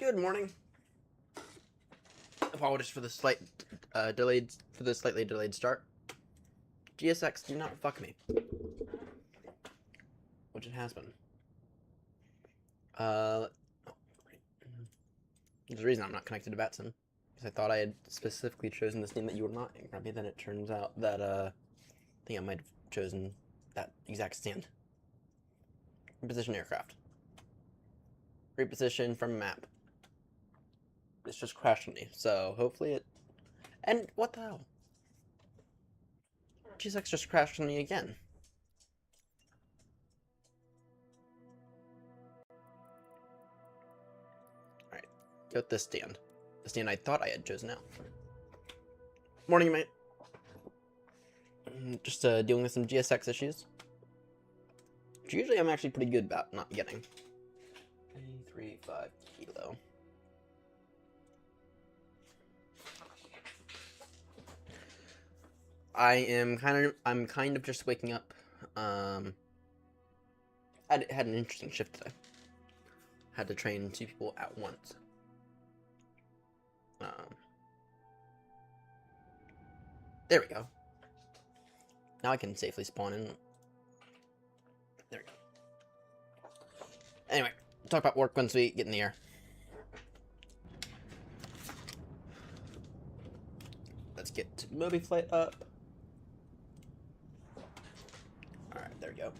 Good morning. Apologies for the slightly delayed start. GSX, do not fuck me. Which it has been. Oh, right. There's a reason I'm not connected to Batson. Because I thought I had specifically chosen this name that you were not in front of me. Then it turns out that, I think I might have chosen that exact stand. Reposition aircraft. Reposition from map. It's just crashed on me, so hopefully it... And what the hell? GSX just crashed on me again. Alright, go with this stand. The stand I thought I had chosen out. Morning, mate. Just dealing with some GSX issues. Which usually I'm actually pretty good about not getting. 335 kilo. I'm kind of just waking up. I had an interesting shift today. Had to train 2 people at once. There we go. Now I can safely spawn in. There we go. Anyway, talk about work once we get in the air. Let's get Moby Flight up. Alright, there we go.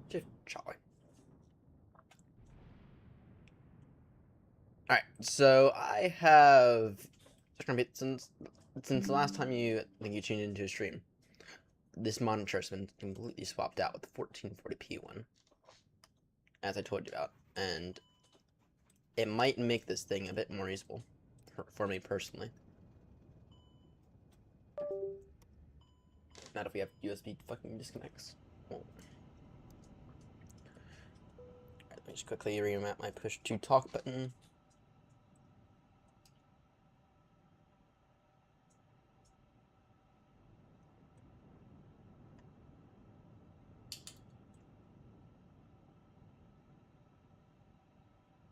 Just Charlie. Alright, so I have since the last time I think you tuned into a stream, this monitor has been completely swapped out with the 1440p one, as I told you about, and it might make this thing a bit more usable for me personally. Not if we have USB fucking disconnects. Well, let me just quickly remap my push to talk button.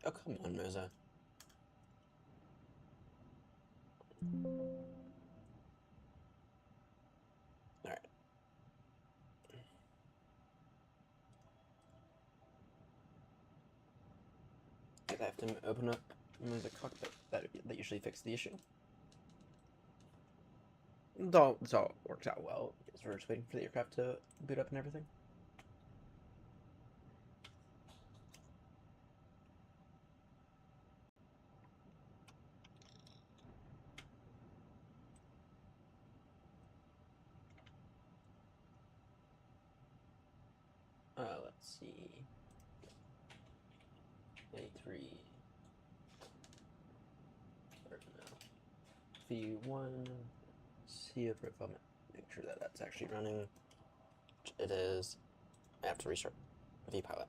Oh, come on, Moza. Alright. I have to open up the cockpit. That usually fixes the issue. It's all works out well. Because we're just waiting for the aircraft to boot up and everything. Let's see. A3. V1. See if I'm make sure that that's actually running. It is. I have to restart VPilot.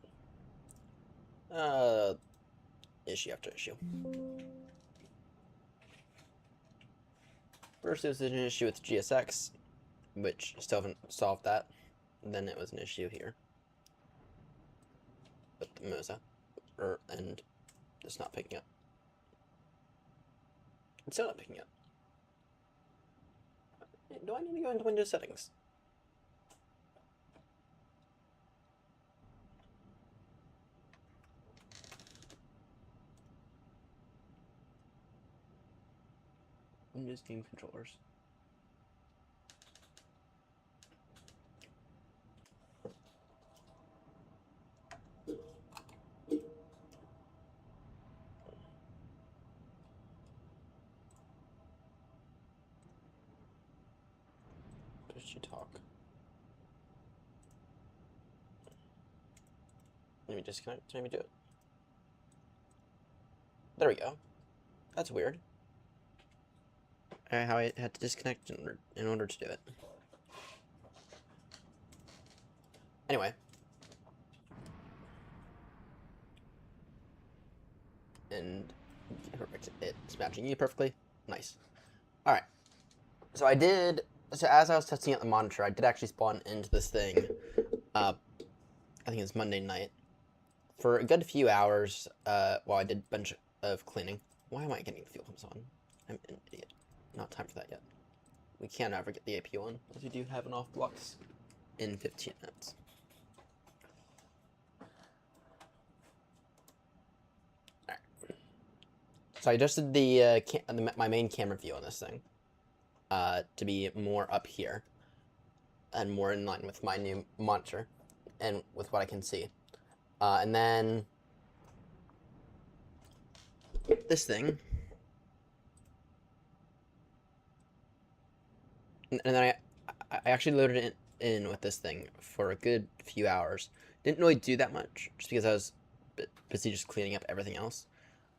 Issue after issue. First, it was an issue with GSX, which still haven't solved that. Then it was an issue here with the Moza, and it's not picking up. It's still not picking up. Do I need to go into Windows settings? Windows game controllers. Push to talk. Let me disconnect. Let me do it. There we go. That's weird. How I had to disconnect in order to do it. Anyway. And perfect. It's matching you perfectly. Nice. Alright. So as I was testing out the monitor, I did actually spawn into this thing. I think it's Monday night. For a good few hours, while I did a bunch of cleaning. Why am I getting the fuel pumps on? I'm an idiot. Not time for that yet. We can't ever get the AP on, as we do have an off blocks in 15 minutes. Alright. So I adjusted my main camera view on this thing to be more up here and more in line with my new monitor and with what I can see. And then this thing. And then I actually loaded it in with this thing for a good few hours. Didn't really do that much, just because I was busy just cleaning up everything else.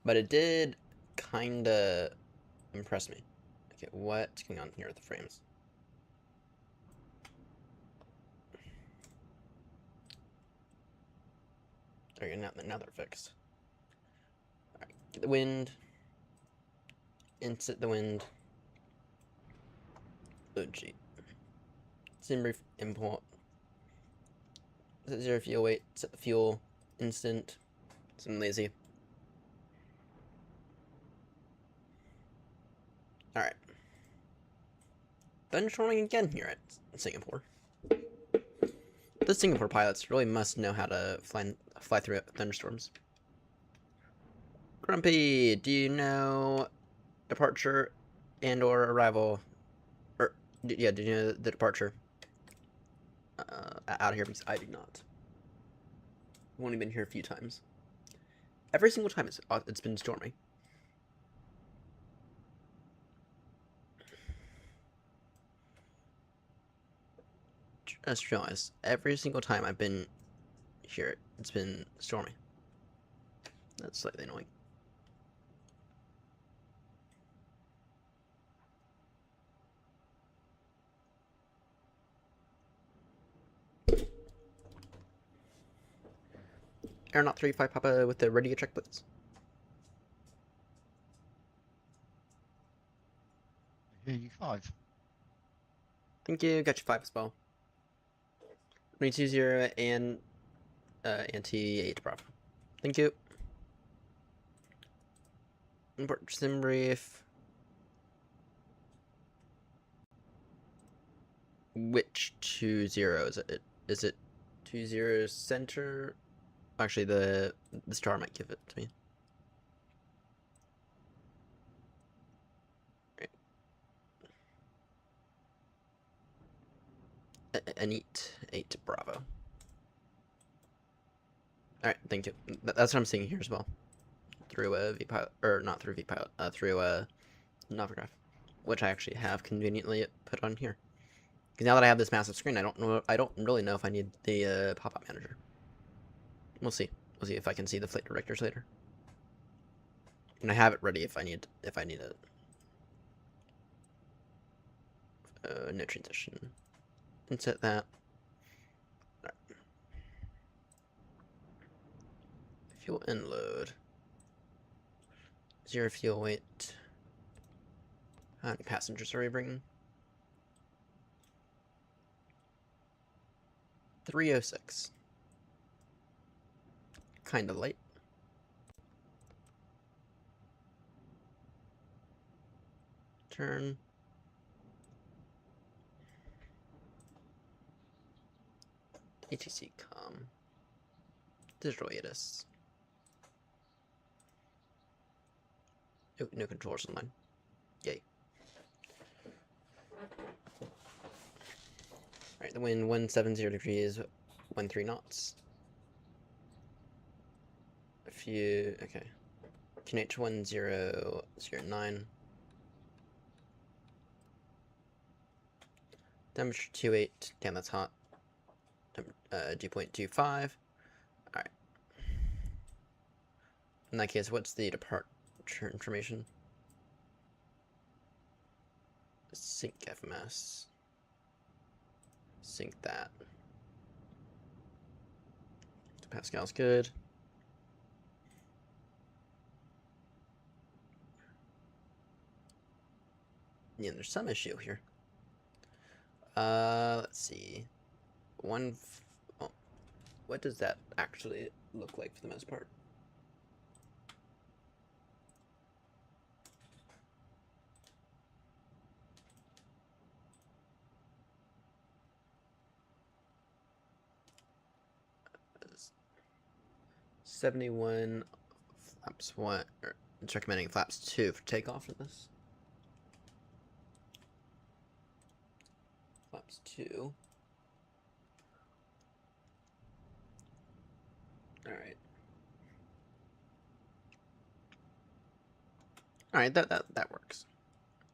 But it did kind of impress me. Okay, what's going on here with the frames? Okay, now they're fixed. Alright, get the wind. Insert the wind. Oh, gee. Sim brief import. Set 0 fuel weight. Set the fuel. Instant. Sim lazy. Alright. Thunderstorming again here at Singapore. The Singapore pilots really must know how to fly through thunderstorms. Grumpy, do you know departure and or arrival? Or, yeah, did you know the departure out of here? Because I did not. I've only been here a few times. Every single time it's been stormy. Just realized, every single time I've been here, it's been stormy. That's slightly annoying. Aeronaut 35 Papa with the ready to check, please. Here you 5. Thank you, got you 5 as well. 220 and anti-8 Bravo. Thank you. Import sim brief. Which 20 is it? Is it 20 center? Actually, the star might give it to me. Right. An 8 Bravo. Alright, thank you. That's what I'm seeing here as well. Through a VPilot, or not through VPilot, through a Novograph, which I actually have conveniently put on here. Because now that I have this massive screen, I don't really know if I need the pop-up manager. We'll see. We'll see if I can see the flight directors later. And I have it ready if I need it. No transition. Insert that. Right. Fuel and load. 0 fuel weight. How many passengers are we bringing? 306. Kinda light. Turn. ATC com. Digital ATIS. No controllers online. Yay. Alright, the wind 170 degrees, 13 knots. A few, okay. QNH 1009. Temperature 28. Damn, that's hot. Dew point 25. Alright. In that case, what's the departure information? Sync FMS. Sync that. Pascal's good. Yeah, there's some issue here. Let's see. Oh, what does that actually look like for the most part? 71 flaps 1, or it's recommending flaps 2 for takeoff for this. Flaps 2. Alright. Alright, that works.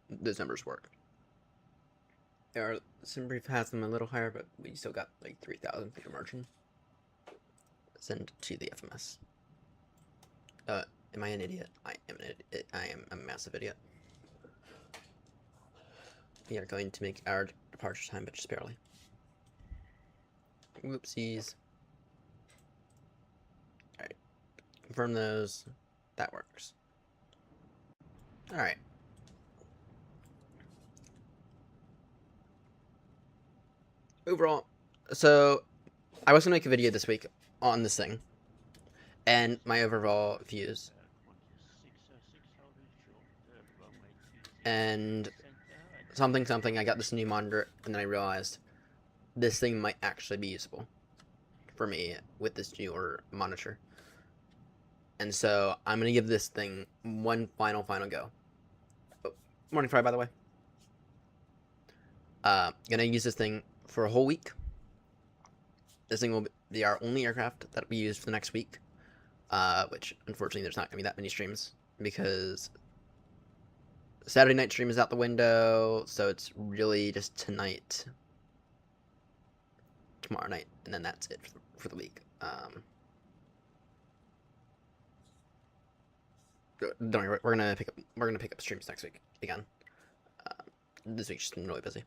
Those numbers work. Simbrief has them a little higher, but we still got like 3,000 feet of margin. Send to the FMS. Am I an idiot? I am an idiot. I am a massive idiot. We are going to make our departure time, but just barely. Whoopsies. Alright. Confirm those. That works. Alright. Overall, so I was gonna make a video this week on this thing and my overall views, and something I got this new monitor and then I realized this thing might actually be useful for me with this newer monitor, and so I'm gonna give this thing one final go. Oh, morning Fry, by the way. Gonna use this thing for a whole week. This thing will be our only aircraft that we use for the next week, which unfortunately there's not gonna be that many streams because Saturday night stream is out the window, so it's really just tonight, tomorrow night, and then that's it for the week. Don't worry, we're gonna pick up streams next week again. This week's just been really busy.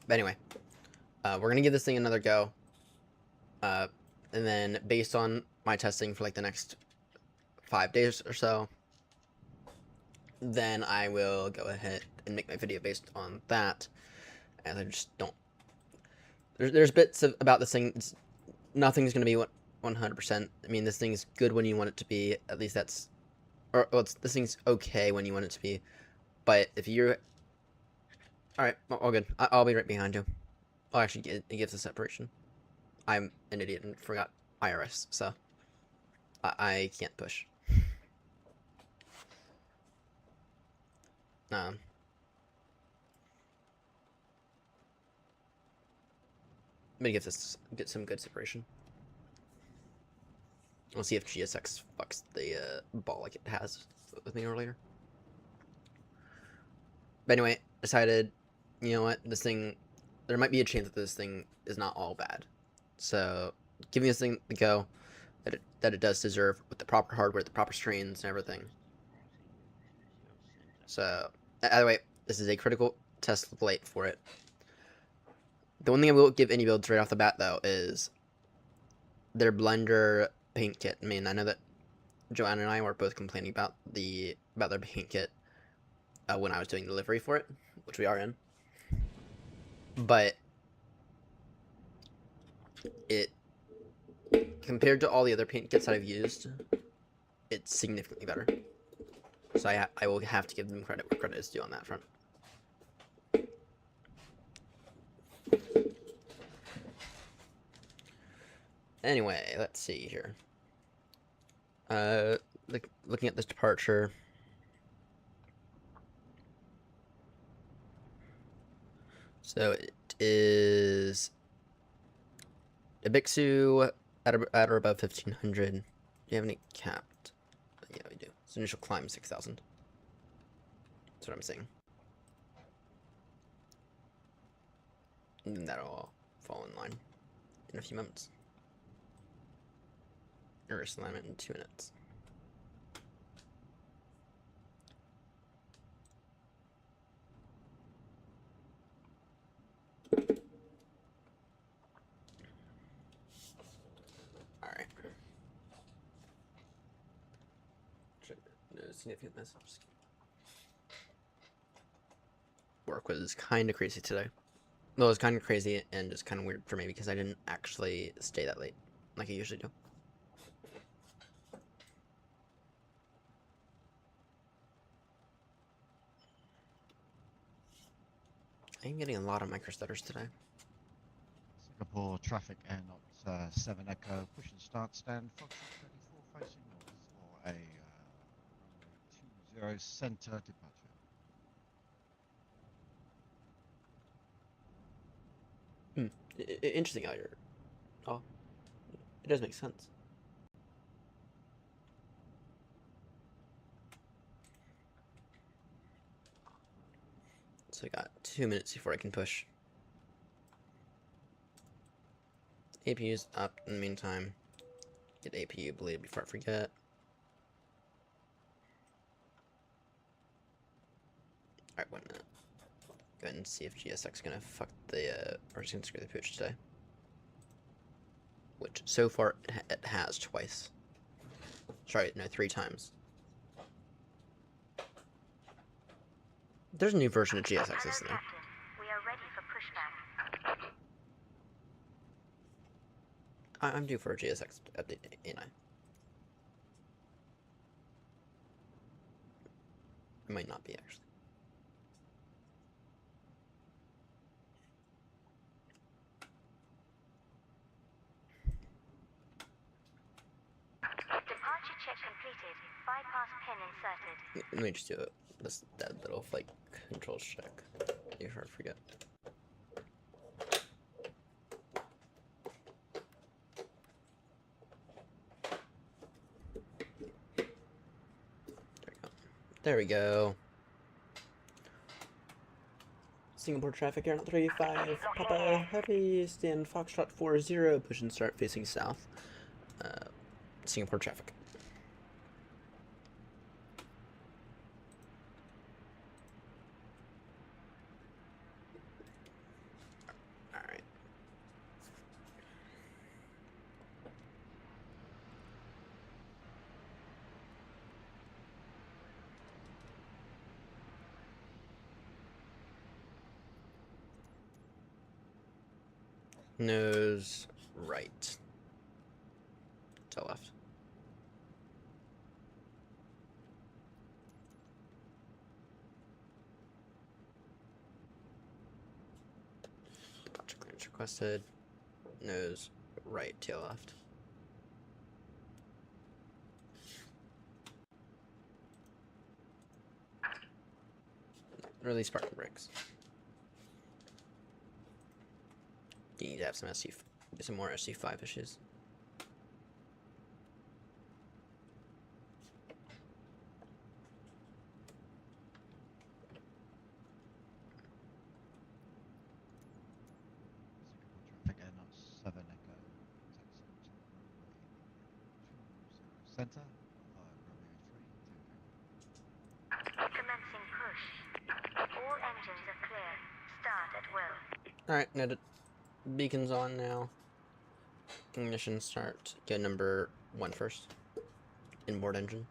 But anyway, we're gonna give this thing another go, and then based on my testing for like the next 5 days or so, then I will go ahead and make my video based on that. And I just don't. There's bits about this thing. Nothing's gonna be 100%. I mean, this thing's good when you want it to be. At least that's, or well, this thing's okay when you want it to be. But if you're Alright, all good. I'll be right behind you. Oh, actually, it gives a separation. I'm an idiot and forgot IRS, so I can't push. But it gives us some good separation. We'll see if GSX fucks the ball like it has with me earlier. But anyway, decided, you know what, this thing, there might be a chance that this thing is not all bad. So, giving this thing the go that it does deserve with the proper hardware, the proper strains and everything. So, either way, this is a critical test flight for it. The one thing I will give any builds right off the bat, though, is their blender paint kit. I mean, I know that Joanna and I were both complaining about their paint kit when I was doing delivery for it, which we are in. But it, compared to all the other paint kits that I've used, it's significantly better. So I will have to give them credit where credit is due on that front. Anyway, let's see here. Looking at this departure. So it is a Bixu at or above 1,500. Do you have any capped? Yeah, we do. It's initial climb 6,000. That's what I'm saying. And then that'll all fall in line in a few moments. Reverse alignment in 2 minutes. Alright. No significant message. Work was kind of crazy today. Well, it was kind of crazy and just kind of weird for me because I didn't actually stay that late like I usually do. I'm getting a lot of microstutters today. Singapore traffic air 7 Echo, push and start, stand, Foxtrot 34 facing north for a runway 20 center departure. Interesting how you're... Oh, it does make sense. So I got 2 minutes before I can push. APU's up in the meantime. Get APU bleed before I forget. Alright, 1 minute. Go ahead and see if GSX is gonna fuck the, or just gonna screw the pooch today. Which, so far, it has twice. Sorry, no, 3 times. There's a new version of GSX, isn't there? We are ready for pushback. I'm due for a GSX update, ain't I? I might not be, actually. Departure check completed. Bypass pin inserted. Let me just do that little flight control check before I forget. There we go. Singapore traffic, Air 35, Papa Heavy, stand Foxtrot 40, push and start facing south. Singapore traffic. Alright. Nose right to left. Departure clearance requested. Nose right to left. Release parking brakes. You need to have some more SC5 issues. Singapore traffic air 7 Echo, taxi to runway 20 center via runway 3. Commencing push. All engines are clear. Start at will. Alright, noted. Beacon's on now. Ignition start. Get number 1 first. Inboard engine.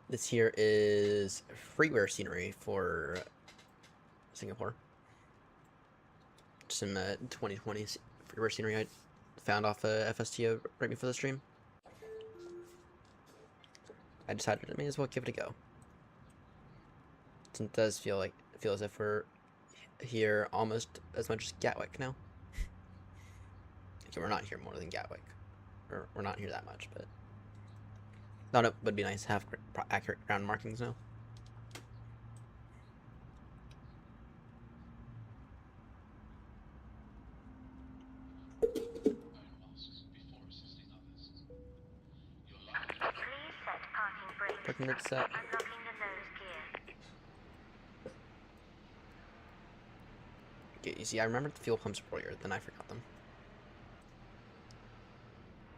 This here is freeware scenery for Singapore. Some 2020 freeware scenery I found off FSTO right before the stream. I decided I may as well give it a go. It does feel as if we're here almost as much as Gatwick now. Okay, we're not here more than Gatwick, or we're not here that much, but thought it would be nice to have accurate ground markings now. Please set parking brakes. Parking brake set. Unlocking the nose gear. Okay, you see, I remembered the fuel pumps earlier, then I forgot them.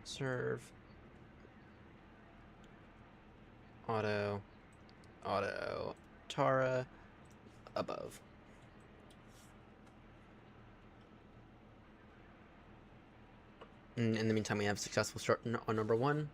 Serve. Auto. Auto. Tara. Above. And in the meantime, we have successful start on number 1.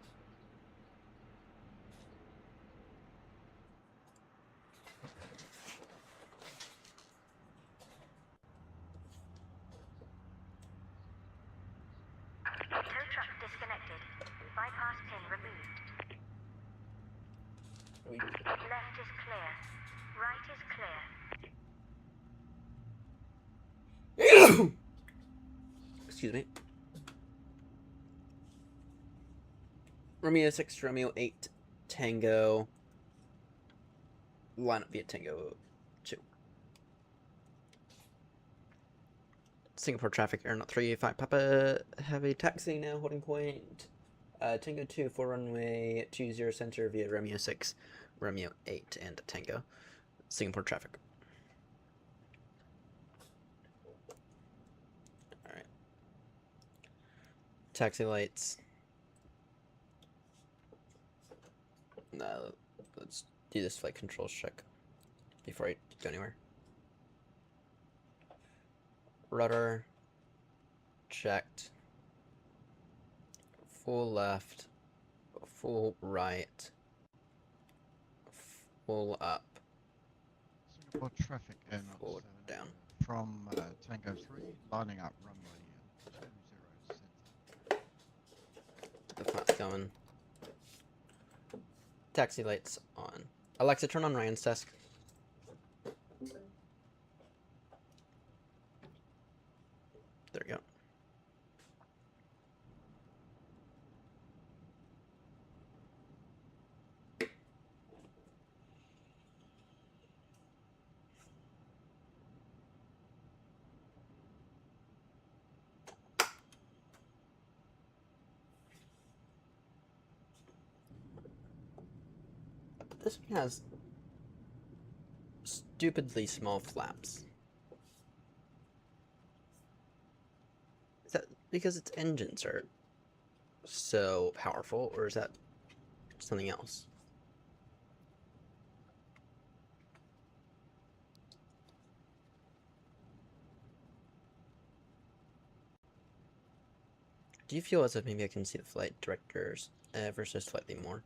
clear. Right is clear. Excuse me. Romeo 6, Romeo 8, Tango. Line up via Tango 2. Singapore traffic, Air 385 Papa, heavy taxi now, holding point. Tango 2 for runway 20 center via Romeo 6, Romeo 8, and Tango. Singapore traffic. Alright. Taxi lights. Let's do this flight controls check before I go anywhere. Rudder checked. Full left. Full right. Full up. Singapore traffic Air Full 7 down. from Tango 3, lining up runway 20 center. The flat's going. Taxi lights on. Alexa, turn on Ryan's desk. There we go. This one has stupidly small flaps. Is that because its engines are so powerful, or is that something else? Do you feel as if maybe I can see the flight directors ever so slightly more?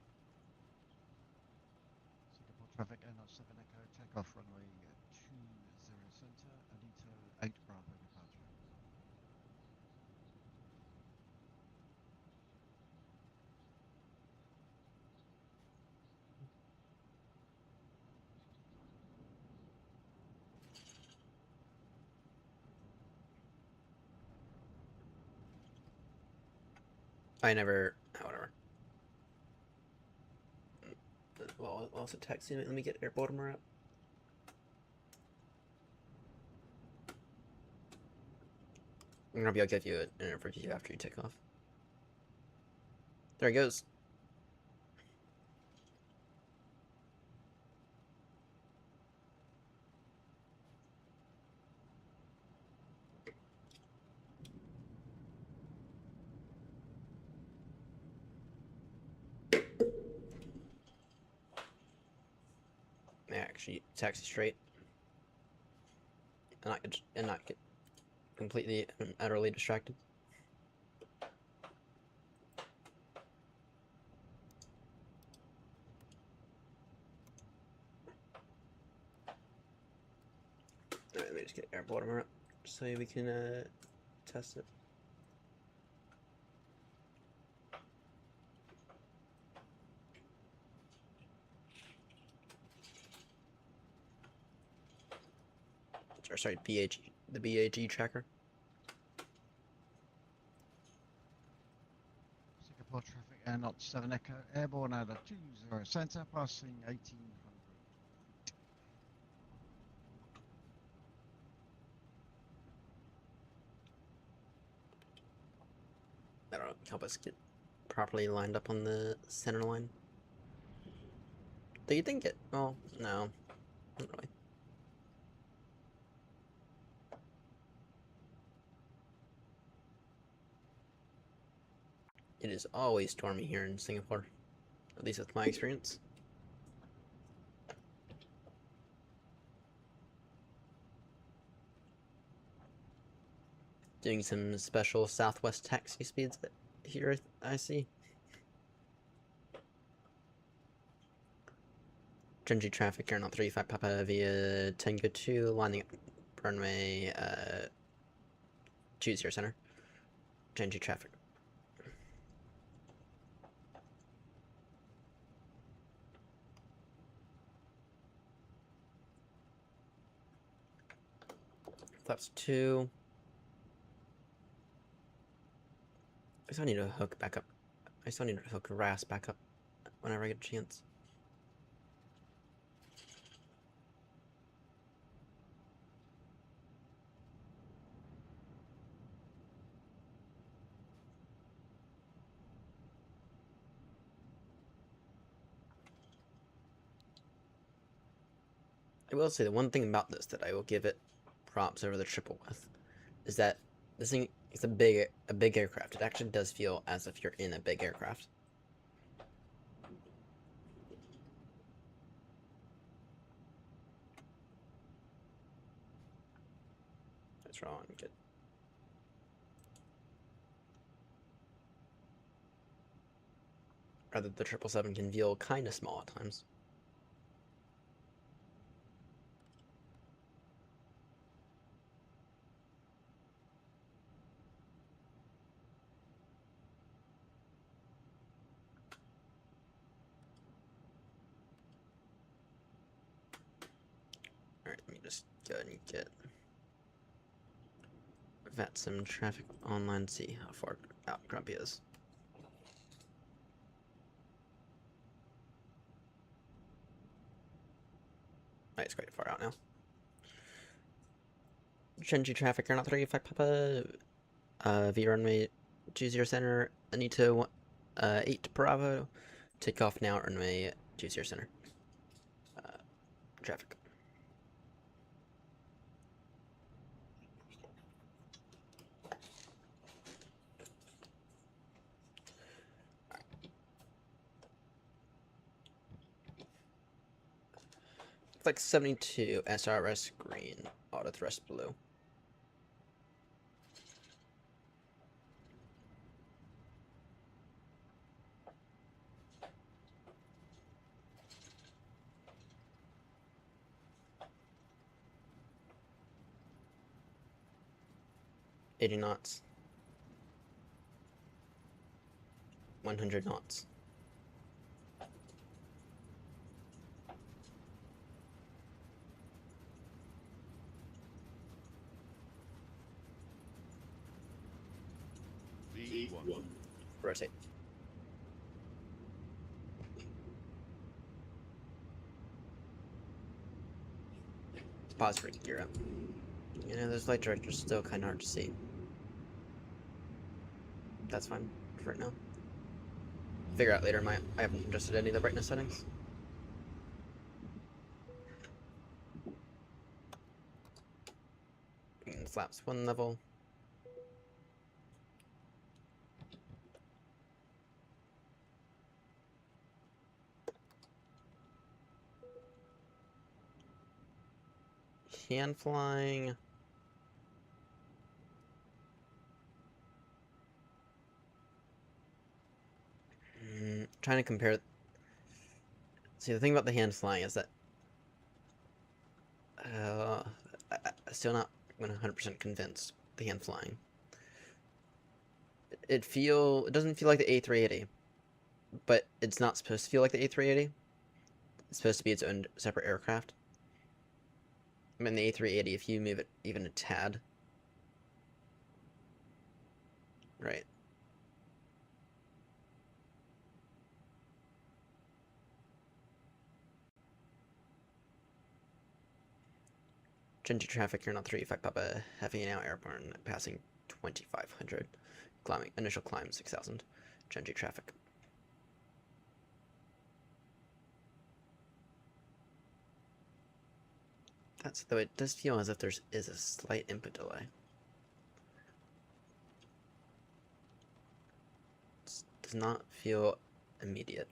Singapore traffic Air 7 Echo, takeoff runway 20 center, Alito 8 Bravo departure. I never. Oh, whatever. Well, also texting. Let me get airport armor up. Maybe I'll give you an overview after you take off. There he goes. Actually, taxi straight, and not get completely and utterly distracted. Alright, let me just get airport armor up so we can test it. Or sorry, the BAG tracker. Singapore traffic Air 7 Echo, airborne at 20 center, passing 1800. That'll help us get properly lined up on the center line. Do you think it? Well, no, not really. It is always stormy here in Singapore, at least with my experience. Doing some special southwest taxi speeds here, I see. Genji traffic, Air 35 Papa via Tango 2, lining up runway 20 center. Genji traffic. Flaps 2. I still need to hook back up. I still need to hook RAS back up whenever I get a chance. I will say the one thing about this that I will give it props over the triple with is that this thing is a big aircraft. It actually does feel as if you're in a big aircraft. That's wrong. Good. Rather, the 777 can feel kind of small at times. Alright, let me just go ahead and get VATSIM traffic online, see how far out Grumpy is. Alright, it's quite far out now. Genji traffic, Air 35 Papa, V runway 20 center, Anita 8 Bravo, take off now at runway 20 center. Traffic. Looks like 72 SRS green, auto thrust blue. $80 knots. 100 knots. V1. Rotate. Pause for gear up. You know, those light directors still kind of hard to see. That's fine for right now. Figure out later. I haven't adjusted any of the brightness settings. And flaps 1 level. Hand flying. Trying to compare. See, the thing about the hand flying is that I'm still not 100% convinced the hand flying. It doesn't feel like the A380, but it's not supposed to feel like the A380. It's supposed to be its own separate aircraft. I mean, the A380, if you move it even a tad, right? Genji traffic, you're not 35 Papa, heavy now airborne, passing 2500. Climbing, initial climb 6000. Genji traffic. Though it does feel as if there is a slight input delay. It does not feel immediate.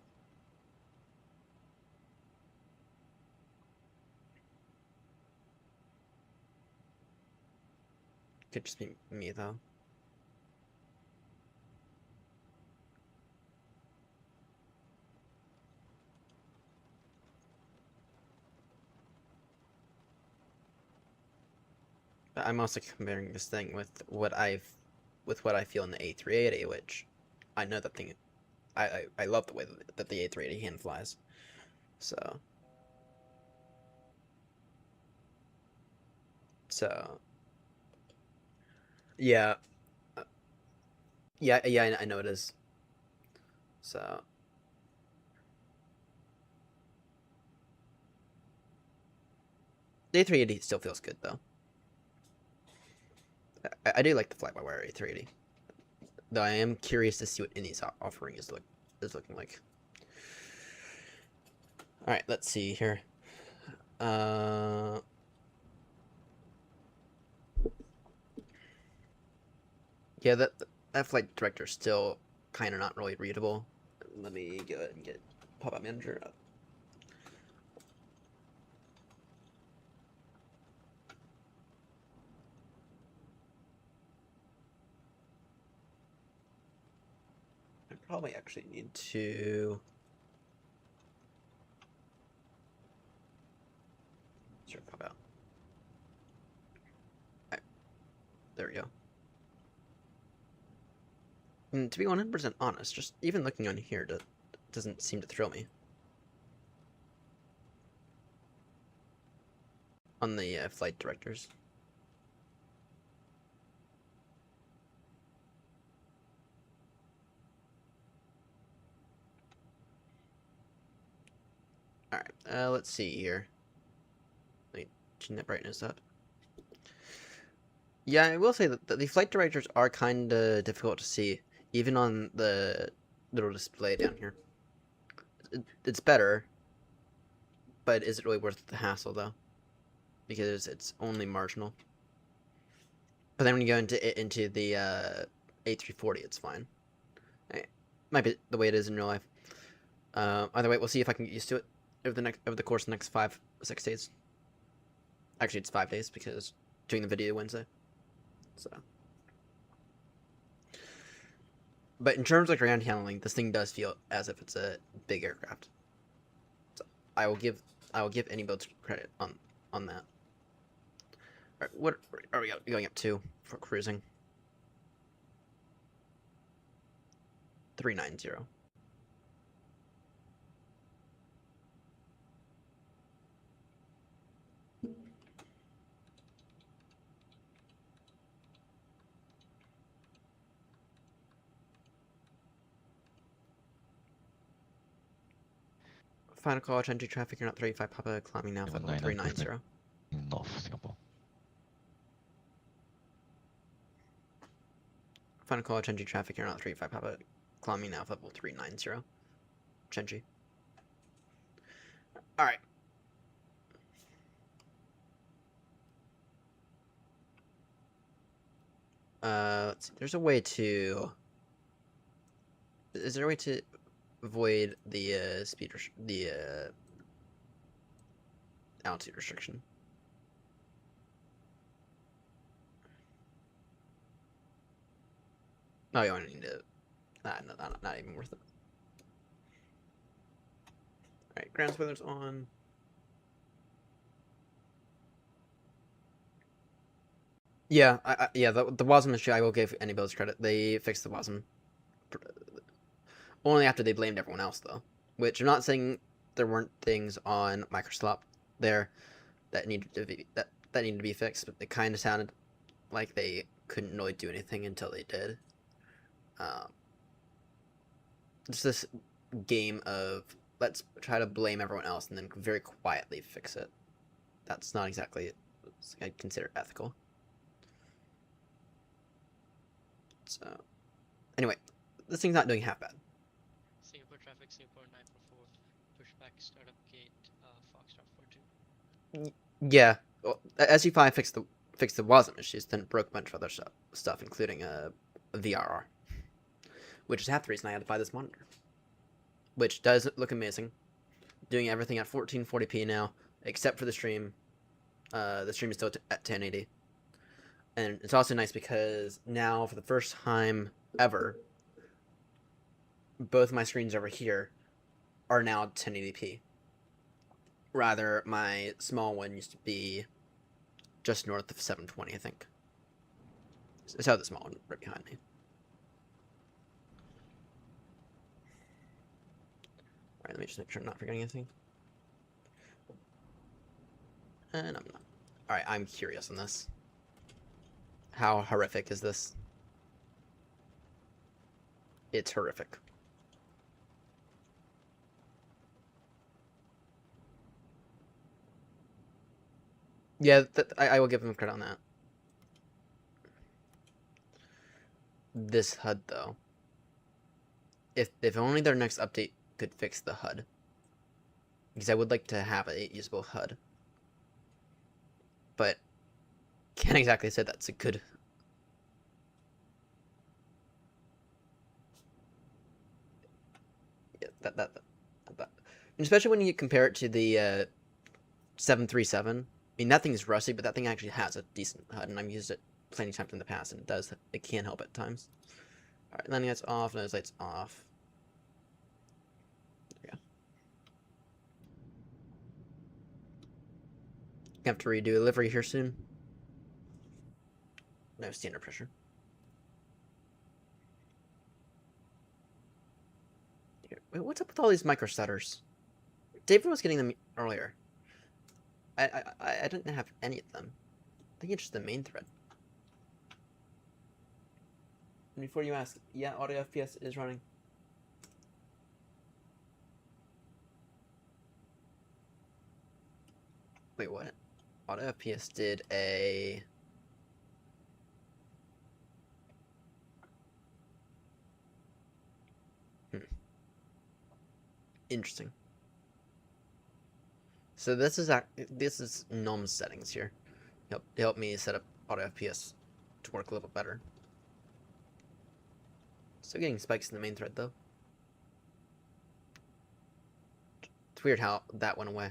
Could just be me though. But I'm also comparing this thing with what I feel in the A380, which I know that thing. I love the way that the A380 hand flies. So Yeah. Uh, yeah, I know it is. So the A380 still feels good though. I do like the fly-by-wire A380. Though I am curious to see what Indy's offering is looking like. All right, let's see here. Yeah, that flight director is still kind of not really readable. Let me go ahead and get pop-up manager up. I probably actually need to. Sure, pop out. Alright, there we go. And to be 100% honest, just even looking on here doesn't seem to thrill me. On the flight directors. Alright, let's see here. Let me tune that brightness up. Yeah, I will say that the flight directors are kind of difficult to see, even on the little display down here. It's better, but is it really worth the hassle, though? Because it's only marginal. But then when you go into the A340, it's fine. It might be the way it is in real life. Either way, we'll see if I can get used to it over the course of the next 5-6 days. Actually, it's 5 days because doing the video Wednesday. So, but in terms of ground handling, this thing does feel as if it's a big aircraft. So I will give any builds credit on that. All right, what are we going up to for cruising? 390. Final call, entry traffic, you're not 35, Papa, climbing now, level 390. North Singapore. Final call, entry traffic, you're not 35, Papa, climbing now, level 390. Chenji. Alright. Let's see, there's a way to... Is there a way to avoid the, altitude restriction? No, you only need to... Not even worth it. Alright, ground spoilers on. Yeah, the WASM issue, I will give any builds credit. They fixed the WASM. Only after they blamed everyone else, though. Which I'm not saying there weren't things on Microsoft there that needed to be fixed, but it kind of sounded like they couldn't really do anything until they did. Just this game of let's try to blame everyone else and then very quietly fix it. That's not exactly I'd consider ethical. So, anyway, this thing's not doing half bad. Singapore traffic, Singapore 944, pushback, startup gate, Foxtrot 42. Yeah, well, SG5 fixed the WASM issues, then it broke a bunch of other stuff, including a VRR, which is half the reason I had to buy this monitor. Which does look amazing. Doing everything at 1440p now, except for the stream. The stream is still at 1080. And it's also nice because now, for the first time ever, both my screens over here are now 1080p. Rather, my small one used to be just north of 720, I think. It's how the small one right behind me. Alright, let me just make sure I'm not forgetting anything. And I'm not. Alright, I'm curious on this. How horrific is this? It's horrific. Yeah, I will give them credit on that. This HUD, though. If only their next update could fix the HUD. Because I would like to have a usable HUD. But can't exactly say that's a good... Yeah, that. And especially when you compare it to the 737. I mean, that thing is rusty, but that thing actually has a decent HUD, and I've used it plenty of times in the past, and it can help at times. Alright, landing lights off, nose lights off. There we go. Have to redo a livery here soon. No standard pressure. Wait, what's up with all these micro stutters? David was getting them earlier. I didn't have any of them. I think it's just the main thread. And before you ask, yeah, audio FPS is running. Wait, what? Auto FPS did a... Interesting. So this is Nom's settings here. Help me set up auto FPS to work a little better. Still getting spikes in the main thread though. It's weird how that went away.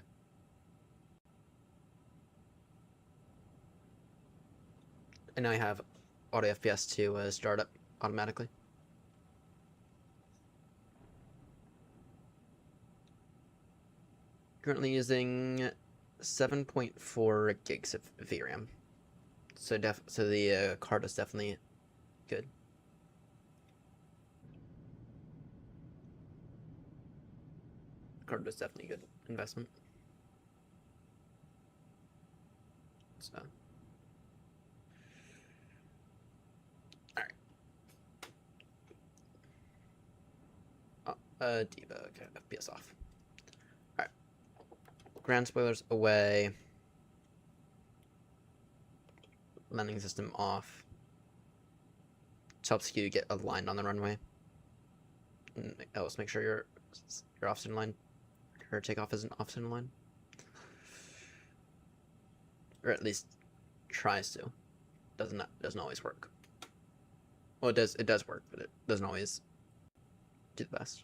And now I have auto FPS to start up automatically. Currently using 7.4 gigs of VRAM. So the card is definitely good. Card was definitely a good investment. So, all right. Debug FPS off. All right. Ground spoilers away. Landing system off. This helps you get aligned on the runway. And else make sure your offset line, or takeoff is an offset line, or at least tries to. Doesn't always work. Well, it does work, but it doesn't always do the best.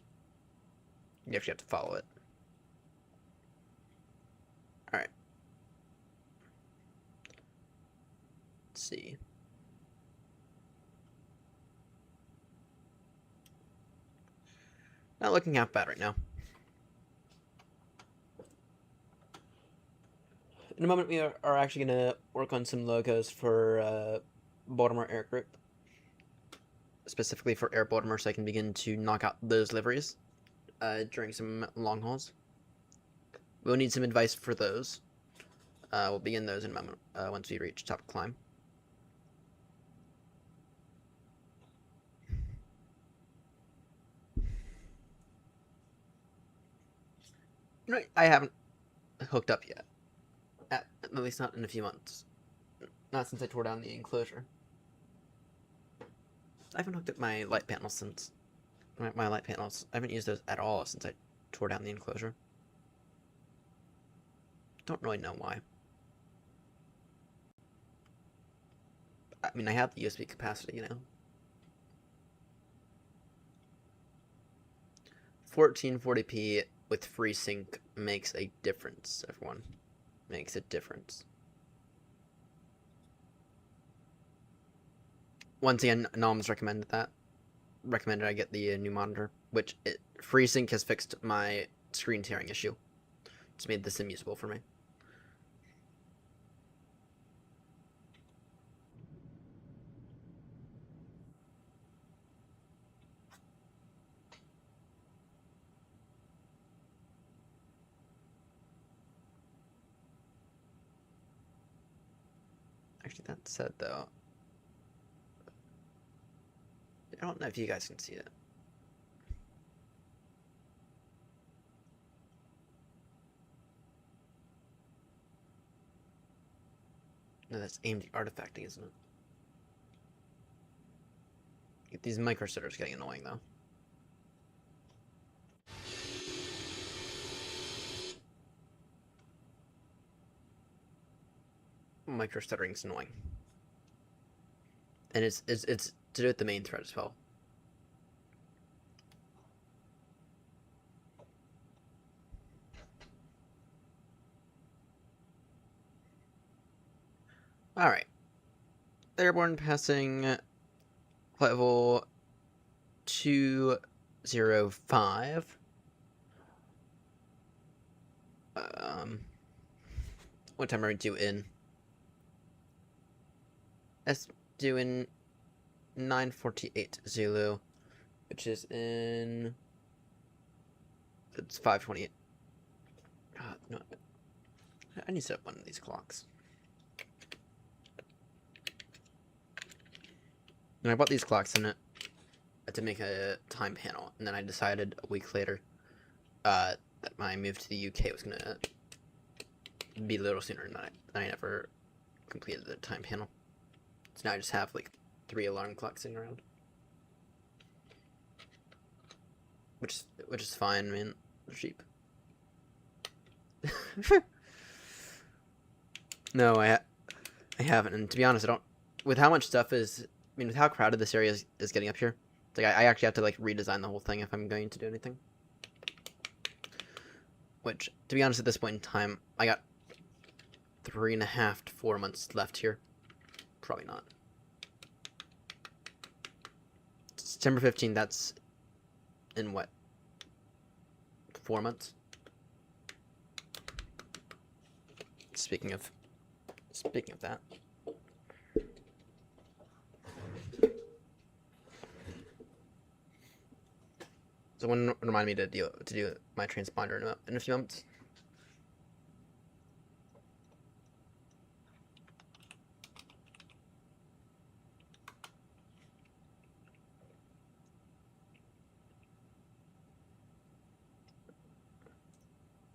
You actually have to follow it. All right. Let's see. Not looking half bad right now. In a moment, we are actually going to work on some logos for Baltimore Air Group. Specifically for Air Baltimore, so I can begin to knock out those liveries during some long hauls. We'll need some advice for those. We'll begin those in a moment once we reach top climb. You know, I haven't hooked up yet. At least not in a few months. Not since I tore down the enclosure. I haven't hooked up my light panels since... My light panels. I haven't used those at all since I tore down the enclosure. Don't really know why. I mean, I have the USB capacity, you know. 1440p with FreeSync makes a difference, everyone. Makes a difference. Once again, Nom's recommended I get the new monitor, which FreeSync has fixed my screen tearing issue. It's made this unusable for me. Actually, that said, though, I don't know if you guys can see it. No, that's AMD artifacting, isn't it? These micro stutters getting annoying though. Micro stuttering's annoying. And it's to do with the main thread as well. Alright. Airborne passing level 205. What time are we due in? That's due in 9:48 Zulu, which is in. It's 5:28. No, I need to set up one of these clocks. And I bought these clocks in it to make a time panel, and then I decided a week later that my move to the UK was gonna be a little sooner than I never completed the time panel. So now I just have like 3 alarm clocks sitting around, which is fine. I mean, they're cheap. No, I haven't, and to be honest, I don't. With how much stuff is. I mean, with how crowded this area is getting up here, it's like I actually have to like redesign the whole thing if I'm going to do anything. Which, to be honest, at this point in time, I got 3.5 to 4 months left here. Probably not. September 15th. That's in what? 4 months. Speaking of that. Someone remind me to do my transponder in a few moments.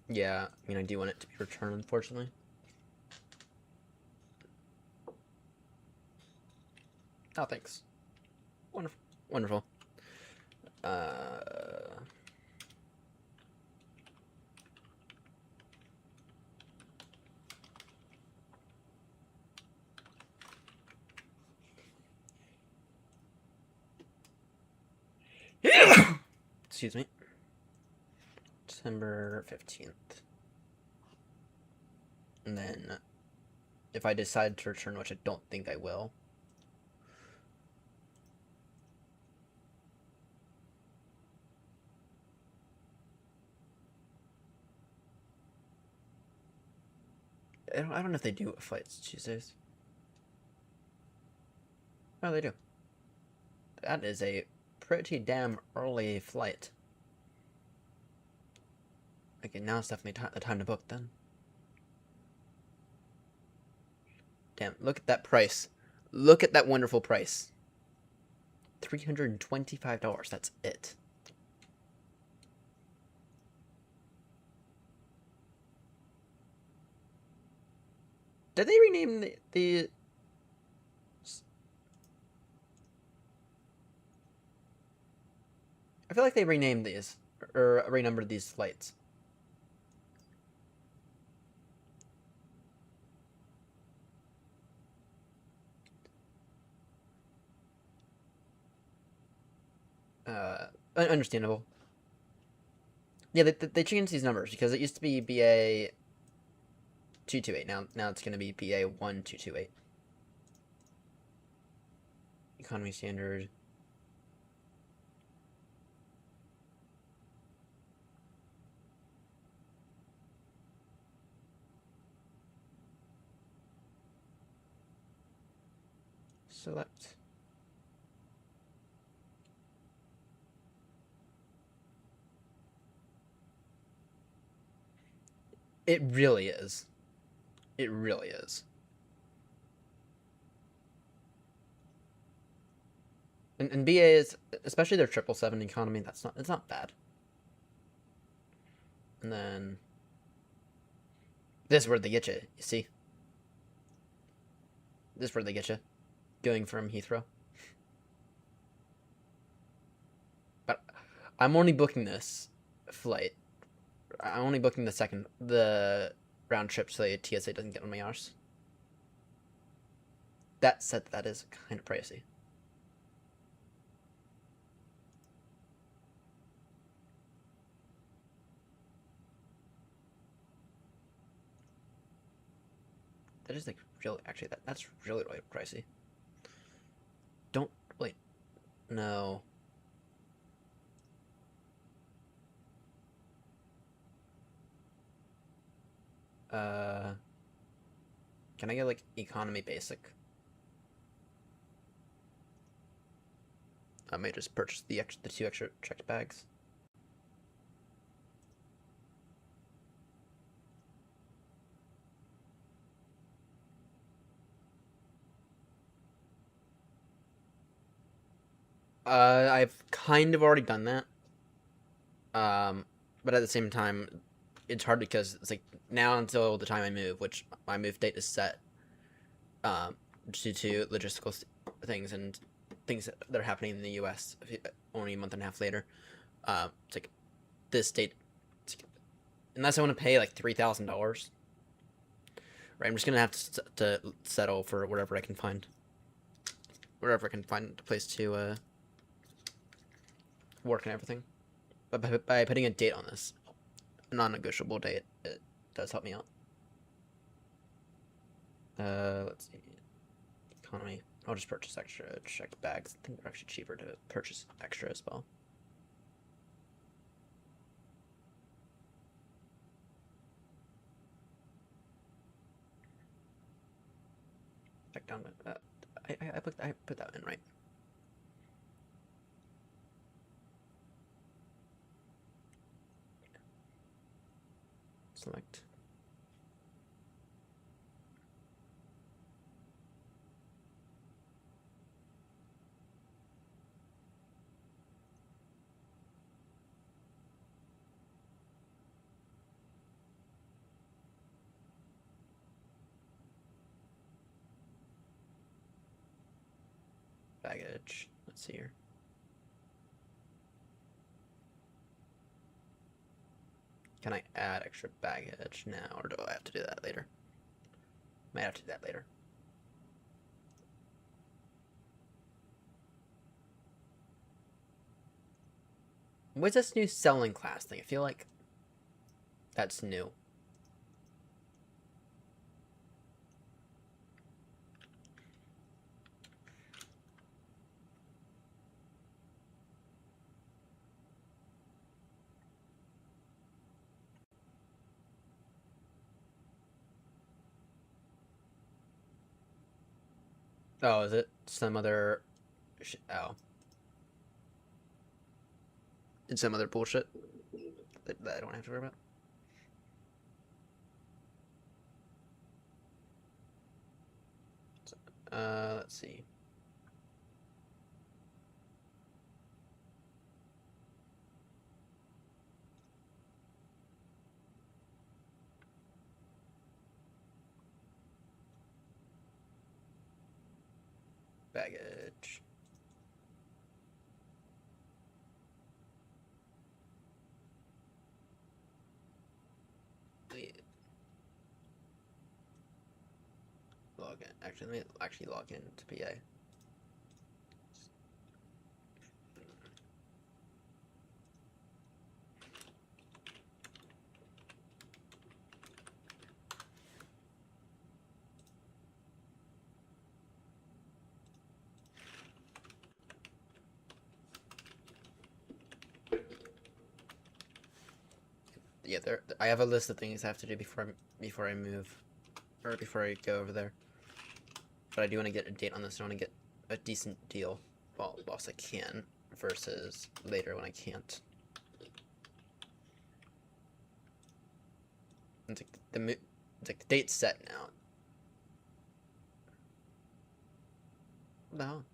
Yeah, I mean, I do want it to be returned, unfortunately. Oh, thanks. Wonderful. Wonderful. Excuse me. December 15th. And then, if I decide to return, which I don't think I will. I don't know if they do flights Tuesdays. Oh, they do. That is a pretty damn early flight. Okay, now it's definitely the time to book then. Damn, look at that price. Look at that wonderful price. $325, that's it. Did they rename the I feel like they renamed these, or renumbered these flights. Understandable. Yeah, they changed these numbers because it used to be BA 228. Now it's going to be BA 1228. Economy standard. Select. It really is. It really is. And BA is, especially their 777 economy, it's not bad. And then this is where they get you. You see, this is where they get you, going from Heathrow. But I'm only booking this flight. I'm only booking the round trip so the TSA doesn't get on my arse. That said, that is kind of pricey. That is like really, actually, that's really pricey. Don't, wait, no. Can I get like economy basic? I may just purchase the 2 extra checked bags. I've kind of already done that. But at the same time, it's hard because it's like now until the time I move, which my move date is set, due to logistical things and things that are happening in the U.S. only a month and a half later. It's like this date, unless I want to pay like $3,000, right? I'm just gonna have to settle for wherever I can find a place to work and everything. But by putting a date on this, a non-negotiable date, it does help me out. Let's see. Economy. I'll just purchase extra checked bags. I think they're actually cheaper to purchase extra as well. Check down. I put that in right. Select. Baggage. Let's see here. Can I add extra baggage now, or do I have to do that later? Might have to do that later. What's this new selling class thing? I feel like that's new. Oh, is it some other? Oh, it's some other bullshit that I don't have to worry about. So, let's see. Baggage. Log in. Actually, let me actually log in to PA. Yeah, I have a list of things I have to do before I move, or before I go over there. But I do want to get a date on this. I want to get a decent deal whilst I can, versus later when I can't. It's like the date's set now. What the hell?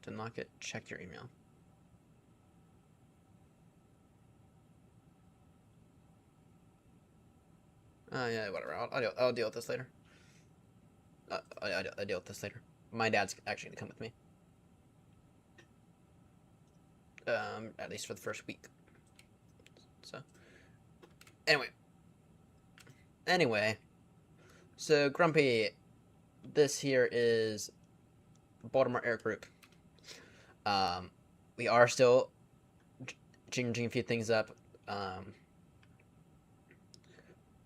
To unlock it, check your email. Oh yeah, whatever. I'll deal with this later. I'll deal with this later. My dad's actually gonna come with me. At least for the first week. So, anyway. So Grumpy, this here is Baltimore Air Group. We are still changing a few things up.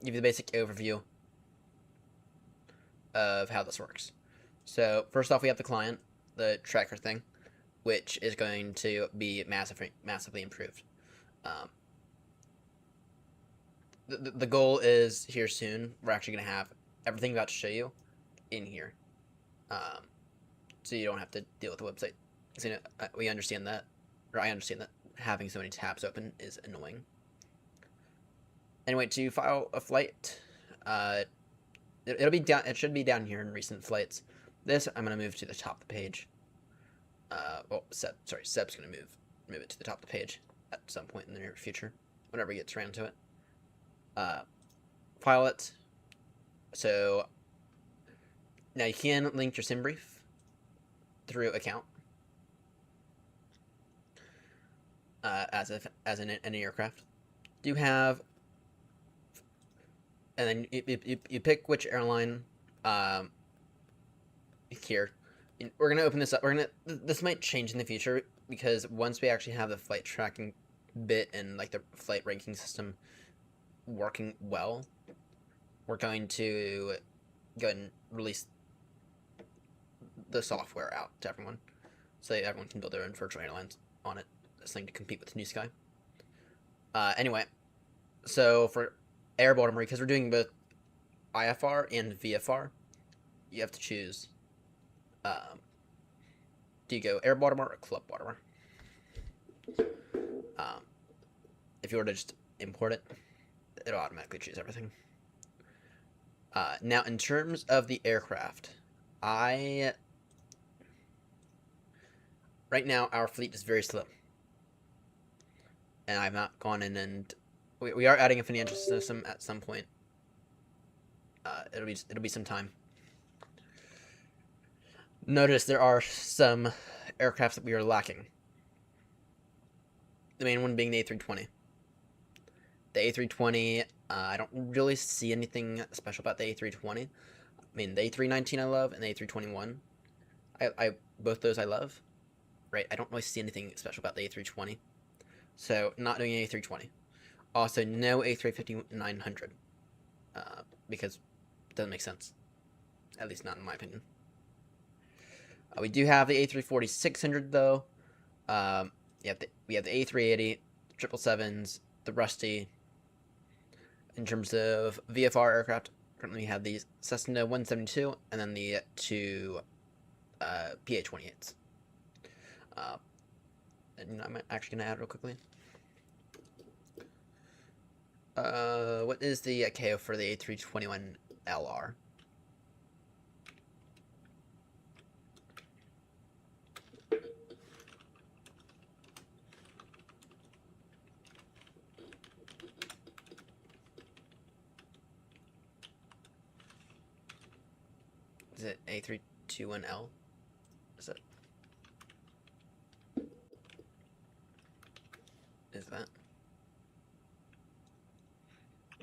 Give you the basic overview of how this works. So first off, we have the client, the tracker thing, which is going to be massively improved. The goal is here soon. We're actually going to have everything I'm about to show you in here, so you don't have to deal with the website. So, we understand that, or I understand that having so many tabs open is annoying. Anyway, to file a flight, it'll be down. It should be down here in recent flights. This I'm gonna move to the top of the page. Seb's gonna move it to the top of the page at some point in the near future, whenever he gets around to it. File it. So now you can link your sim brief through account as in any aircraft. You have, and then you pick which airline. Here, we're gonna open this up. This might change in the future because once we actually have the flight tracking bit and like the flight ranking system working well, we're going to go ahead and release the software out to everyone, so that everyone can build their own virtual airlines on it. This thing to compete with New Sky. Anyway, so for Air Baltimore, because we're doing both IFR and VFR, you have to choose. Do you go Air Baltimore or Club Baltimore? If you were to just import it, it'll automatically choose everything. Now, in terms of the aircraft, right now our fleet is very slow, and I've not gone in and we are adding a financial system at some point. It'll be some time. Notice there are some aircrafts that we are lacking. The main one being the A320. The A320, I don't really see anything special about the A320. I mean, the A319 I love, and the A321. I both those I love. Right, I don't really see anything special about the A320. So, not doing an A320. Also, no A350-900. Because it doesn't make sense. At least not in my opinion. We do have the A340-600 though. We have the A380, 777s, the Rusty. In terms of VFR aircraft, currently we have the Cessna 172 and then the two PA-28s. And I'm actually going to add real quickly. What is the KO for the A321LR? Is it A321L? Is it? Is that?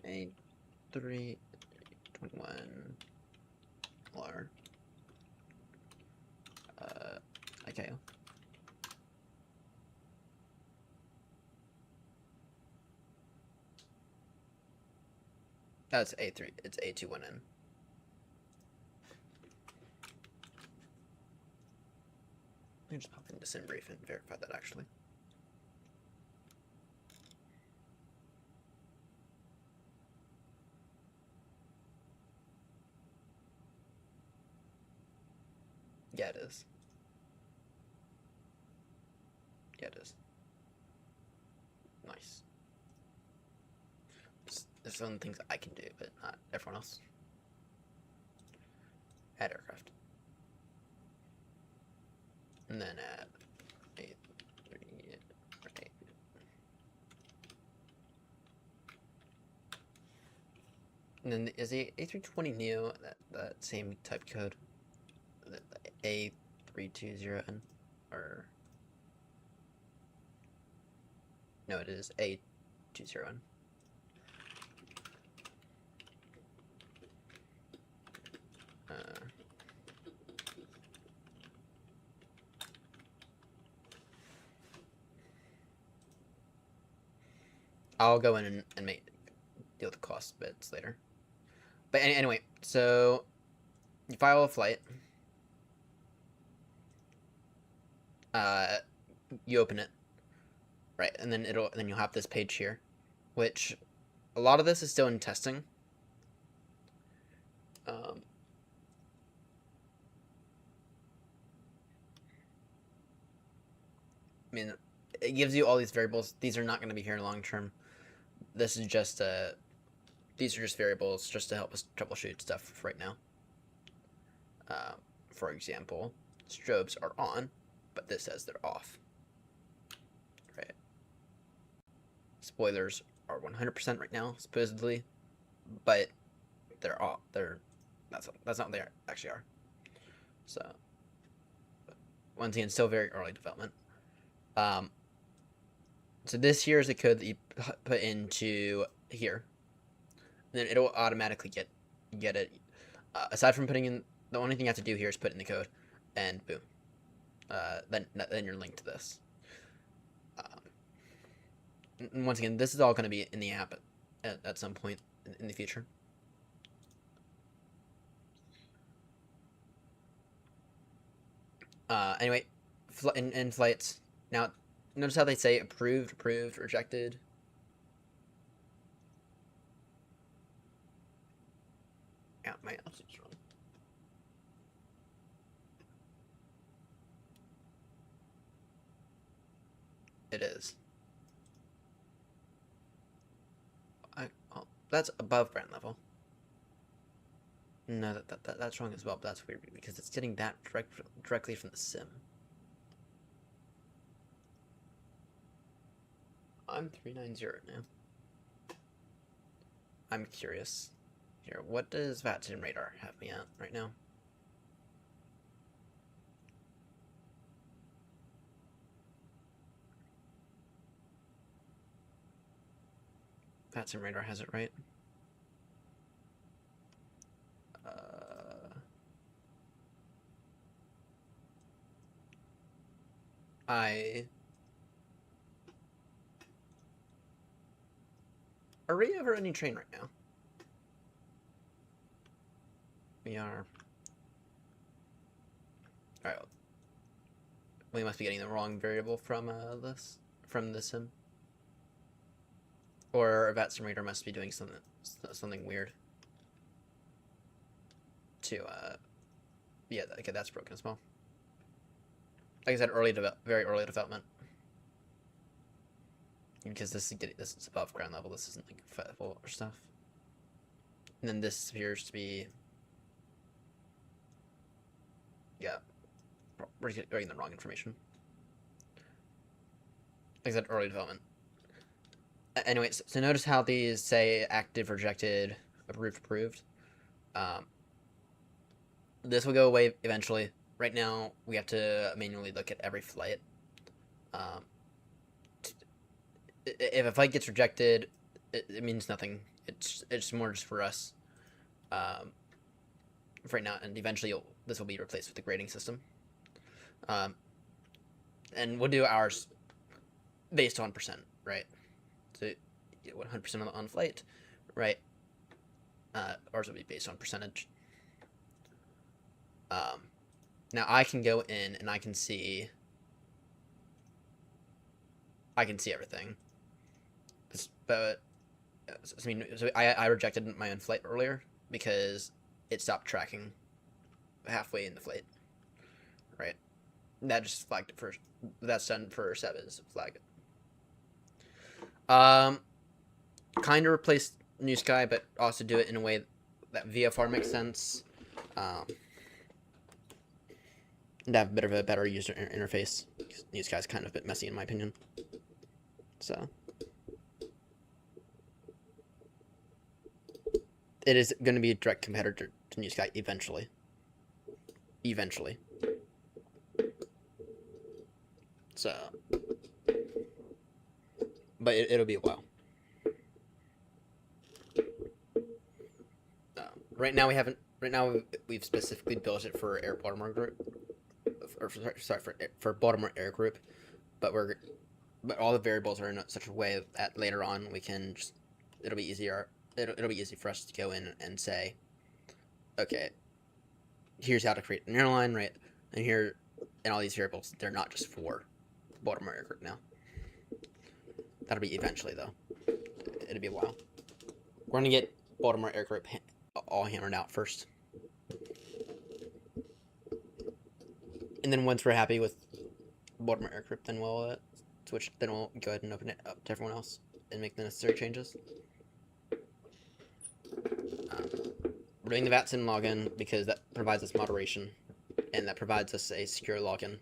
A321LR. Okay. That's A3. It's A21N. Let me just pop into SimBrief and verify that actually. Yeah, it is. Yeah, it is. Nice. There's some things I can do, but not everyone else. Add aircraft. And then at 8:30, right. And then is the A320 Neo that same type code? The A320N? Or... No, it is A20N. I'll go in and deal with the cost bits later. But anyway, so you file a flight. You open it, right, and then you'll have this page here, which a lot of this is still in testing. I mean, it gives you all these variables. These are not going to be here long term. This is just these are just variables just to help us troubleshoot stuff right now. For example, strobes are on, but this says they're off. Right. Spoilers are 100% right now, supposedly, but they're off. That's not what they actually are. So once again, still very early development. So this here is the code that you put into here, and then it'll automatically get it. Aside from putting in, the only thing you have to do here is put in the code, and boom. Then you're linked to this. And once again, this is all going to be in the app at some point in the future. Anyway, in flights now. Notice how they say approved, rejected. Yeah, my altitude's wrong. It is. Oh, that's above ground level. No, that's wrong as well. But that's weird because it's getting that directly from the sim. I'm 390 now. I'm curious. Here, what does VATSIM radar have me at right now? VATSIM radar has it right. Are we over any train right now? We are. Alright. We must be getting the wrong variable from the sim. Or VATSIM radar must be doing something weird. Yeah, okay, that's broken as well. Like I said, very early development. Because this is above ground level. This isn't like level or stuff. And then this appears to be, yeah, we're getting the wrong information. Like I said, early development. Anyway, so notice how these say active, rejected, approved. This will go away eventually. Right now, we have to manually look at every flight. If a flight gets rejected, it means nothing. It's more just for us. For right now, and eventually this will be replaced with the grading system. And we'll do ours based on percent, right? So 100% on flight, right? Ours will be based on percentage. Now I can go in and I can see everything. But I mean, so I rejected my own flight earlier because it stopped tracking halfway in the flight. Right? That just flagged it first. That's done for Seb is flag it. Kind of replace New Sky, but also do it in a way that VFR makes sense. and have a bit of a better user interface. These guys kind of a bit messy in my opinion. So it is going to be a direct competitor to New Sky eventually. Eventually. So, but it'll be a while. Right now we haven't. Right now we've specifically built it for Air Baltimore Group, or for Baltimore Air Group, but all the variables are in such a way that later on we can just it'll be easier. It'll be easy for us to go in and say, okay, here's how to create an airline, right? And all these variables, they're not just for Baltimore Air Group now. That'll be eventually though. It'll be a while. We're gonna get Baltimore Air Group all hammered out first. And then once we're happy with Baltimore Air Group, then we'll switch. Then we'll go ahead and open it up to everyone else and make the necessary changes. We're doing the VATSIM login because that provides us moderation, and that provides us a secure login.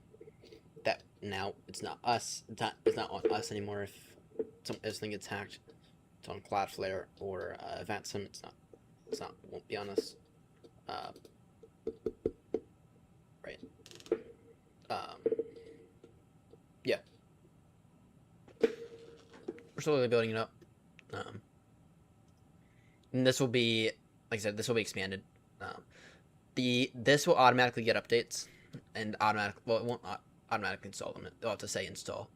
That now it's not us. It's not on us anymore. If something gets hacked, it's on Cloudflare or VATSIM. It's not. Won't be on us. Right. Yeah. We're slowly building it up. And this will be, like I said, this will be expanded. This will automatically get updates, and it won't automatically install them. It'll have to say install,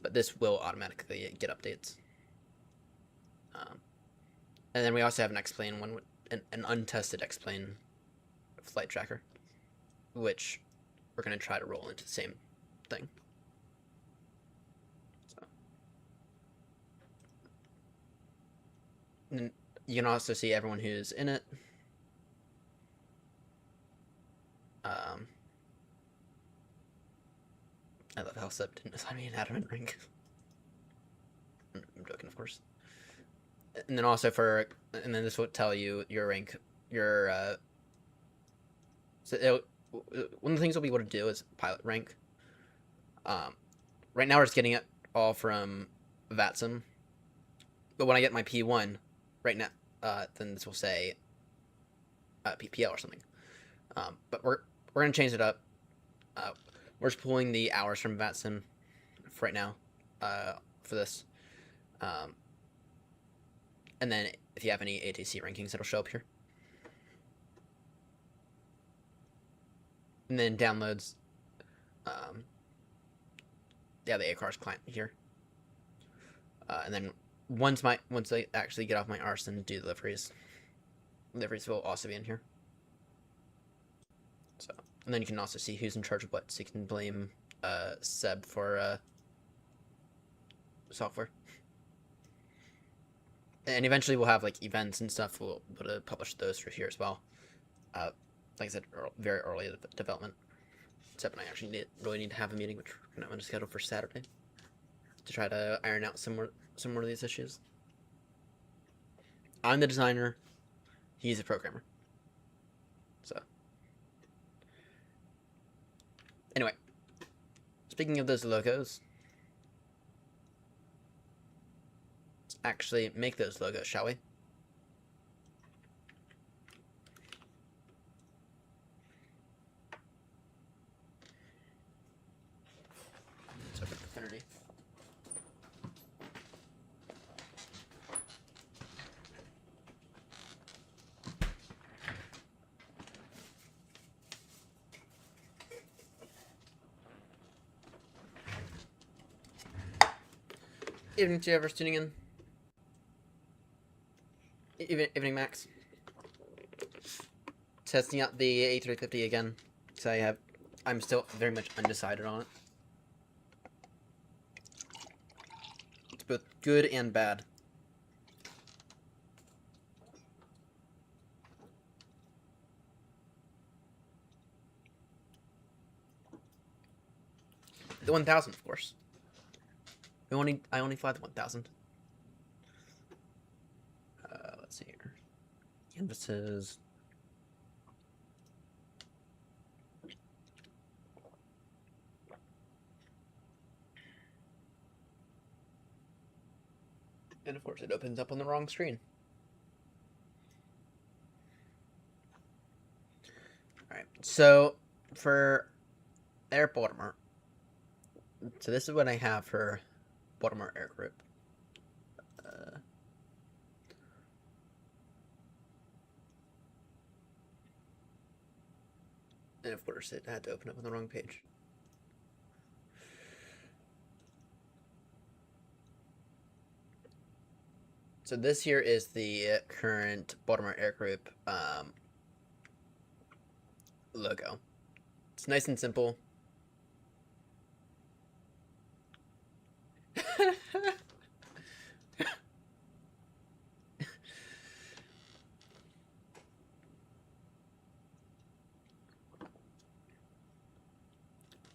but this will automatically get updates. And then we also have an X-Plane one, an untested X-Plane flight tracker, which we're going to try to roll into the same thing. So, and you can also see everyone who's in it. I love how Seb didn't assign me an adamant rank. I'm joking, of course. And then also and then this will tell you your rank, one of the things we'll be able to do is pilot rank. Right now we're just getting it all from VATSIM, but when I get my P1, right now, then this will say PPL or something. But we're gonna change it up. We're just pulling the hours from VATSIM for right now, for this. And then if you have any ATC rankings, it'll show up here. And then downloads, the ACARS client here. And then once I actually get off my arse and do deliveries will also be in here. So, and then you can also see who's in charge of what, so you can blame Seb for software. And eventually we'll have like events and stuff. We'll be able to publish those through here as well. Like I said, very early development. Seb and I actually really need to have a meeting, which we're going to schedule for Saturday, to try to iron out some more of these issues. I'm the designer. He's a programmer. So, anyway, speaking of those logos, let's actually make those logos, shall we? Let's open Affinity. Evening to whoever's tuning in. Evening, Max. Testing out the a350 again, because I'm still very much undecided on it. It's both good and bad. The 1000, of course. I only fly the 1000. Let's see here. Canvases. And of course, it opens up on the wrong screen. Alright, so for Air Baltimore, so this is what I have for Baltimore Air Group. And of course, it had to open up on the wrong page. So this here is the current Baltimore Air Group logo. It's nice and simple.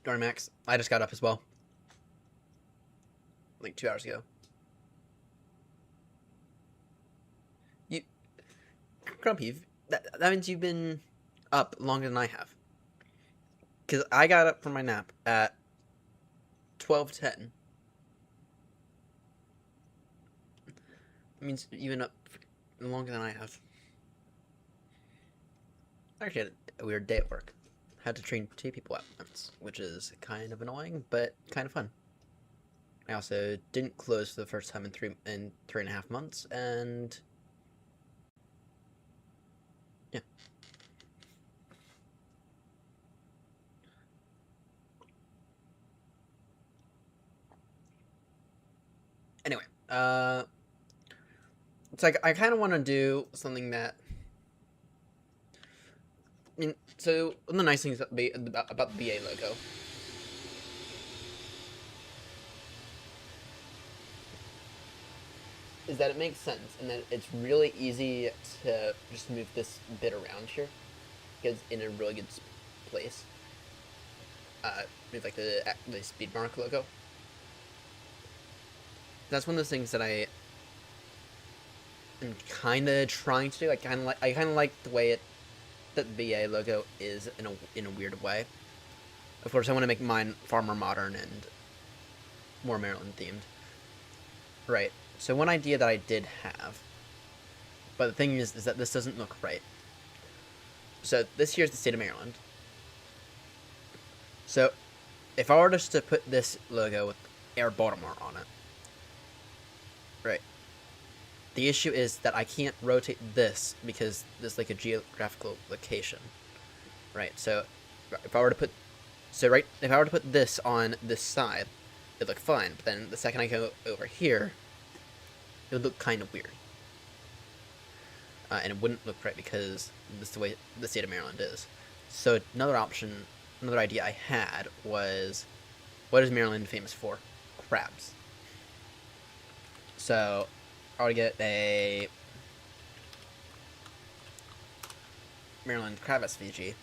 Darn Max, I just got up as well. Like 2 hours ago. Grumpy, that means you've been up longer than I have. Because I got up from my nap at 12:10. That means you've been up longer than I have. I actually had a weird day at work. Had to train 2 people at once, which is kind of annoying, but kind of fun. I also didn't close for the first time in 3.5 months, and yeah. Anyway, it's like I kind of want to do something that. I mean, so one of the nice things about the BA logo is that it makes sense, and that it's really easy to just move this bit around here, because it's in a really good place. With like the speed mark logo. That's one of those things that I am kind of trying to do. I kind of like the way that the BA logo is in a weird way. Of course, I want to make mine far more modern and more Maryland themed. Right. So one idea that I did have, but the thing is that this doesn't look right. So this here's the state of Maryland. So if I were just to put this logo with Air Baltimore on it, right, the issue is that I can't rotate this because there's like a geographical location, right? So if I were to put this on this side, it'd look fine. But then the second I go over here, it would look kind of weird, and it wouldn't look right because this is the way the state of Maryland is. So another idea I had was, what is Maryland famous for? Crabs. So I would get a Maryland crab SVG.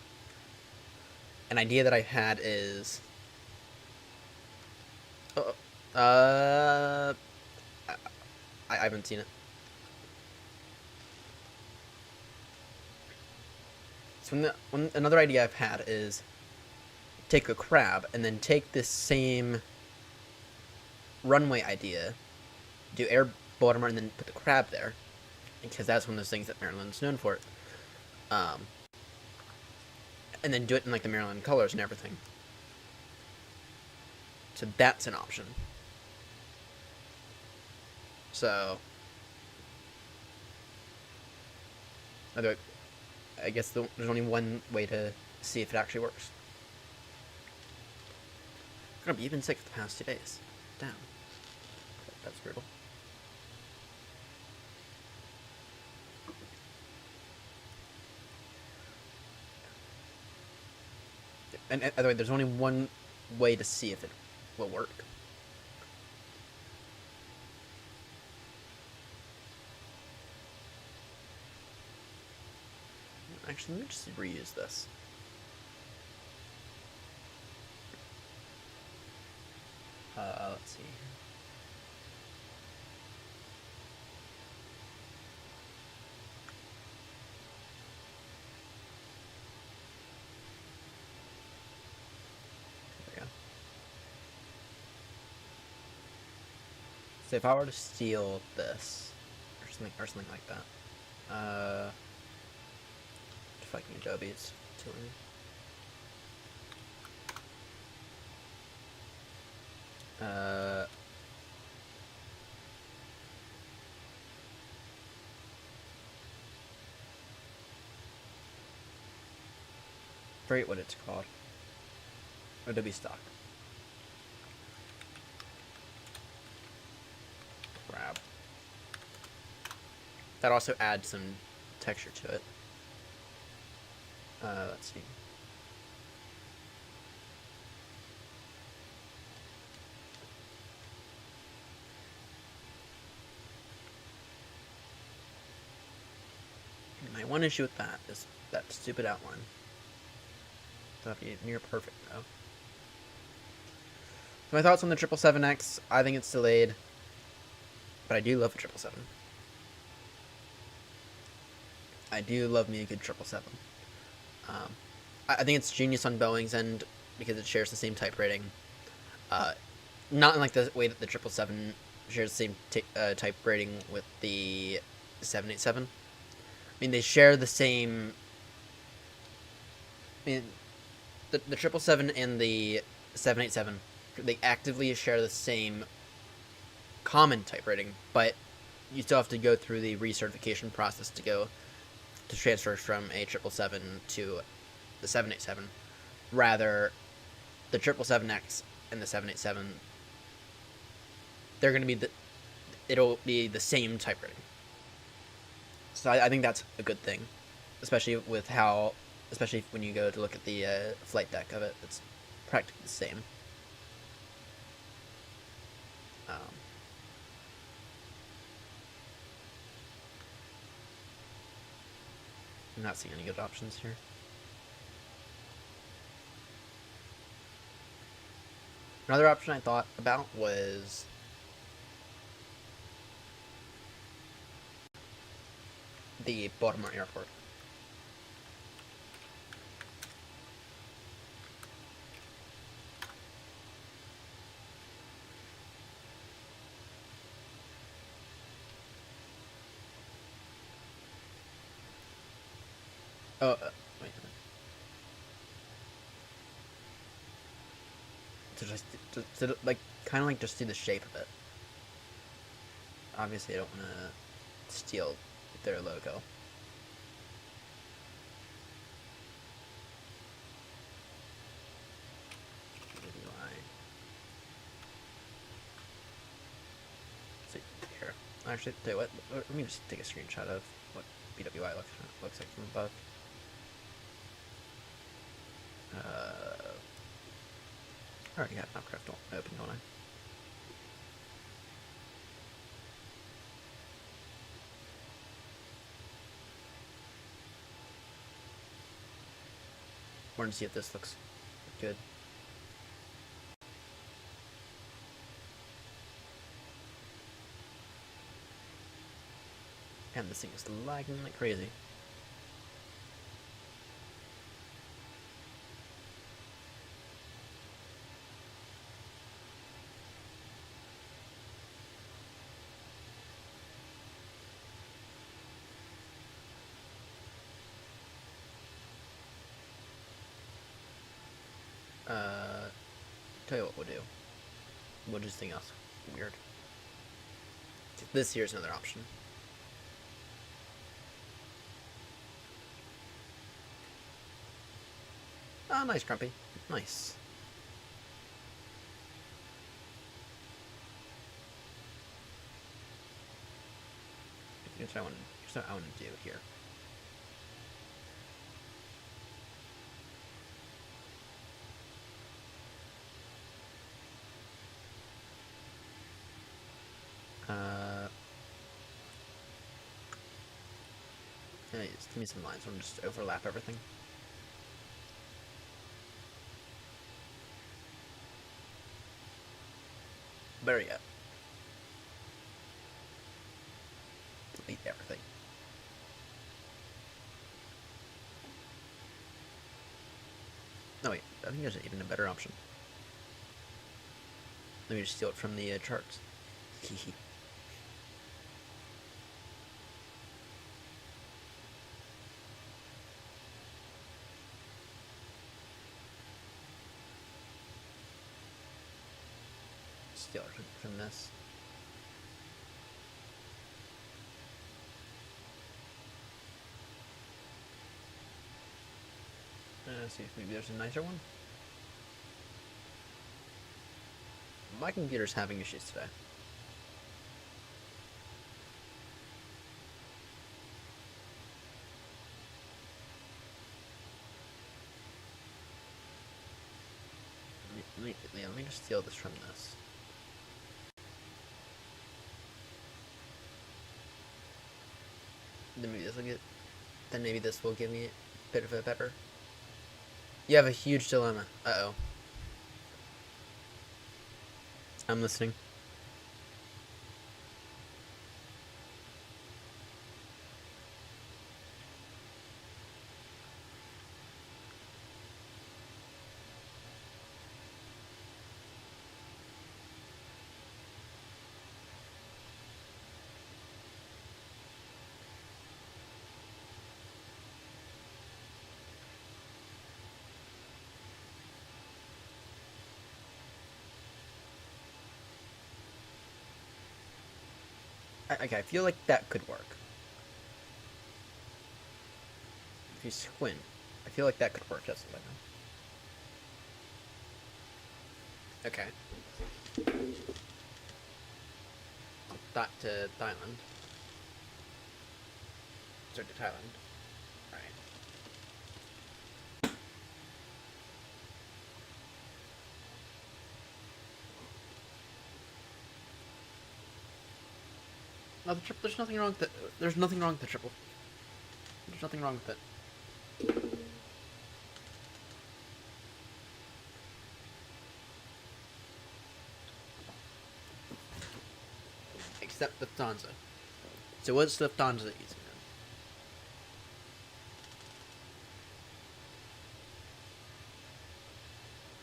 An idea that I had is, I haven't seen it. So another idea I've had is take a crab and then take this same runway idea, do Air Baltimore, and then put the crab there, because that's one of those things that Maryland's known for. And then do it in like the Maryland colors and everything. So that's an option. So I guess there's only one way to see if it actually works. You've been sick for the past 2 days. Damn. That's brutal. And by the way, there's only one way to see if it will work. Actually, let me just reuse this. Let's see. There we go. So if I were to steal this, or something like that, deflecting Adobe's tooling. Forget what it's called. Adobe stock. Grab. That also adds some texture to it. Let's see. My one issue with that is that stupid outline. That'd be near perfect though. So my thoughts on the 777X, I think it's delayed, but I do love the 777. I do love me a good 777. I think it's genius on Boeing's end because it shares the same type rating. Not in like the way that the 777 shares the same type rating with the 787. I mean, they share the same. I mean, the 777 and the 787, they actively share the same common type rating, but you still have to go through the recertification process to transfer from a 777 to the 787. Rather, the 777X and the 787, they're going to be it'll be the same type rating. So I think that's a good thing, especially when you go to look at the flight deck of it, it's practically the same. I'm not seeing any good options here. Another option I thought about was the Baltimore airport. Oh, wait a minute. To like, kind of like just see the shape of it. Obviously, I don't want to steal their logo. See here. Actually, tell you what. Let me just take a screenshot of what BWI looks like from above. I already have Minecraft open, don't I? Wanted to see if this looks good. And this thing is lagging like crazy. Tell you what we'll do. We'll do something else weird. This here's another option. Oh, nice, Grumpy. Nice. Here's what I want to do here. Just give me some lines. I'll just overlap everything. Better yet, delete everything. No wait, I think there's even a better option. Let me just steal it from the charts. Steal from this. See if maybe there's a nicer one. My computer's having issues today. Let me just steal this from this. Then maybe this will get. Then maybe this will give me a bit of a better. You have a huge dilemma. Uh-oh. I'm listening. Okay, I feel like that could work. If you squint, I feel like that could work just like that. Okay. That to Thailand. Sorry, to Thailand. Alright. No, the triple. There's nothing wrong with it. There's nothing wrong with the triple. There's nothing wrong with it. Except Lufthansa. So what's Lufthansa using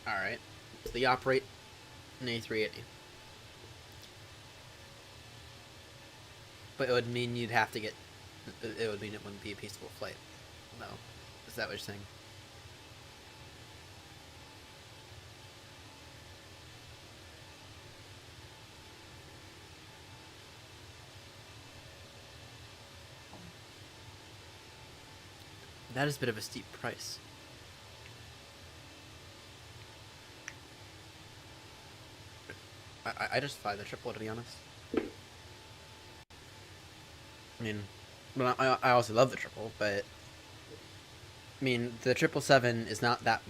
then? Alright. So they operate an A380. But it would mean you'd have to get. It would mean it wouldn't be a peaceful flight. No. Is that what you're saying? That is a bit of a steep price. I just fly the triple, to be honest. I mean, but I also love the triple, but I mean the 777 is not that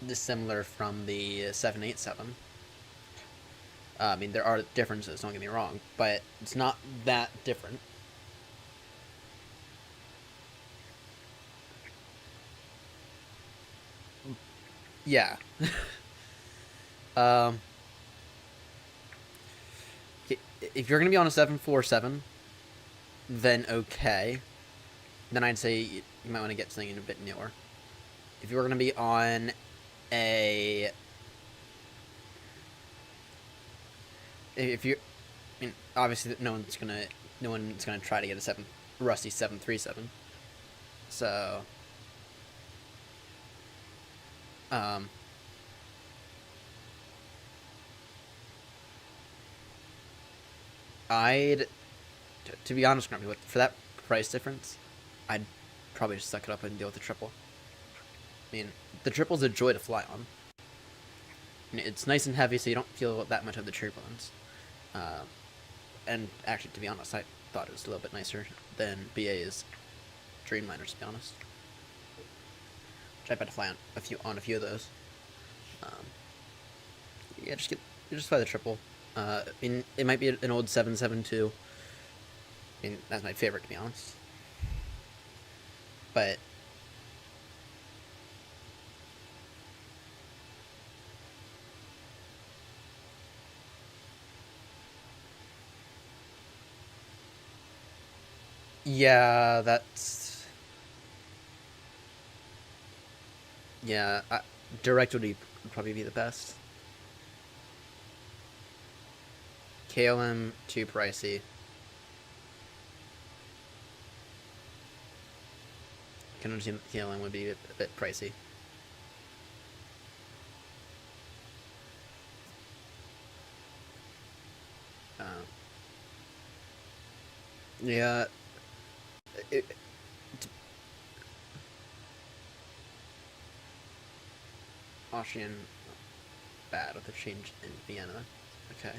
dissimilar from the 787. I mean there are differences, don't get me wrong, but it's not that different. Yeah. If you're gonna be on a 747. Then okay. Then I'd say you might want to get something a bit newer. If you were going to be on a... If you... I mean, obviously no one's gonna try to get a rusty 737. So... I'd... To be honest, Grumpy, for that price difference, I'd probably just suck it up and deal with the triple. I mean, the triple's a joy to fly on. I mean, it's nice and heavy, so you don't feel that much of the turbulence. And actually, to be honest, I thought it was a little bit nicer than BA's Dreamliners, to be honest. Which I've had to fly on a few of those. Yeah, just fly the triple. I mean, it might be an old 772. I mean, that's my favorite, to be honest. But yeah, direct would probably be the best. KLM too pricey. I can understand that KLM would be a bit pricey. Yeah. Austrian bad with the change in Vienna. Okay.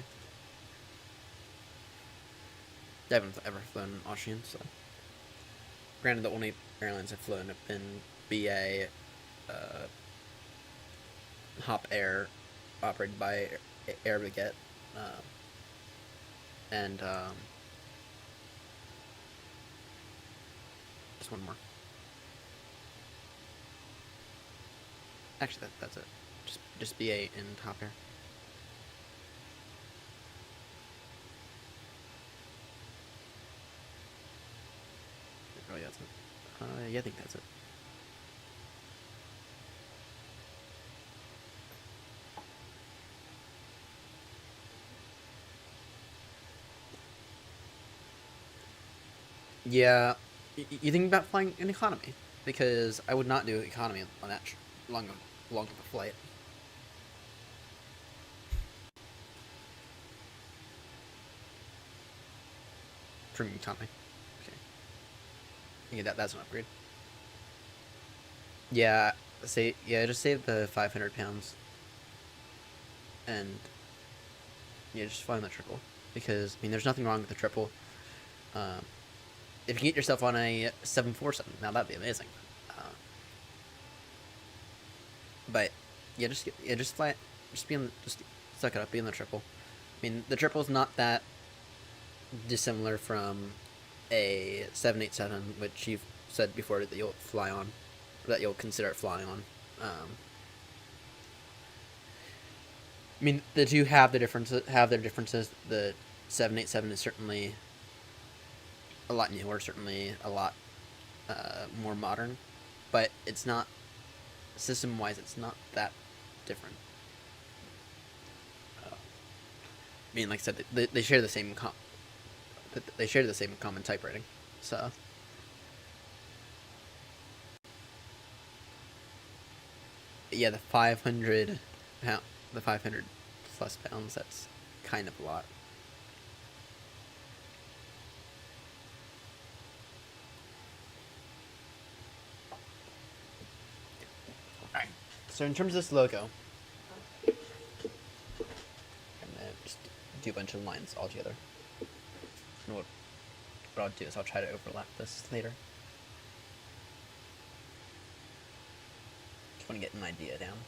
I haven't ever flown Austrian, so. Granted, the only airlines I've flown have been BA, Hop Air, operated by Air Baguette, and just one more. Actually, that's it. Just BA and Hop Air. Oh, yeah, that's it. Yeah, I think that's it. Yeah, you think about flying in economy, because I would not do economy on that long of a flight. Premium economy. Okay. Yeah, that's an upgrade. Yeah, just save the 500 pounds, and yeah, just fly on the triple, because I mean, there's nothing wrong with the triple. If you can get yourself on a 747, now that'd be amazing. But yeah, just fly, just suck it up, be in the triple. I mean, the triple's not that dissimilar from a 787, which you've said before that you'll fly on, that you'll consider flying on. I mean, the two have their differences. The 787 is certainly a lot newer, certainly a lot more modern, but it's not, system-wise, it's not that different. I mean, like I said, they share the same common type rating, so. Yeah, the 500 plus pounds, that's kind of a lot. Alright, so in terms of this logo, I'm gonna just do a bunch of lines all together. And what I'll do is I'll try to overlap this later. Just want to get an idea down.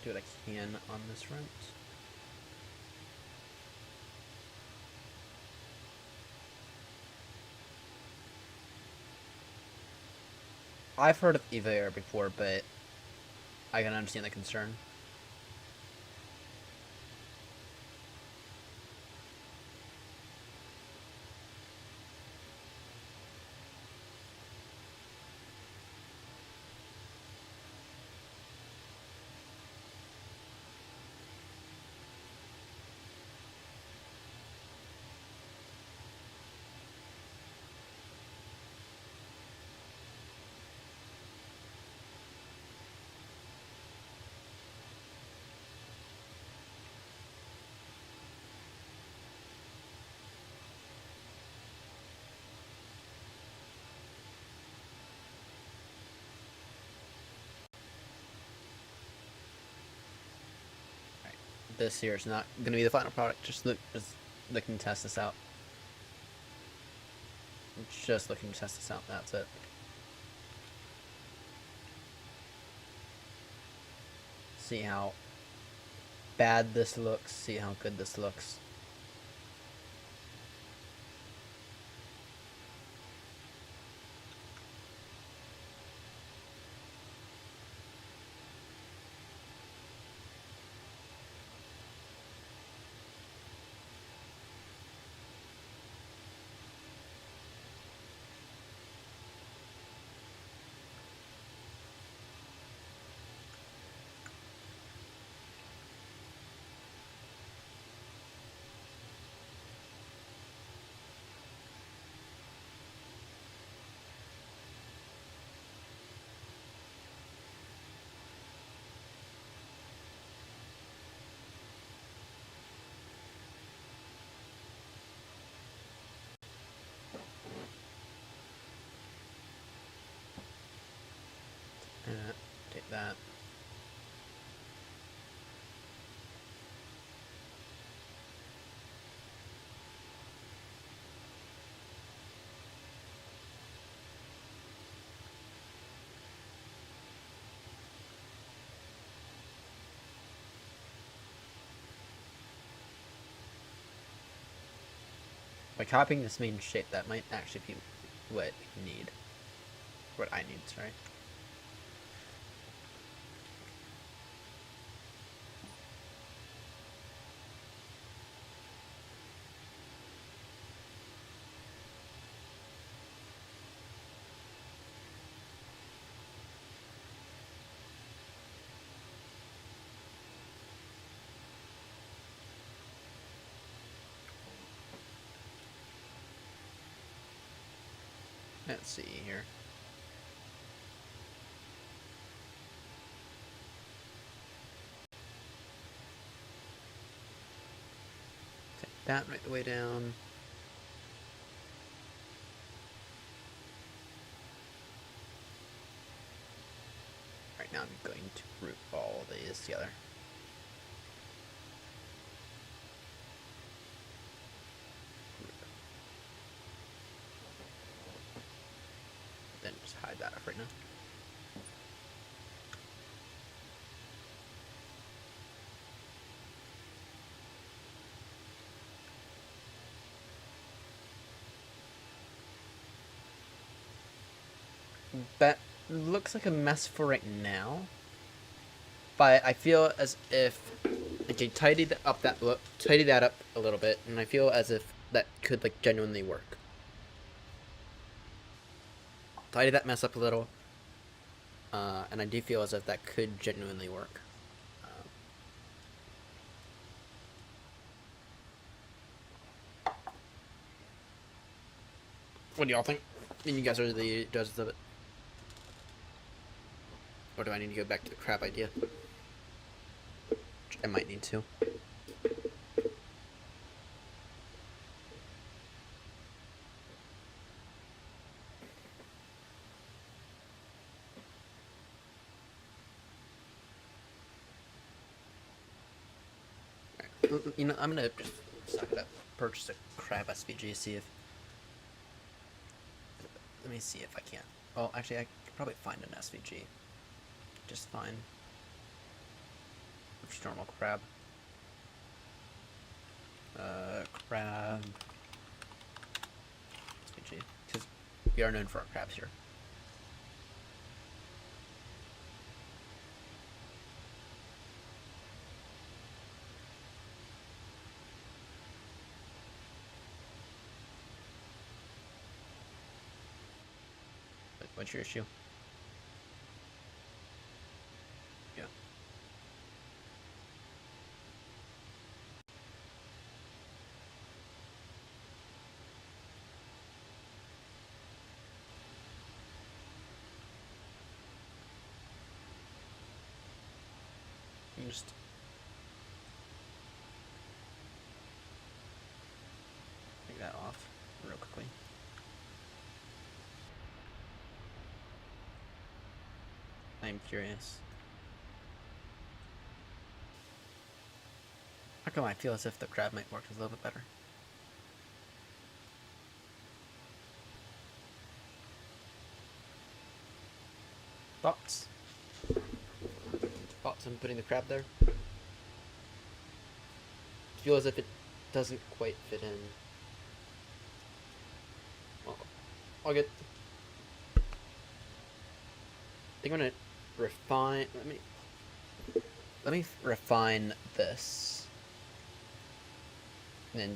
Do what I can on this front. I've heard of Eva Air before, but I can understand the concern. this here is not going to be the final product. Just looking to test this out. Just looking to test this out. That's it. See how bad this looks. See how good this looks. Take that. By copying this main shape, that might actually be what you need. What I need, sorry. Let's see here. Take that right the way down. Right now I'm going to group all these together. Then just hide that off right now. That looks like a mess for right now, but I feel as if okay, tidy that up a little bit, and I feel as if that could like genuinely work. Tidy that mess up a little, and I do feel as if that could genuinely work. What do y'all think? I mean, you guys are the judges of it. Or do I need to go back to the crab idea? I might need to. You know, I'm gonna just suck it up. Purchase a crab SVG, see if... Let me see if I can. Well, actually, I could probably find an SVG. Just fine. Just normal crab. Crab... SVG. Because we are known for our crabs here. What's your issue? Yeah. Just take that off real quickly. I'm curious. How come I feel as if the crab might work a little bit better? Thoughts? Thoughts on putting the crab there? I feel as if it doesn't quite fit in. Well, I'll get. I think I'm gonna refine. Let me refine this, and then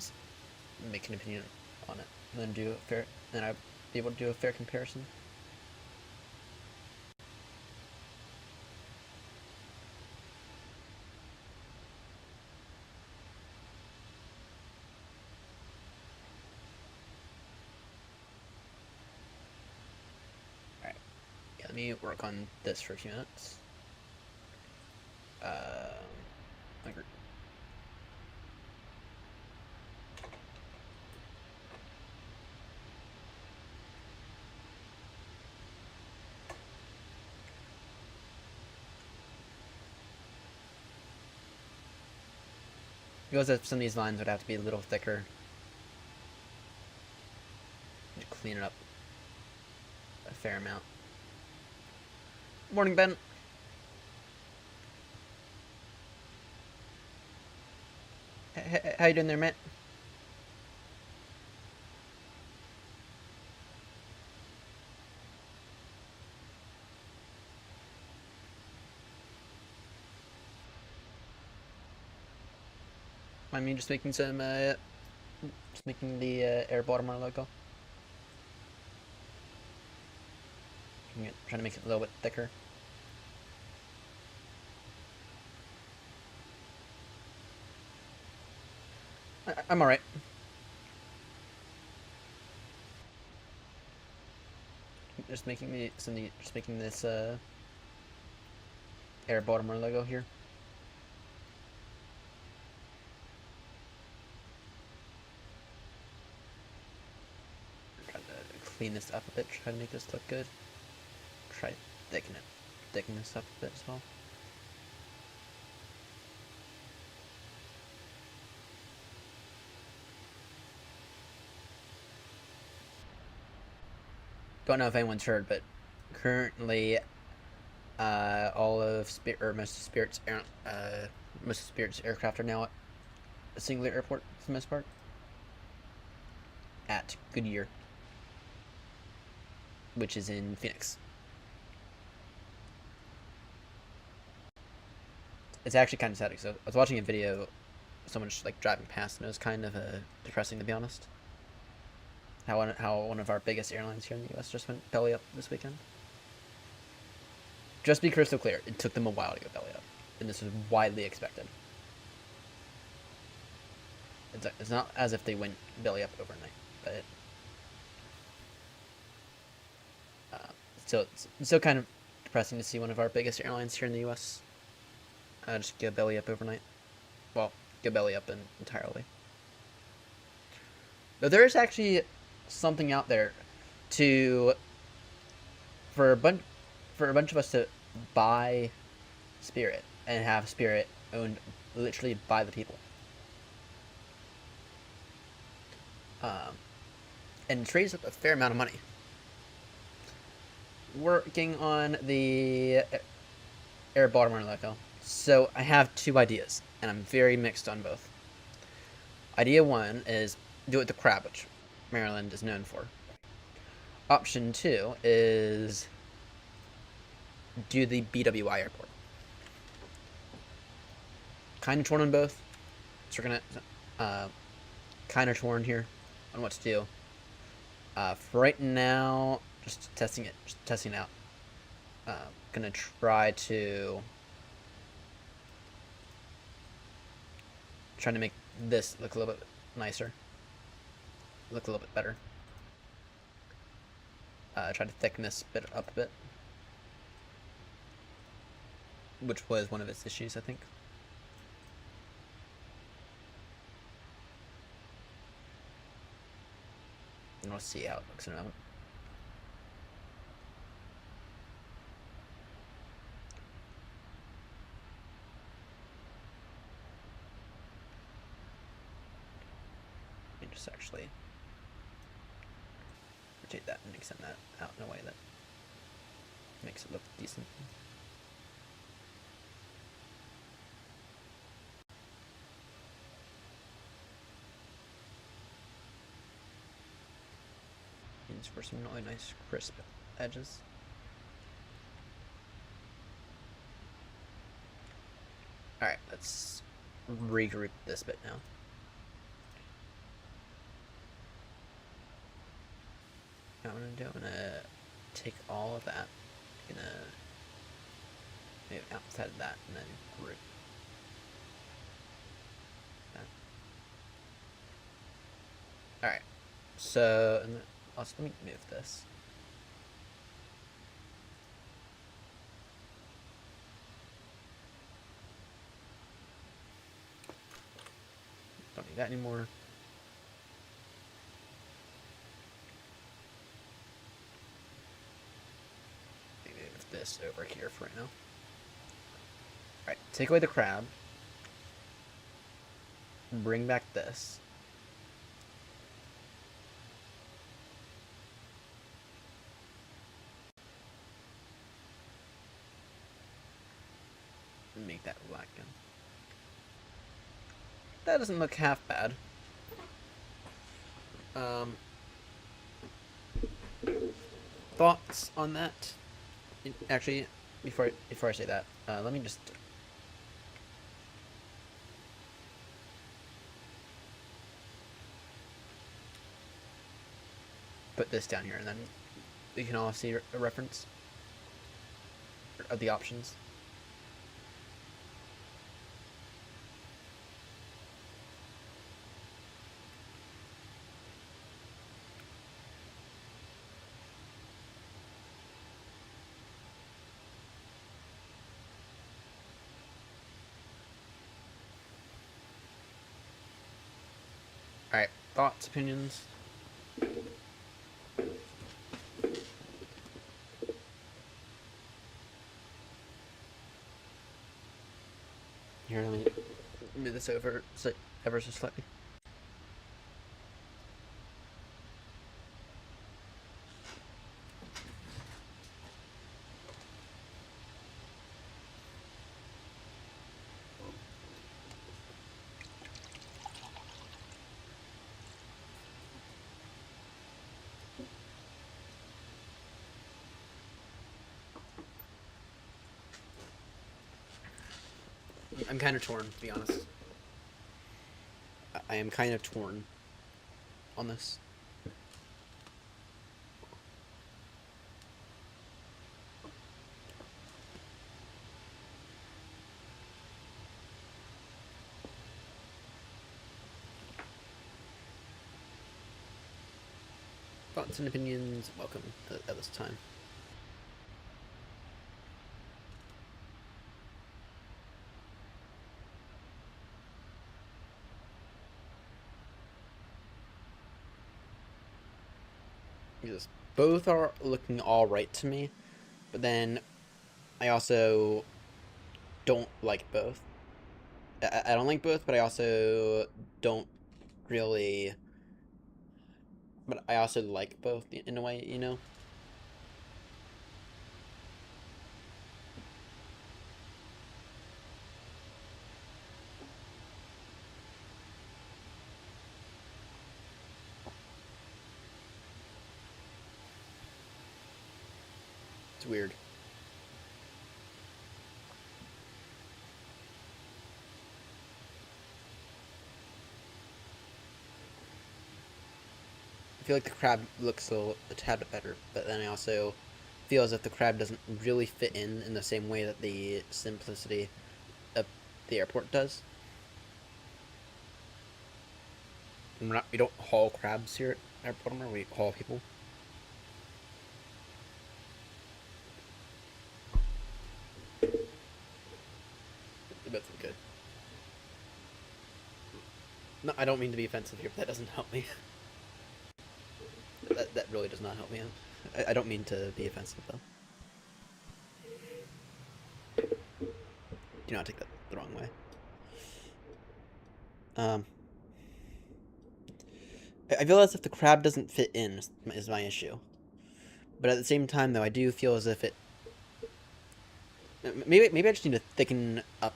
make an opinion on it, and then do a fair. Then I'll be able to do a fair comparison. Alright. Yeah, let me work on this for a few minutes. Agree. Feels as if some of these lines would have to be a little thicker to clean it up a fair amount. Morning, Ben. How you doing there, Matt? I mean, just making some, just making the air bottom logo. Trying to make it a little bit thicker. I'm alright. Just making this air bottom logo here. Try to clean this up a bit. Try to make this look good. Try to thicken this up a bit as well. Don't know if anyone's heard, but currently, most of Spirit's aircraft are now at a single airport for the most part. At Goodyear, which is in Phoenix. It's actually kind of sad because I was watching a video, someone just like driving past, and it was kind of depressing, to be honest. How one of our biggest airlines here in the U.S. just went belly up this weekend. Just to be crystal clear, it took them a while to go belly up, and this was widely expected. It's not as if they went belly up overnight, but it's still kind of depressing to see one of our biggest airlines here in the U.S. Just go belly up overnight. Well, go belly up entirely. Though there is actually something out there for a bunch of us to buy Spirit and have Spirit owned literally by the people. And it raises up a fair amount of money. Working on the air bottom logo. So I have two ideas, and I'm very mixed on both. Idea one is do it the crab, which Maryland is known for. Option two is do the BWI airport. Kind of torn on both. So we're gonna kind of torn here on what to do. For right now, just testing it out. Gonna try to make this look a little bit nicer, look a little bit better. Try to thicken this bit up a bit, which was one of its issues, I think. And we'll see how it looks in a moment. just actually rotate that and extend that out in a way that makes it look decent. Use for some really nice crisp edges. Alright, let's regroup this bit now. What I'm gonna do, I'm gonna take all of that, gonna move outside of that, and then group that. Alright, so, and then also let me move this. Don't need that anymore. Move this over here for right now. Alright, take away the crab. Bring back this. And make that black again. That doesn't look half bad. Thoughts on that? Actually, before I say that, let me just put this down here, and then we can all see a reference of the options. Alright, thoughts, opinions? Here, let me move this over ever so slightly. I'm kind of torn, to be honest. I am kind of torn on this. Thoughts and opinions, welcome at this time. Because both are looking all right to me, but then I also don't like both. I don't like both, but I also don't really. But I also like both in a way, you know? It's weird. I feel like the crab looks a tad bit better, but then I also feel as if the crab doesn't really fit in the same way that the simplicity of the airport does. And we don't haul crabs here at Airport, we haul people. They both look good. No, I don't mean to be offensive here, but that doesn't help me. That really does not help me out. I don't mean to be offensive, though. Do not take that the wrong way. I feel as if the crab doesn't fit in is my issue. But at the same time, though, I do feel as if it. Maybe I just need to thicken up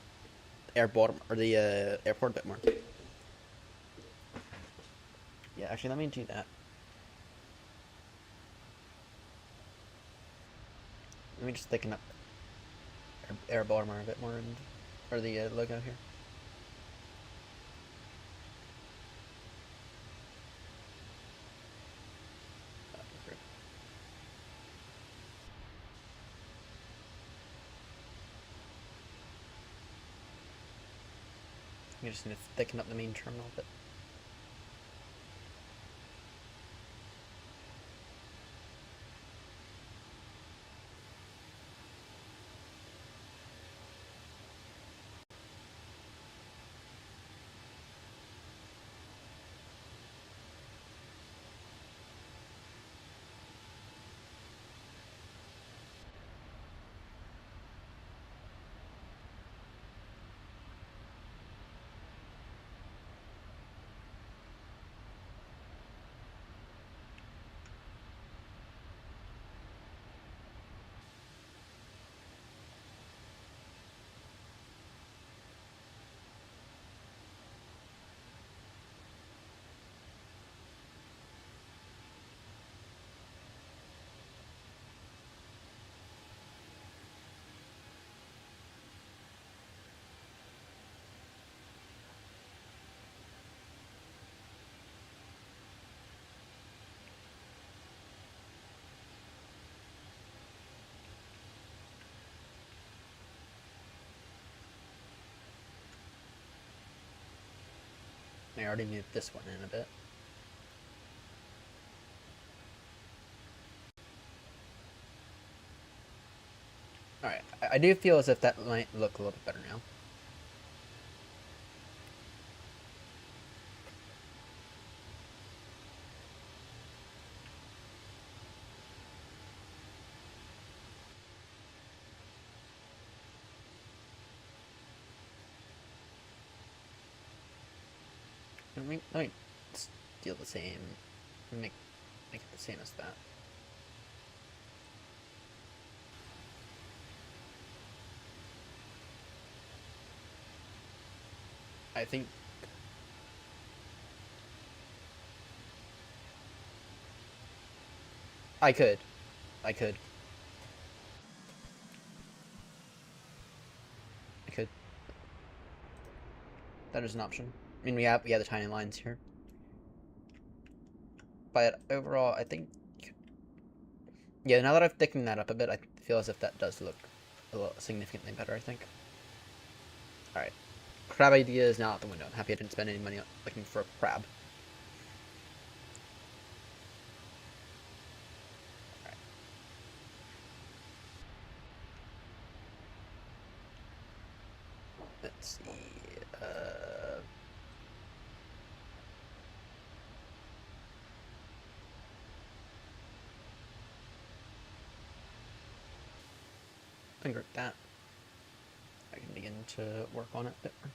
airport or the airport a bit more. Yeah, actually, let me do that. Let me just thicken up air Baltimore a bit more, and or the logo here. Great. You just need to thicken up the main terminal a bit. I already moved this one in a bit. Alright, I do feel as if that might look a little bit better now. Let me steal the same, make it the same as that. I think I could. I could. I could. That is an option. I mean, we have the tiny lines here, but overall, I think. Yeah, now that I've thickened that up a bit, I feel as if that does look a little significantly better. I think. All right, crab idea is now out the window. I'm happy I didn't spend any money looking for a crab. Let's see. Convert that. I can begin to work on it a bit more.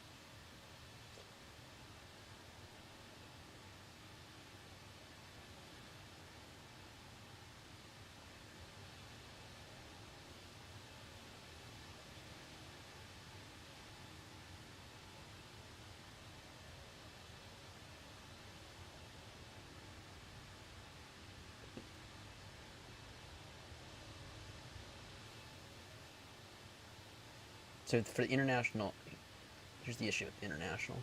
So for the international, here's the issue with the international.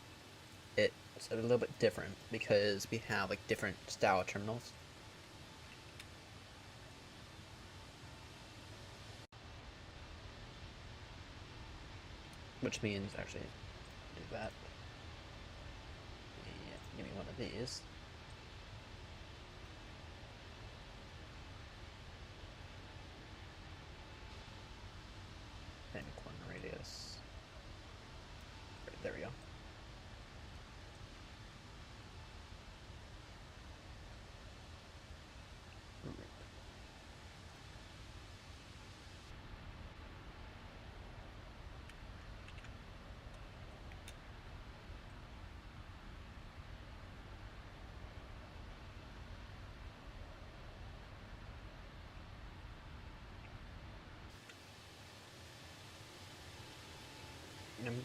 It's a little bit different because we have like different style terminals. Which means actually do that. Give me one of these. And corner radius. Right, there we go.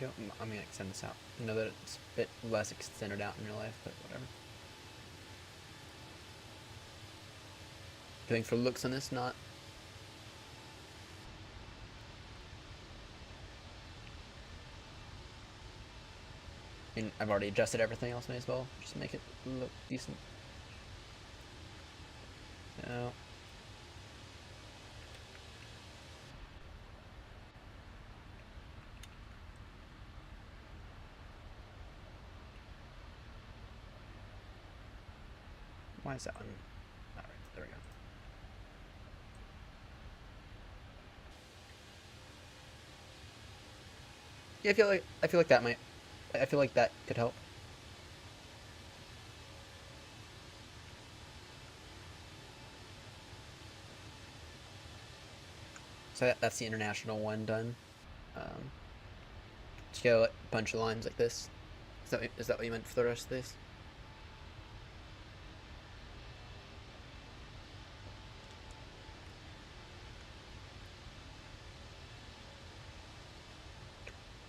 I'm gonna extend this out. I know that it's a bit less extended out in real life, but whatever. Going for looks on this, not. I mean, I've already adjusted everything else, may as well just make it look decent. So. Why is that one? Alright, there we go. Yeah, I feel like that might. I feel like that could help. So that's the international one done. Just go a bunch of lines like this. Is that what you meant for the rest of this?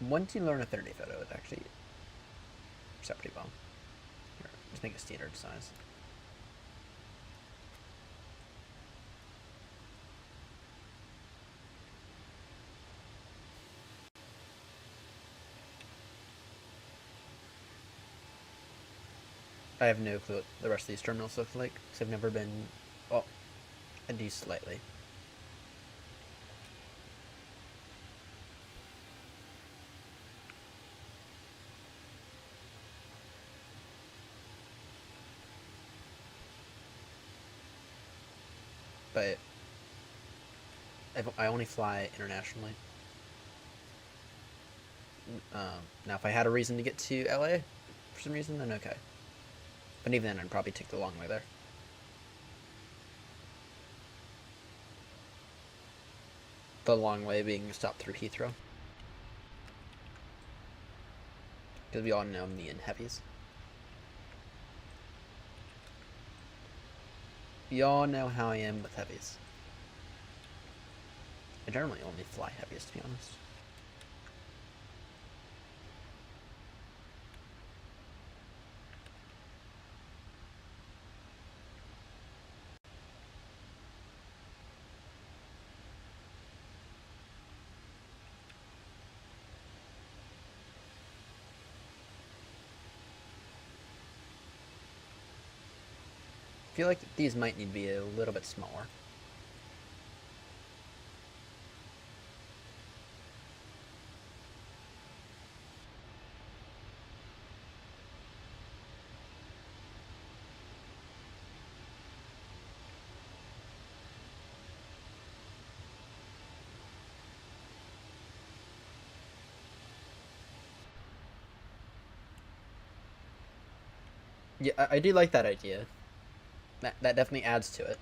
Once you learn a 30 photo, it actually works out pretty well. Here, just make it standard size. I have no clue what the rest of these terminals look like, because I've never been. Well, I do slightly. But I only fly internationally. Now, if I had a reason to get to LA for some reason, then okay. But even then, I'd probably take the long way there. The long way being stopped through Heathrow. Because we all know me and heavies. We all know how I am with heavies. I generally only fly heavies, to be honest. I feel like these might need to be a little bit smaller. Yeah, I do like that idea. That definitely adds to it.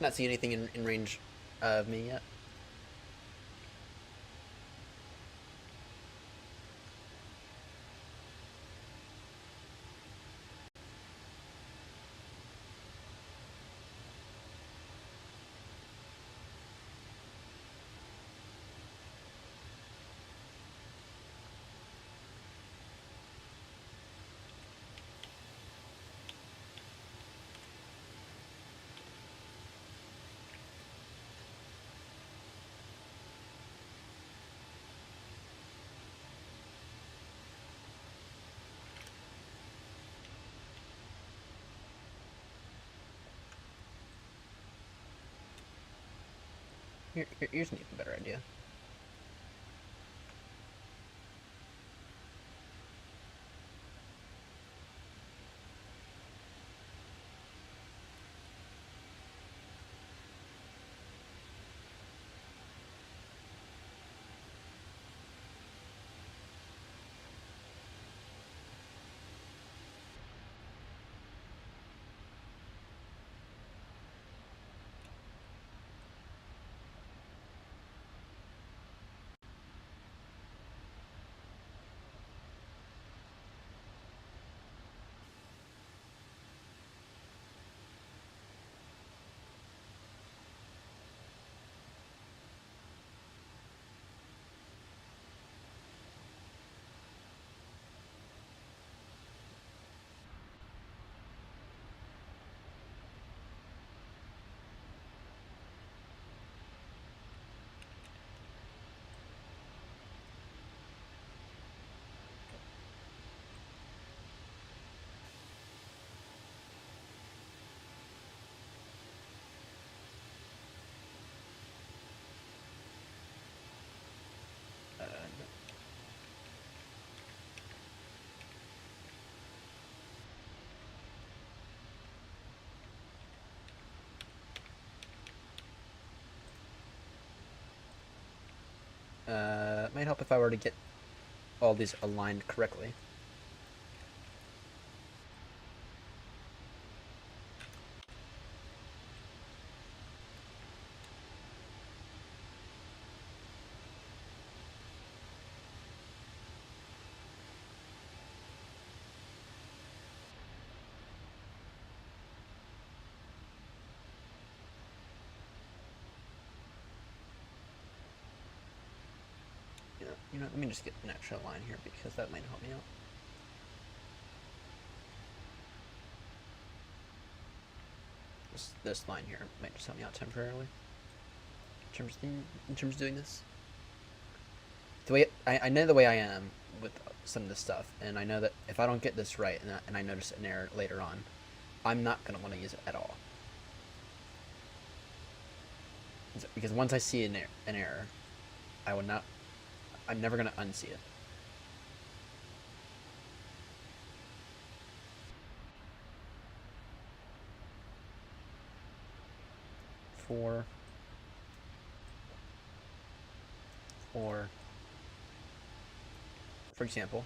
Not seeing anything in range of me yet. Here's an even better idea. help if I were to get all these aligned correctly. Let me just get an extra line here because that might help me out. This line here might just help me out temporarily. In terms of doing this. The way I know the way I am with some of this stuff, and I know that if I don't get this right and I notice an error later on, I'm not gonna want to use it at all. Because once I see an error, I'm never gonna unsee it. For example,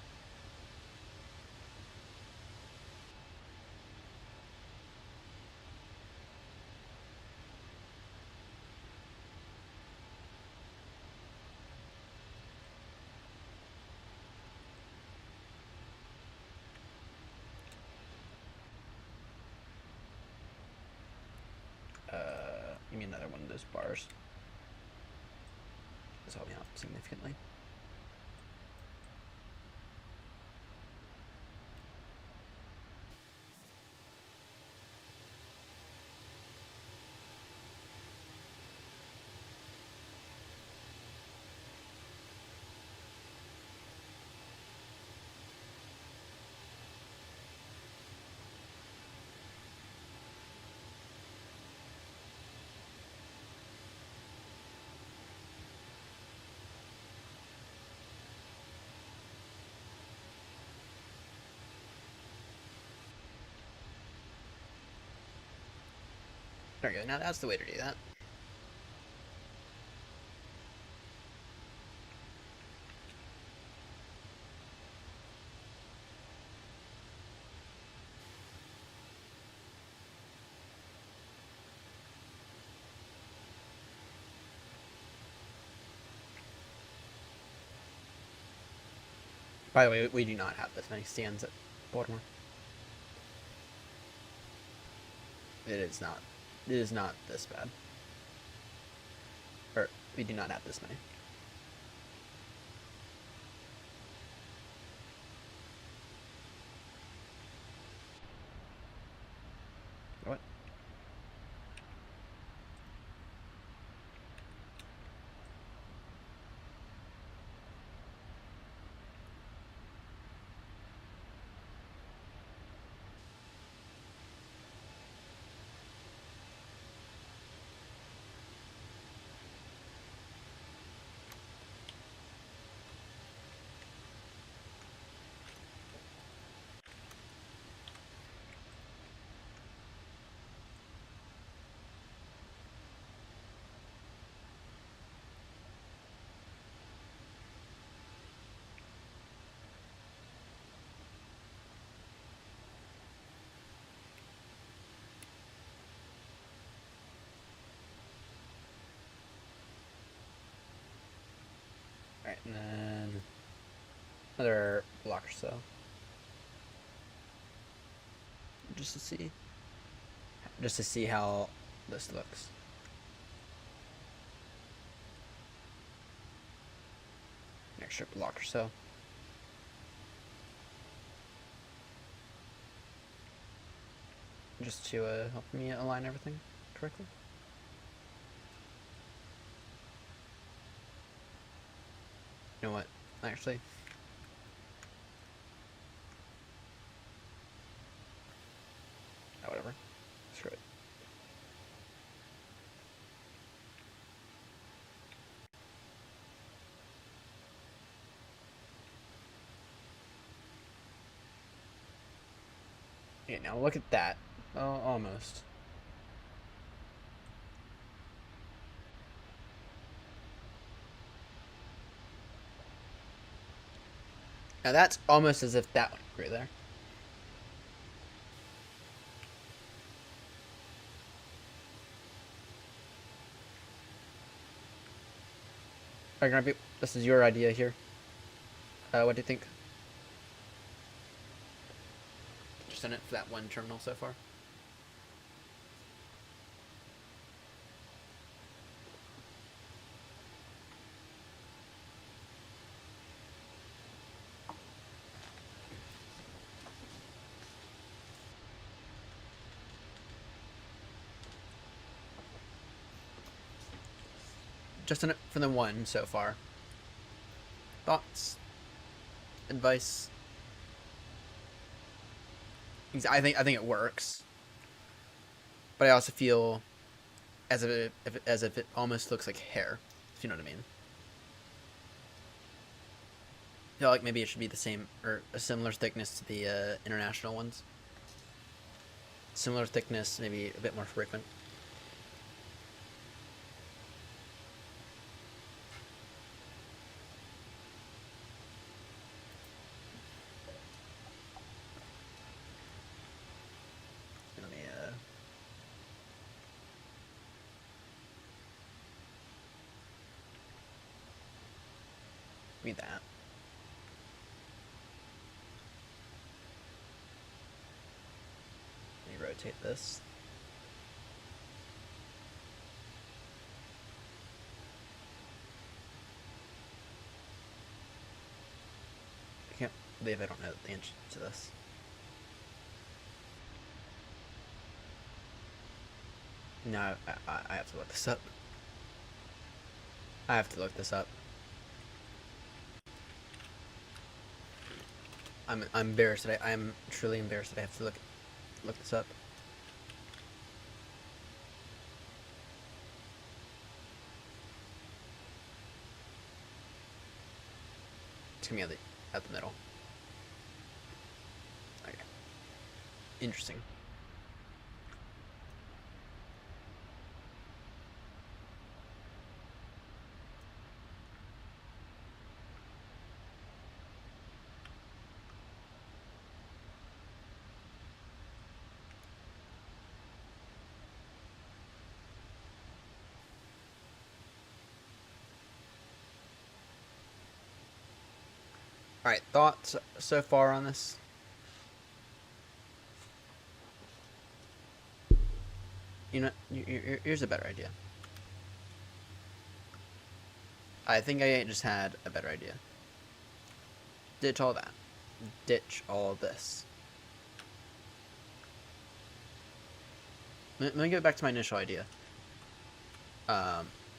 give me another one of those bars. This helped me out significantly. There we go. Now that's the way to do that. By the way, we do not have this many stands at Baltimore. It is not. It is not this bad. Or, we do not have this many. What? Alright, and then another block or so. Just to see how this looks. An extra block or so. Just to help me align everything correctly. You know what? Actually, oh, whatever. Screw it. Okay, now look at that. Oh, almost. Now that's almost as if that would agree there. Alright, Grumpy, this is your idea here. What do you think? Just in it for that one terminal so far. Just in it for the one so far. Thoughts? Advice? I think it works, but I also feel as if it almost looks like hair. If you know what I mean. I feel like maybe it should be the same or a similar thickness to the international ones. Similar thickness, maybe a bit more frequent. Let me read that. Let me rotate this. I can't believe I don't know the answer to this. No, I have to look this up. I have to look this up. I'm embarrassed that I'm truly embarrassed that I have to look this up. It's gonna be at the middle. Okay. Interesting. Alright, thoughts so far on this? You know, here's a better idea. I think I just had a better idea. Ditch all that. Ditch all this. Let me get back to my initial idea.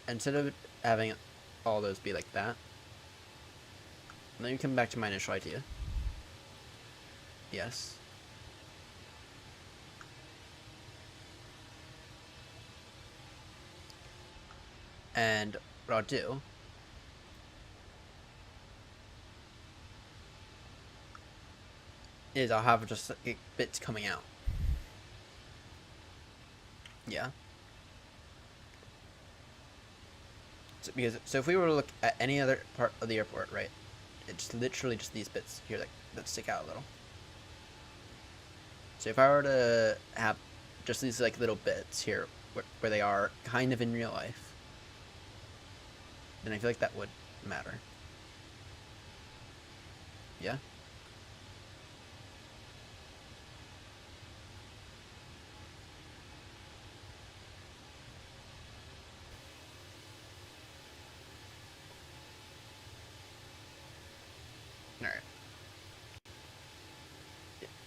Instead of having all those be like that, let me come back to my initial idea. Yes. And what I'll do is I'll have just bits coming out. Yeah. So if we were to look at any other part of the airport, right, it's literally just these bits here that stick out a little. So if I were to have just these like little bits here where they are kind of in real life, then I feel like that would matter. Yeah? Alright.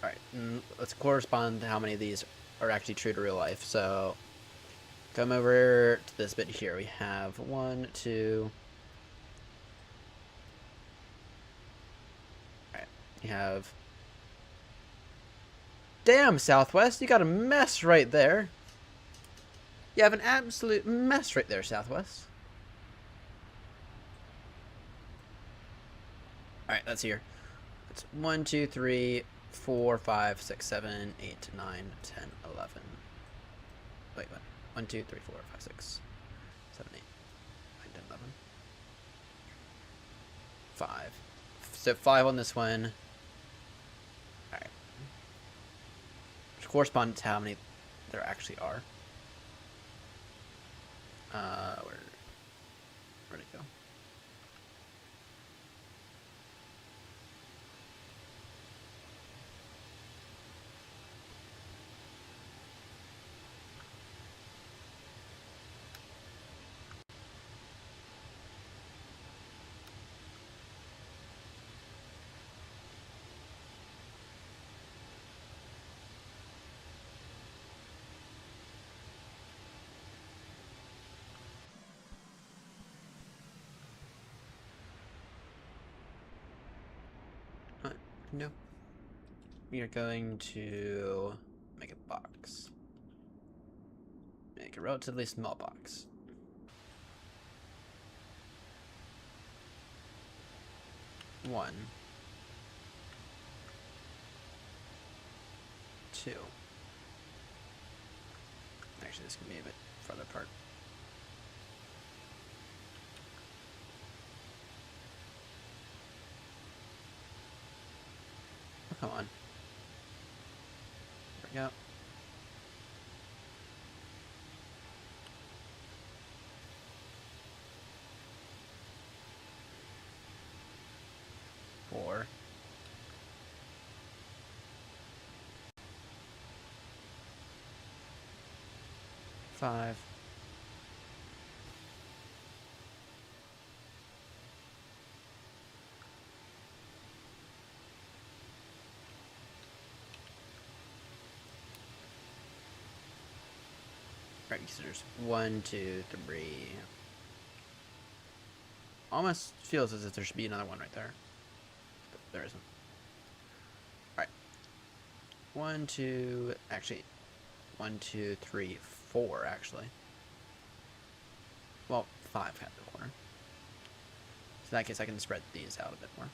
Alright, let's correspond to how many of these are actually true to real life. So, come over to this bit here. We have 1, 2. Alright, you have... Damn, Southwest, you got a mess right there. You have an absolute mess right there, Southwest. Alright, that's here. It's 1, 2, 3, 4, 5, 6, 7, 8, 9, 10, 11. Wait, what? 1, 2, 3, 4, 5, 6, 7, 8, 9, 10, 11. 5, So 5 on this one. Alright. Which corresponds to how many there actually are. Where'd it go? No. We are going to make a box. Make a relatively small box. One. 2. Actually, this can be a bit farther apart. Oh, come on. There we go. Four. 5. Right, so there's 1, 2, 3. Almost feels as if there should be another one right there. But there isn't. Alright. 1, 2, actually. 1, 2, 3, 4, actually. Well, 5 had the corner. So in that case, I can spread these out a bit more.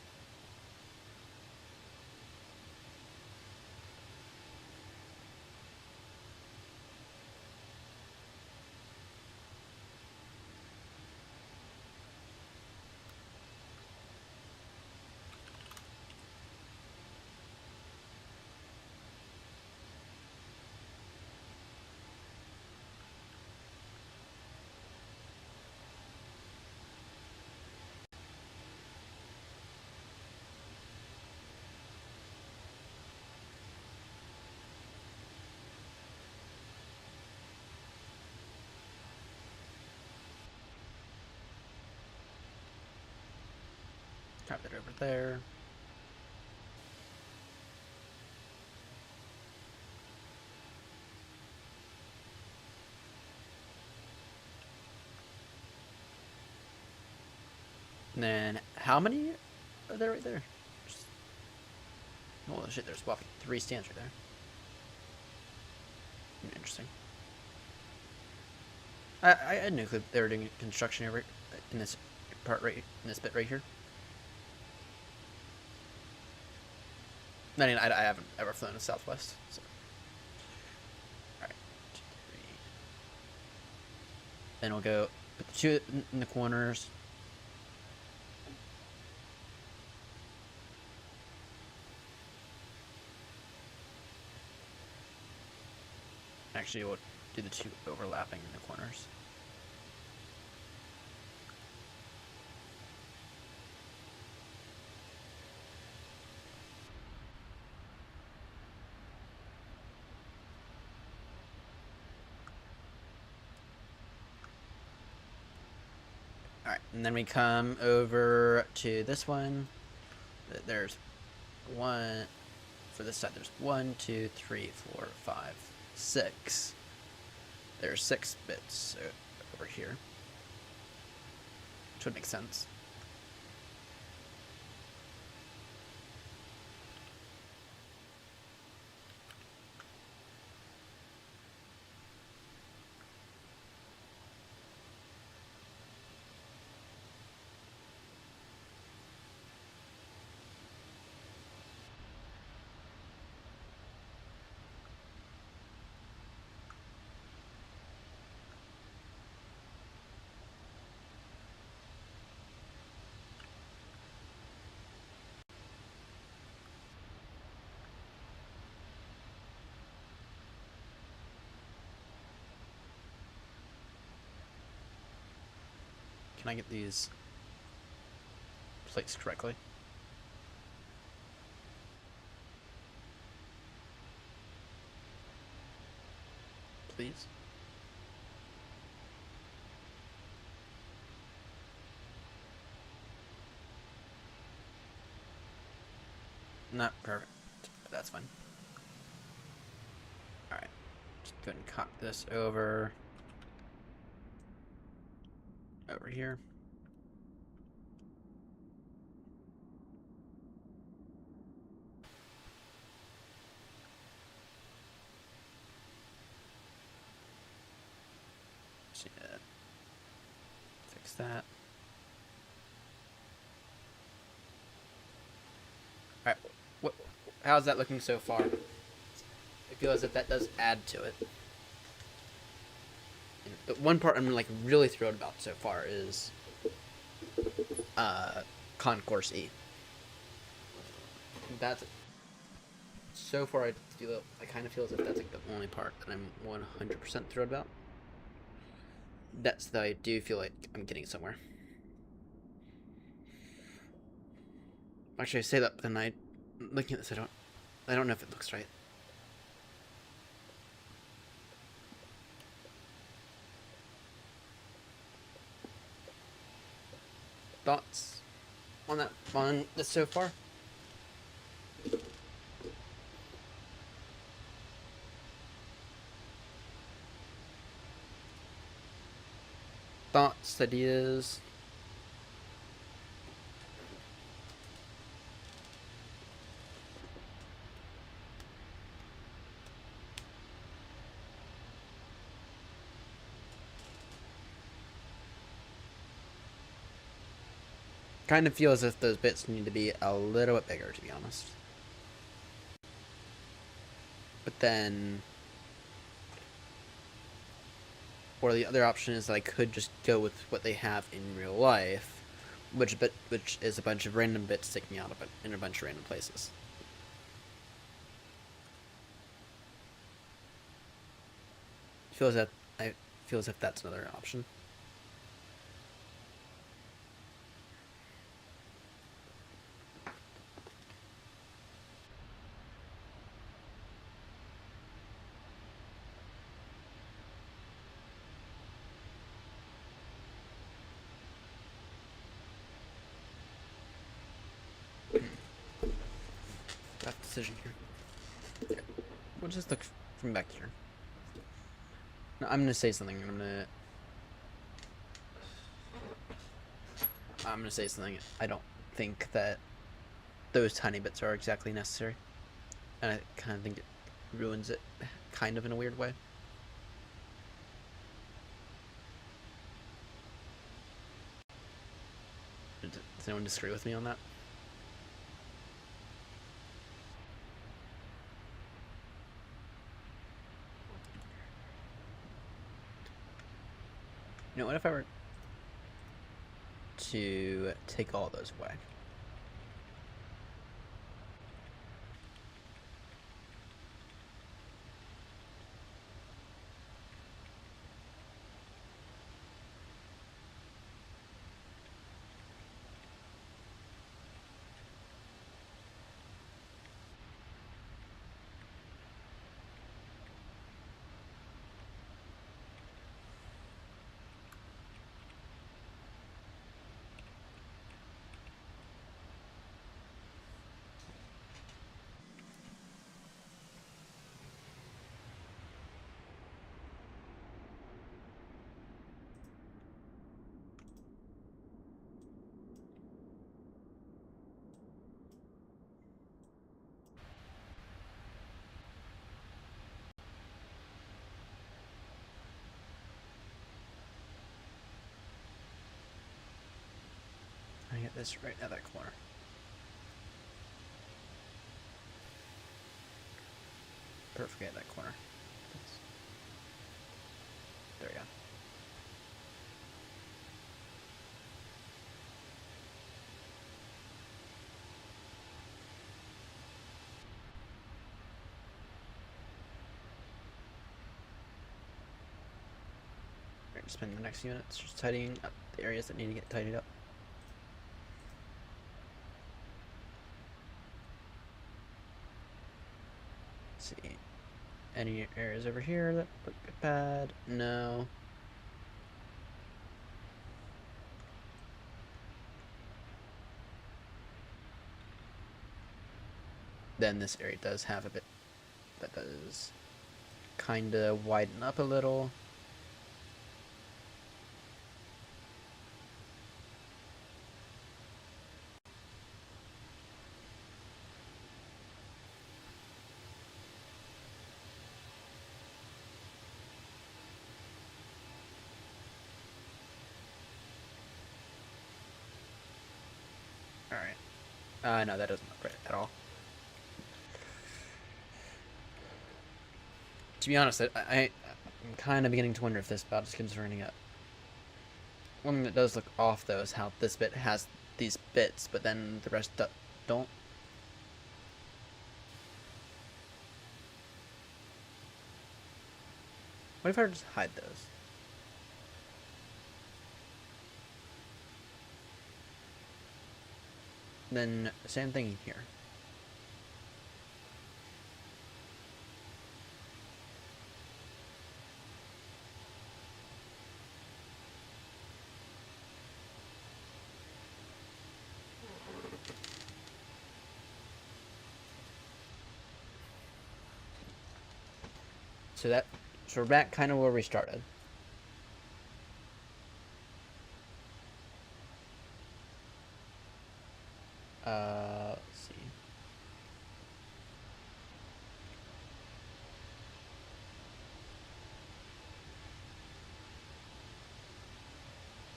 Drop that over there. And then, how many are there right there? Just, holy shit, there's whopping 3 stands right there. Interesting. I had no clue they were doing construction over in this part right in this bit right here. I mean, I haven't ever flown to Southwest, so. Alright, 2, 3. Then we'll go put the 2 in the corners. Actually, we'll do the 2 overlapping in the corners. Alright, and then we come over to this one. There's 1, for this side, there's 1, 2, 3, 4, 5, 6. There's 6 bits over here. Which would make sense. Can I get these placed correctly? Please. Not perfect, but that's fine. Alright, just go ahead and copy this over here. See that. Fix that. Alright, how's that looking so far? I feel as if that does add to it. And the one part I'm like really thrilled about so far is Concourse E. That's so far I kind of feel as if that's like the only part that I'm 100% thrilled about. That's that I do feel like I'm getting somewhere. Actually, I say that, but then looking at this, I don't know if it looks right. Thoughts on this so far? Thoughts, ideas? Kind of feel as if those bits need to be a little bit bigger, to be honest. But then, or the other option is that I could just go with what they have in real life, which is a bunch of random bits sticking out of it in a bunch of random places. I feel as if that's another option. That decision here. We'll just look from back here. No, I'm gonna say something. I'm gonna say something. I don't think that those tiny bits are exactly necessary, and I kind of think it ruins it, kind of in a weird way. Does anyone disagree with me on that? You know, what if I were to take all those away? I get this right at that corner. Perfect at that corner. There we go. Alright, spend the next units just tidying up the areas that need to get tidied up. Let's see. Any areas over here that look bad? No. Then this area does have a bit that does kind of widen up a little. Alright. No, that doesn't look right at all. To be honest, I'm kind of beginning to wonder if this bout is concerning it. One thing that does look off, though, is how this bit has these bits, but then the rest don't. What if I just hide those? Then, same thing here. So we're back kind of where we started. Let's see.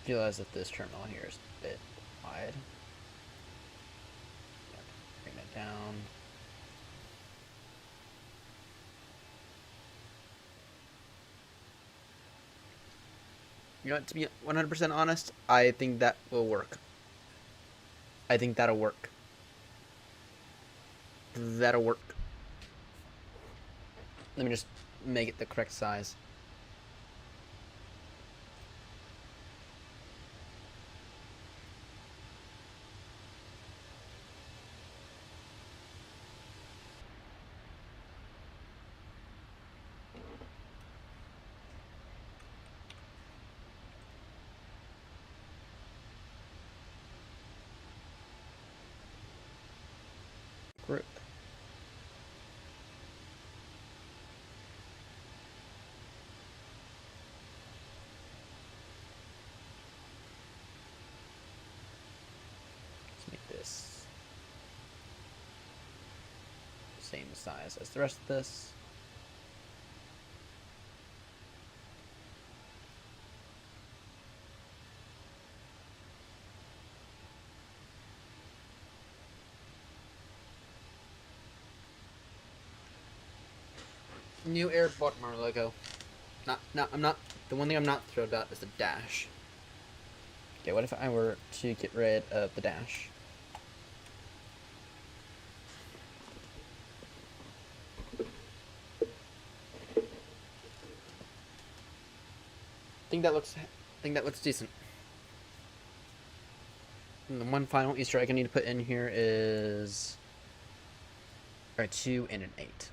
Realize that this terminal here is a bit wide. Bring that down. You know what, to be 100% honest, I think that will work. I think that'll work. That'll work. Let me just make it the correct size. Group. Let's make this same size as the rest of this. New air Baltimore logo. I'm not. The one thing I'm not thrilled about is the dash. Okay, what if I were to get rid of the dash? I think that looks decent. And the one final Easter egg I need to put in here is a 2 and an 8.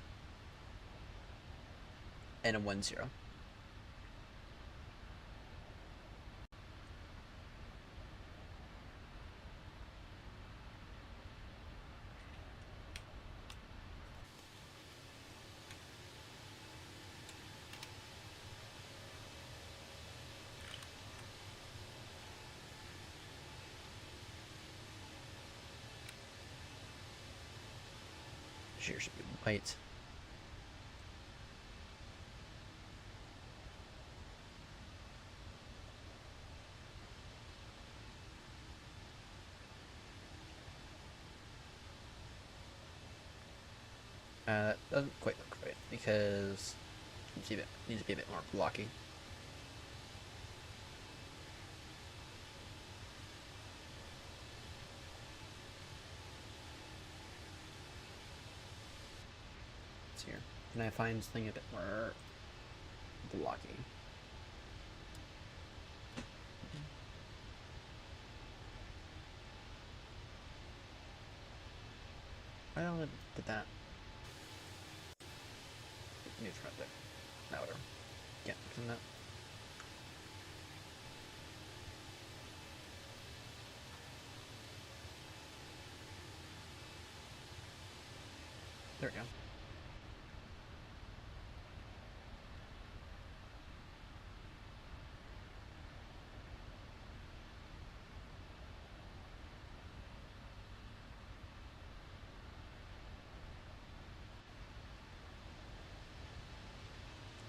And a 1-0. Here should be white. That doesn't quite look right because it needs to be a bit more blocky. Let's see here. Can I find something a bit more blocky? I did that. News right there. No, whatever. Yeah, isn't that? There we go.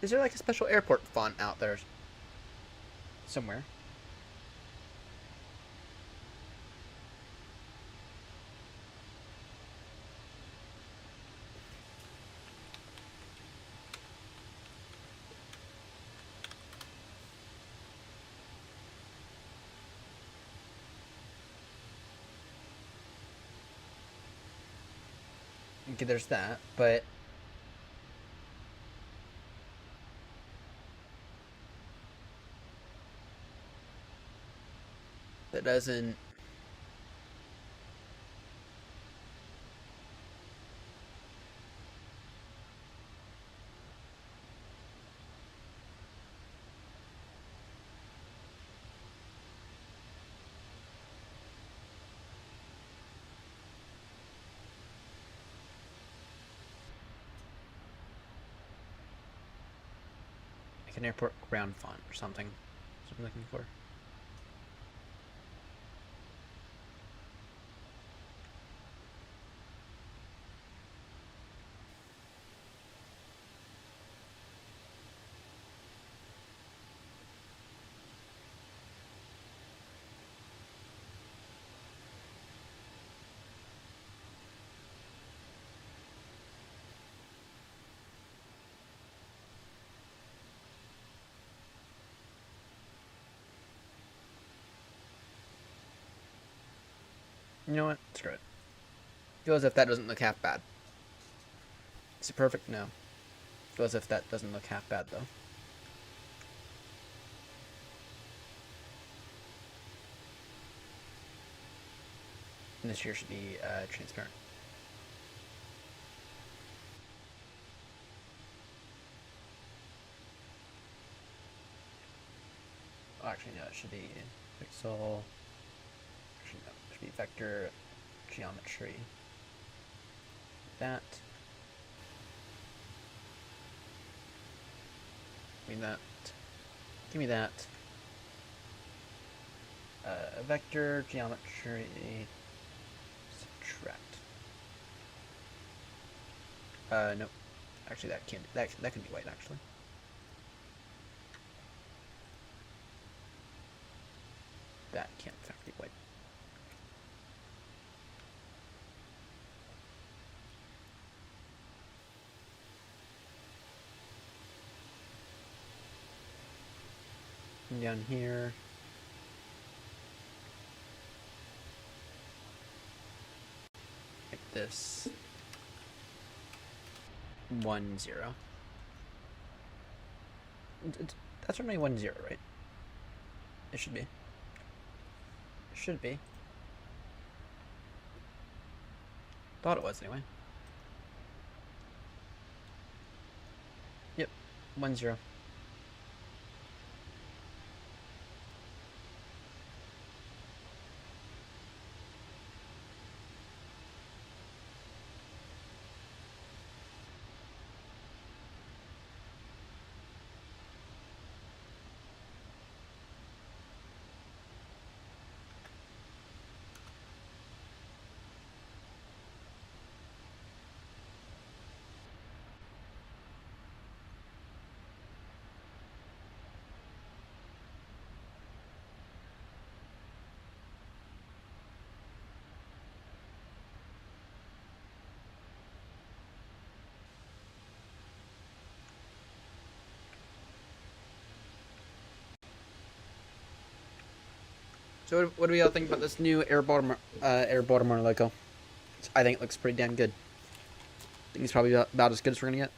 Is there like a special airport font out there somewhere? Okay, there's that, but that doesn't. Like an airport ground font or something. That's what I'm looking for. You know what? Screw it. Feel as if that doesn't look half bad. Is it perfect? No. Feel as if that doesn't look half bad though. And this here should be transparent. Oh, actually, no, it should be pixel. Actually, no, it should be vector geometry. That. Give me that. Give me that. Vector geometry. Subtract. Nope. Actually, that can be white. Actually. That can't in fact be white. And down here. Like this. 1 0. That's certainly 1 0, right? It should be. It should be. Thought it was anyway. Yep, 1 0. So what do we all think about this new Air Baltimore logo? I think it looks pretty damn good. I think it's probably about as good as we're gonna get.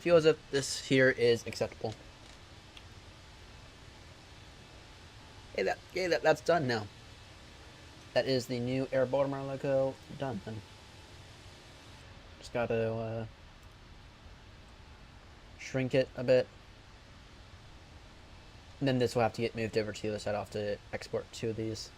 feel as if this here is acceptable. Hey, that's done now. That is the new Air Baltimore logo done. Then just gotta shrink it a bit. And then this will have to get moved over to the other side. I'll have to export 2 of these.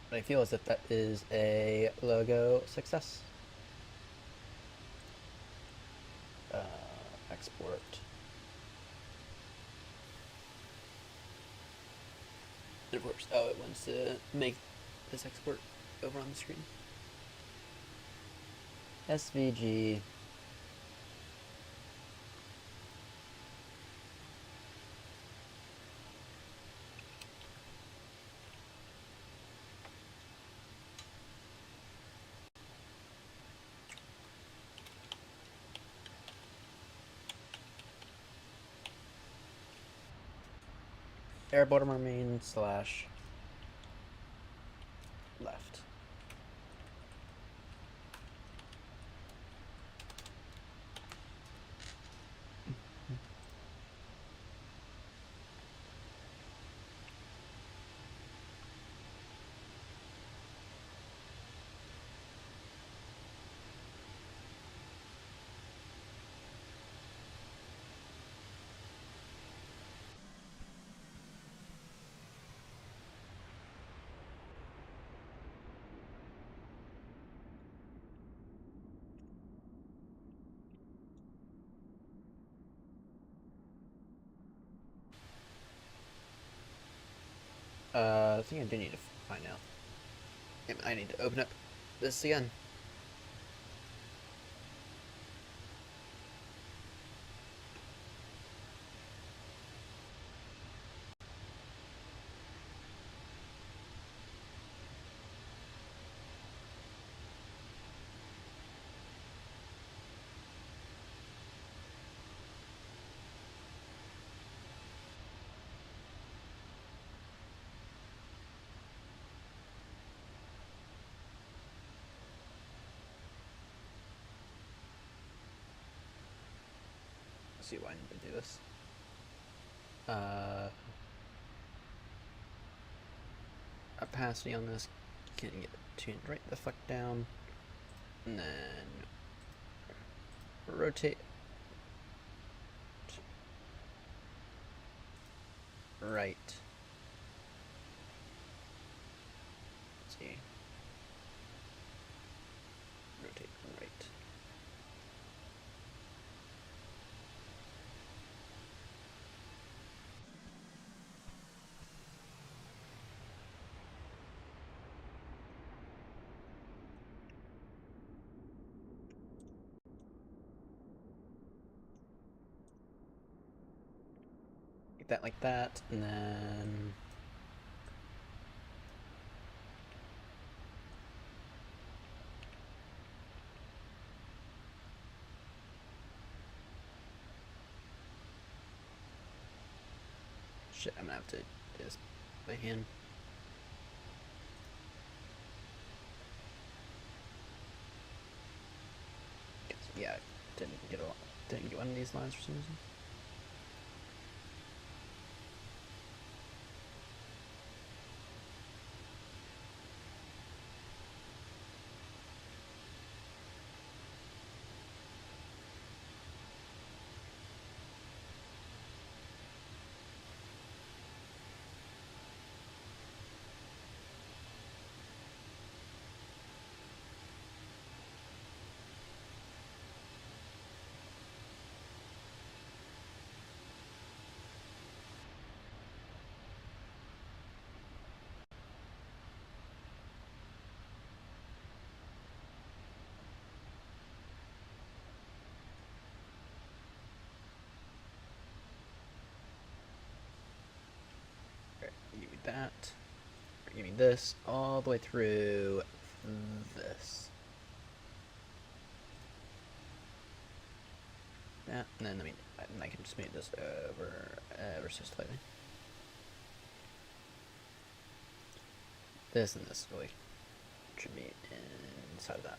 But I feel as if that is a logo success. Export. And of course, oh, it wants to make this export over on the screen. SVG. Air Baltimore main / left. I think I do need to find out. I need to open up this again. Let's see why I need to do this. Opacity on this, can't get it tuned right the fuck down. And then rotate right. Let's see. Rotate right. That like that, and then shit, I'm gonna have to do this by hand. Yeah, didn't get one of these lines for some reason. Give me that. Give me this all the way through this. That, and then I can just move this over ever so slightly. this and this really should be inside of that.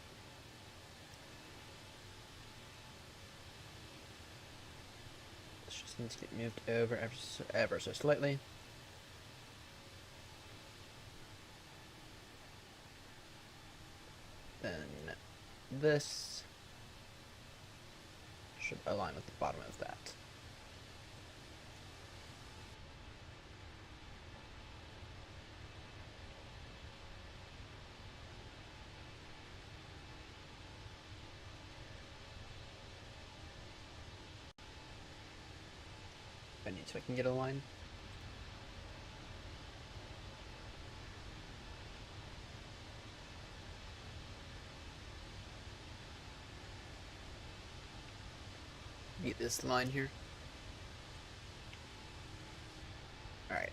This just needs to get moved over ever so slightly. Then this should align with the bottom of that. I need so I can get a line. Get this line here. Alright.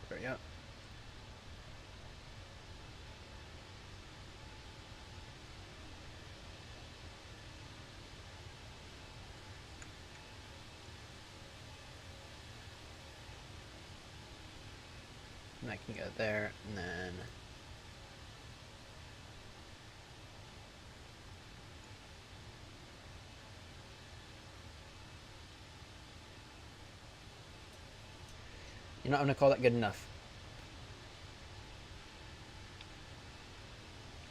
There we go. And I can go there, and then you know, I'm gonna call that good enough.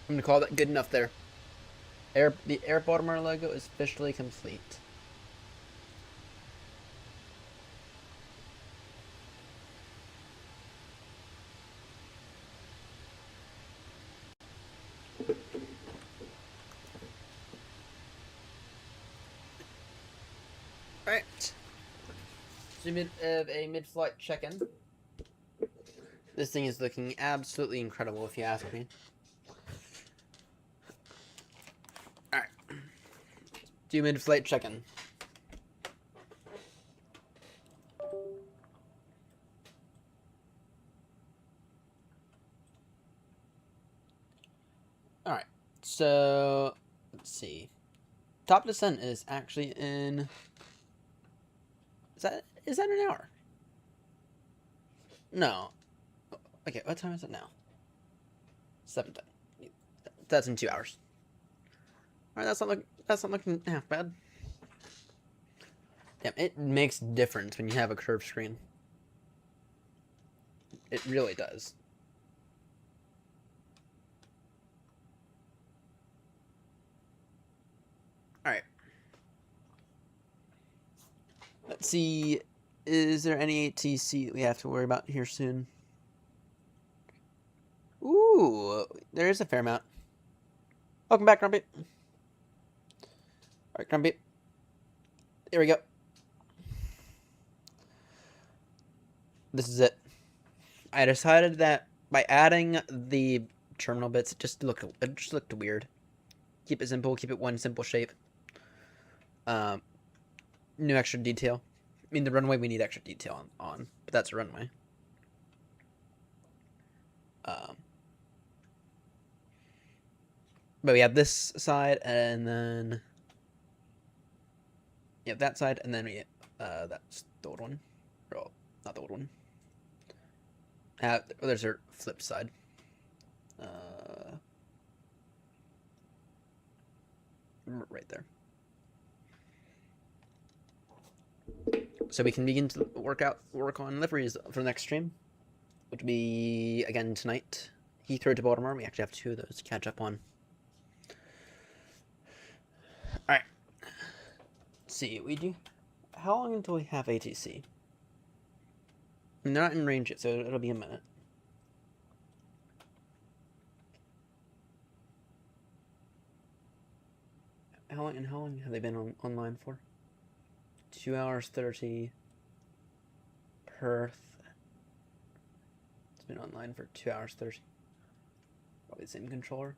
I'm gonna call that good enough there. The Air Baltimore logo is officially complete. Alright. So a mid-flight check-in. This thing is looking absolutely incredible, if you ask me. Alright. Do mid-flight check-in. Alright. So, let's see. Top descent is actually in... Is that an hour? No. Okay, what time is it now? 7:10. That's in 2 hours. Alright, that's not looking half bad. Damn, it makes a difference when you have a curved screen. It really does. Alright. Let's see. Is there any ATC that we have to worry about here soon? Ooh, there is a fair amount. Welcome back, Grumpy. Alright, Grumpy. Here we go. This is it. I decided that by adding the terminal bits, it just looked weird. Keep it simple, keep it one simple shape. No extra detail. I mean, the runway we need extra detail on, but that's a runway. But we have this side, and then you have that side, and then we that's the old one. Or, not the old one. There's our flip side. Right there. So we can begin to work on liveries for the next stream, which will be again tonight. Heathrow to Baltimore. We actually have 2 of those to catch up on. All right. Let's see, we do. How long until we have ATC? They're not in range yet, so it'll be a minute. How long have they been online for? 2 hours 30. Perth. It's been online for 2 hours 30. Probably the same controller.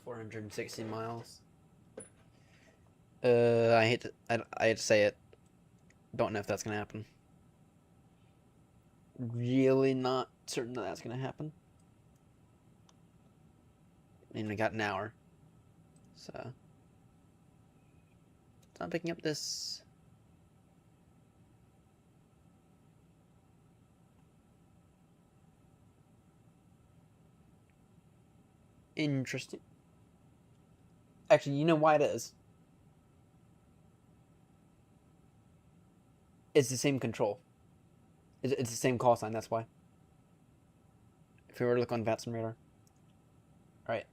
$460 miles. I hate to say it. Don't know if that's gonna happen. Really not certain that that's gonna happen. I mean, we got an hour, so not picking up this. Interesting. Actually, you know why it is? It's the same control. It's the same call sign, that's why. If we were to look on VATSIM radar. Alright.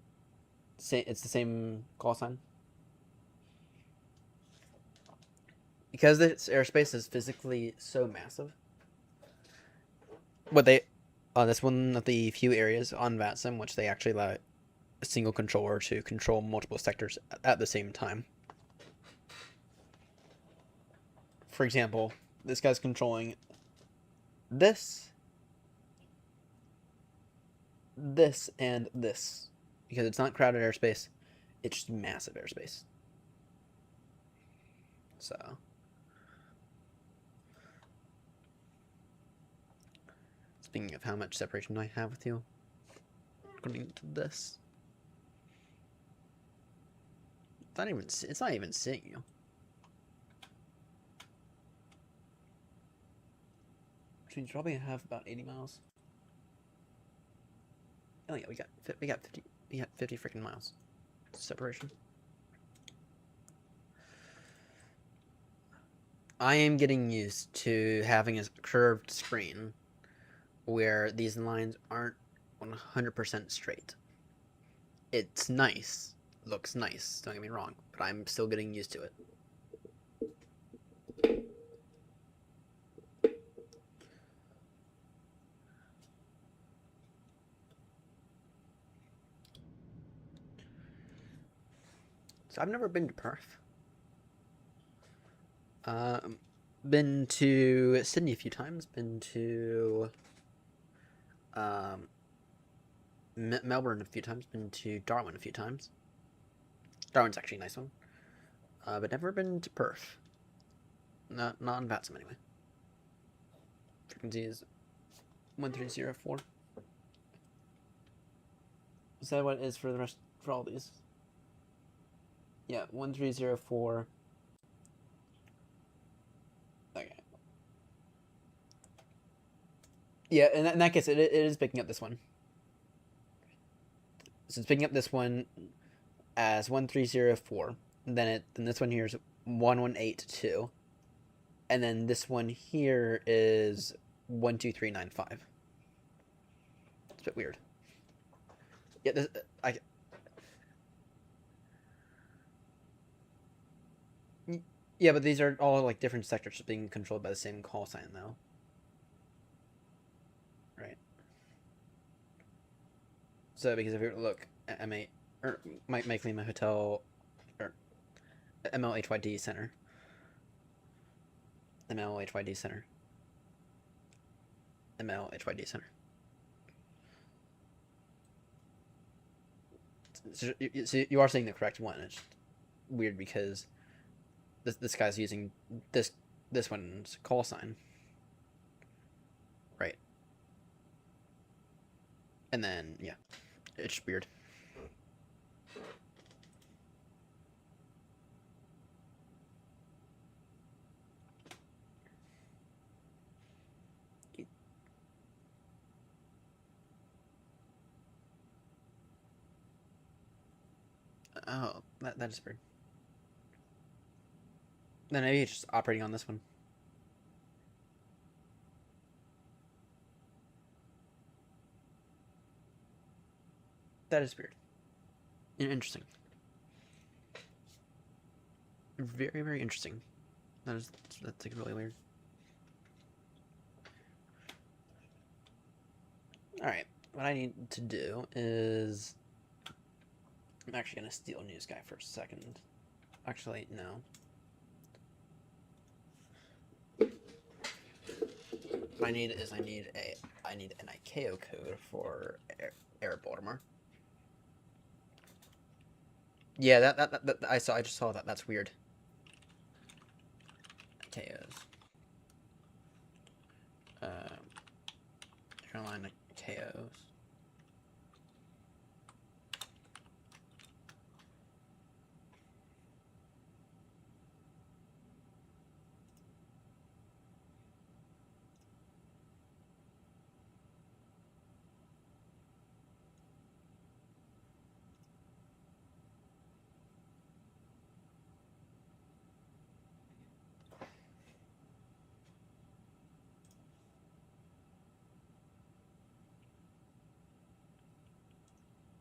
It's the same call sign. Because this airspace is physically so massive. That's one of the few areas on VATSIM which they actually allow a single controller to control multiple sectors at the same time. For example, this guy's controlling this, and this. Because it's not crowded airspace, it's just massive airspace. So. Speaking of how much separation I have with you, according to this. It's not even seeing you. Which means you probably have about 80 miles. Oh yeah, we got 50 freaking miles separation. I am getting used to having a curved screen where these lines aren't 100% straight. It's nice. Looks nice, don't get me wrong, but I'm still getting used to it. So I've never been to Perth. Been to Sydney a few times. Been to Melbourne a few times. Been to Darwin a few times. Darwin's actually a nice one. But never been to Perth. Not on VATSIM anyway. Frequency is 1304. Is that what it is for the rest for all these? Yeah, 1304. Okay. Yeah, in that case, it is picking up this one. So it's picking up this one as 1304. Then this one here is 1182. And then this one here is 12395. It's a bit weird. Yeah, Yeah, but these are all like different sectors being controlled by the same call sign, though. Right. So because if you look at M8 or Mike Lima Hotel or MLHYD Center, MLHYD Center, MLHYD Center. So you are saying the correct one. It's weird because this guy's using this one's call sign, right? And then yeah, it's weird. Oh, that is weird. Then maybe it's just operating on this one. That is weird. Interesting. Very, very interesting. That's like really weird. Alright, what I need to do is... I'm actually going to steal News Guy for a second. Actually, no. What I need is I need an ICAO code for Air Baltimore. Yeah, that I just saw that. That's weird. ICAOs. Carolina ICAOs.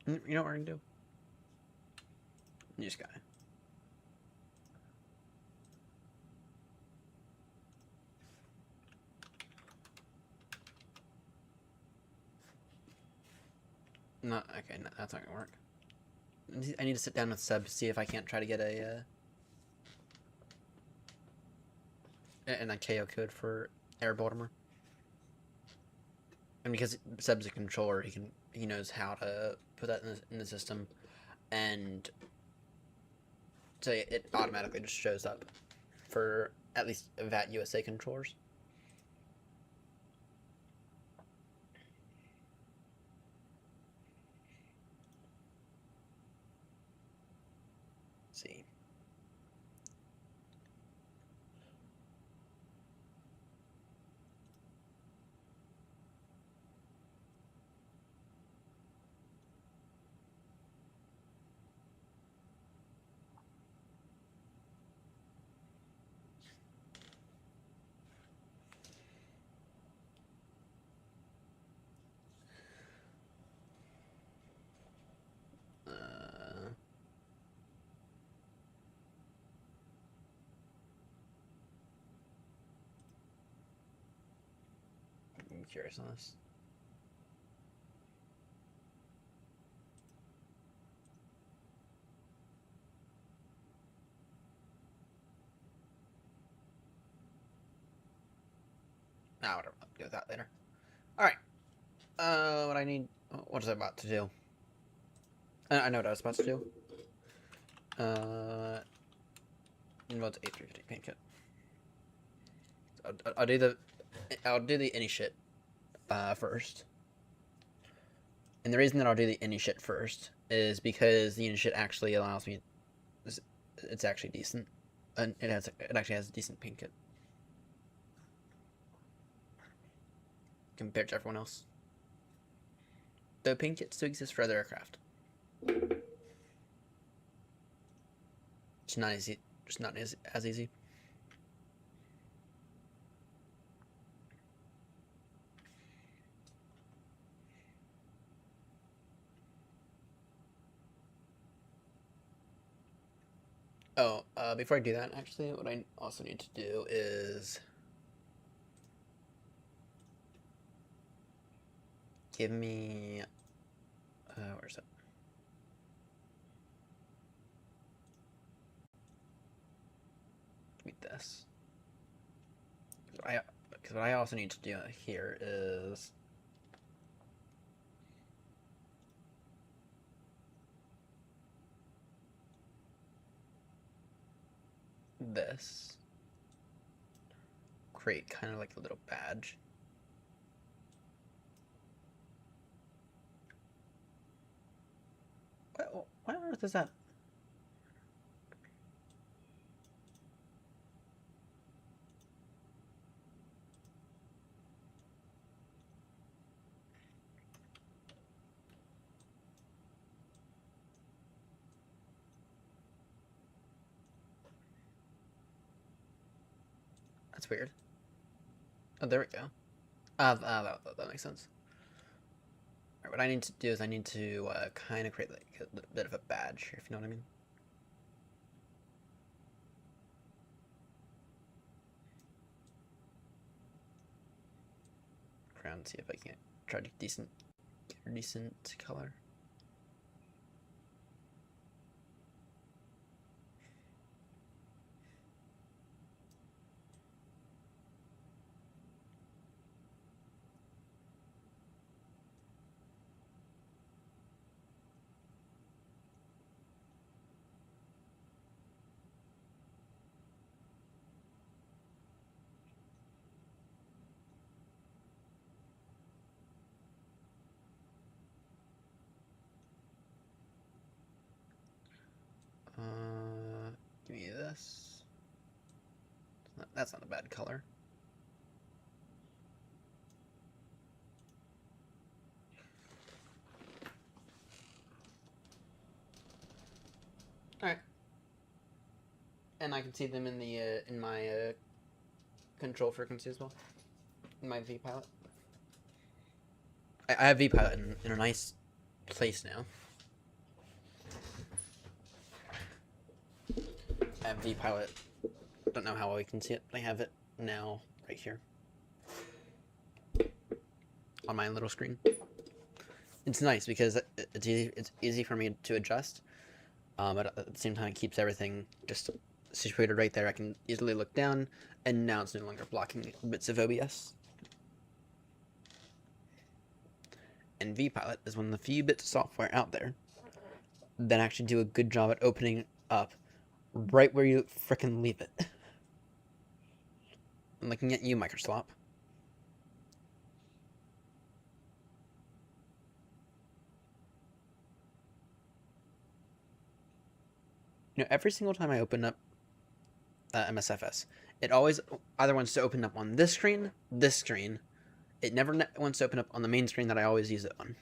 You know what we're gonna do? New sky. No, okay, no, that's not gonna work. I need to sit down with Seb to see if I can't try to get an ICAO code for Air Baltimore. And because Seb's a controller, he knows how to put that in the system, and so it automatically just shows up for at least VAT USA controllers. Let's see. I'm curious on this. Nah, whatever. I'll deal with that later. Alright. What I need... What was I about to do? I know what I was about to do. What's a350 paint kit? I'll do the any shit first. And the reason that I'll do the any shit first is because the any shit actually allows me... It's actually decent. And it actually has a decent paint kit. Compared to everyone else. The paint kit still exists for other aircraft. It's not easy. Just not as easy. Oh, before I do that, actually, what I also need to do is give me, where's it? Give me this. Because what I also need to do here is this. Create kind of like a little badge. Why on earth is that? That's weird. Oh, there we go. That makes sense. Alright, what I need to do is I need to kind of create like a bit of a badge here, if you know what I mean. Around, see if I can't try to get a decent color. Give me this. That's not a bad color. Alright. And I can see them in the in my control frequency as well. In my VPilot. I have VPilot in a nice place now. I have vPilot. Don't know how well you can see it, but I have it now right here on my little screen. It's nice because it's easy for me to adjust, but at the same time it keeps everything just situated right there. I can easily look down, and now it's no longer blocking bits of OBS. And vPilot is one of the few bits of software out there that actually do a good job at opening up right where you frickin' leave it. I'm looking at you, Microslop. You know, every single time I open up MSFS, it always either wants to open up on this screen. It never wants to open up on the main screen that I always use it on.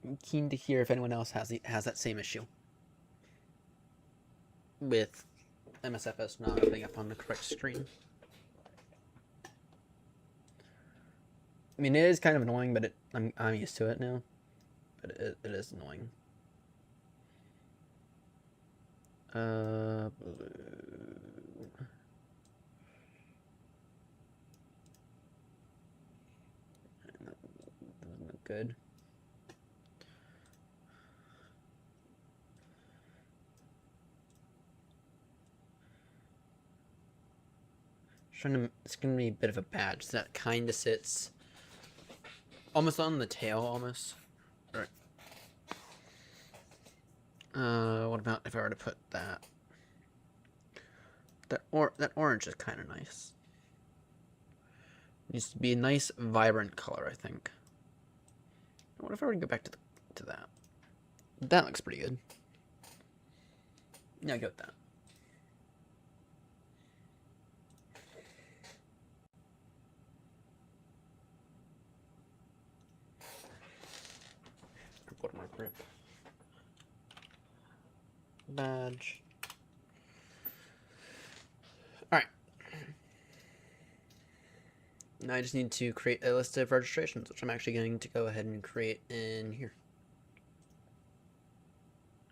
I'm keen to hear if anyone else has that same issue with MSFS not opening up on the correct screen. I mean, it is kind of annoying, but I'm used to it now. But it is annoying. Blue. That doesn't look good. It's gonna be a bit of a badge that kind of sits almost on the tail, almost. Right. What about if I were to put that? That orange is kind of nice. Needs to be a nice, vibrant color, I think. What if I were to go back to that? That looks pretty good. Yeah, I'll go with that. Watermark grip. Badge. Alright. Now I just need to create a list of registrations, which I'm actually going to go ahead and create in here.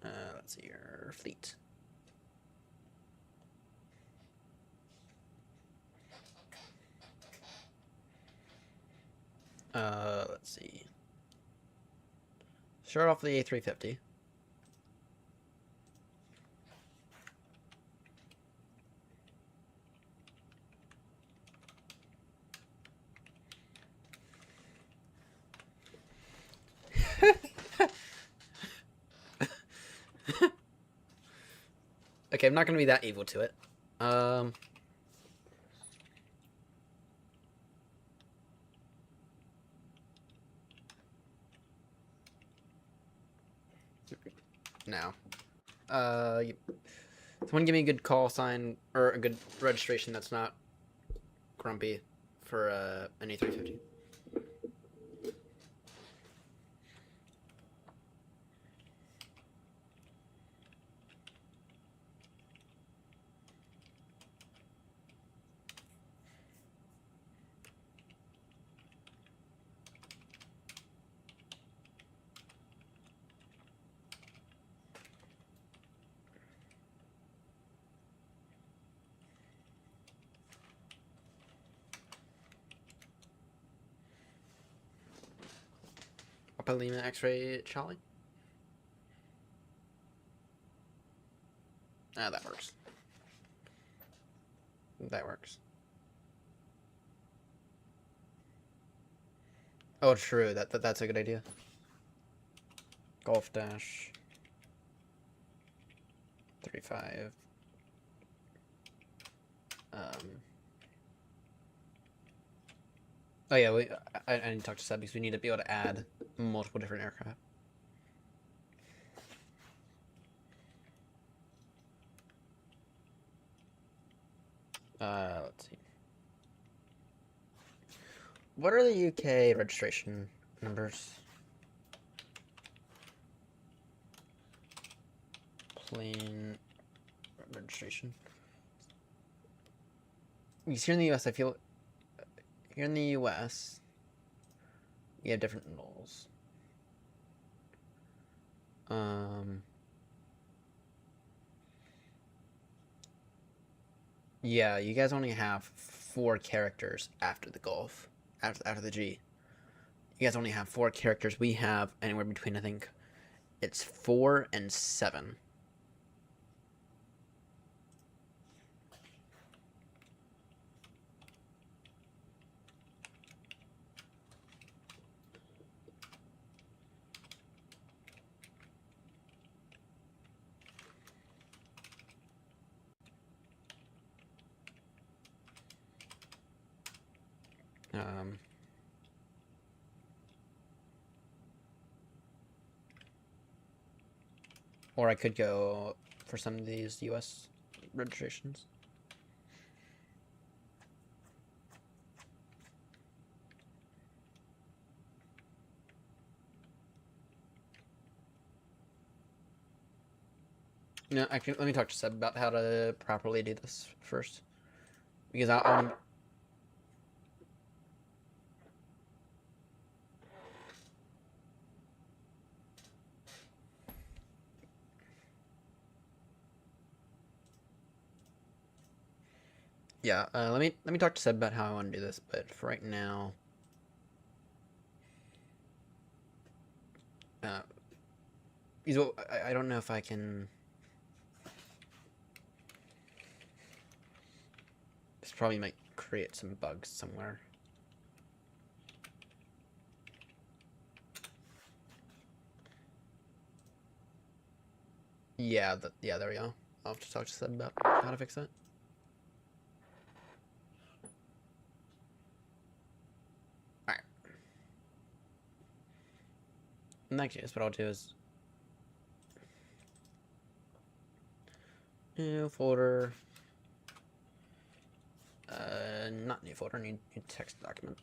Let's see your fleet. Let's see. Start off the a350. Okay, I'm not going to be that evil to it. Now. Someone give me a good call sign, or a good registration that's not grumpy for an A350. Papa Lima X-ray Charlie. Ah, that works. That works. Oh, true. That's a good idea. Golf Dash 35. Oh yeah, I need to talk to Seb because we need to be able to add multiple different aircraft. Let's see. What are the UK registration numbers? Plane registration. Because here in the U.S., I feel here in the U.S. we have different rules. Yeah, you guys only have 4 characters after the Gulf, after the G. You guys only have 4 characters. We have anywhere between, I think, it's 4 and 7. Or I could go for some of these U.S. registrations. No, actually, let me talk to Seb about how to properly do this first. Because I'm... Yeah, let me talk to Seb about how I want to do this, but for right now... I don't know if I can... This probably might create some bugs somewhere. Yeah, there we go. I'll have to talk to Seb about how to fix that. Alright. In that case, what I'll do is... New folder... not new folder, new text document.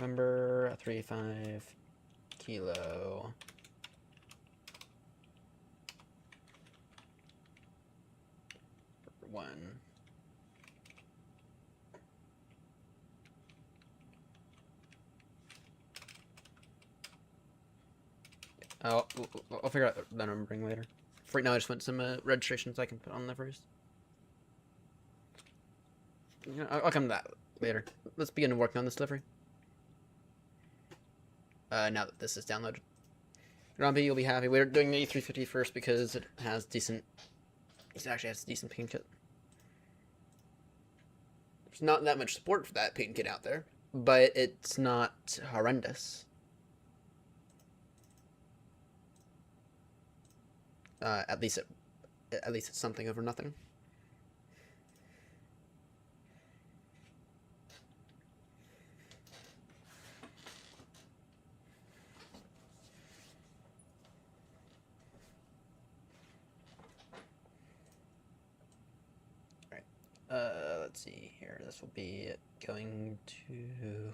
Number 3-5 kilo. One. I'll figure out the numbering later. For right now, I just want some registrations I can put on there first. You know, I'll come to that later. Let's begin working on this delivery. Now that this is downloaded. Grumpy, you'll be happy. We're doing the a350 first because it has decent... It actually has a decent paint kit. There's not that much support for that paint kit out there, but it's not horrendous. At least it's something over nothing. Let's see here. This will be going to...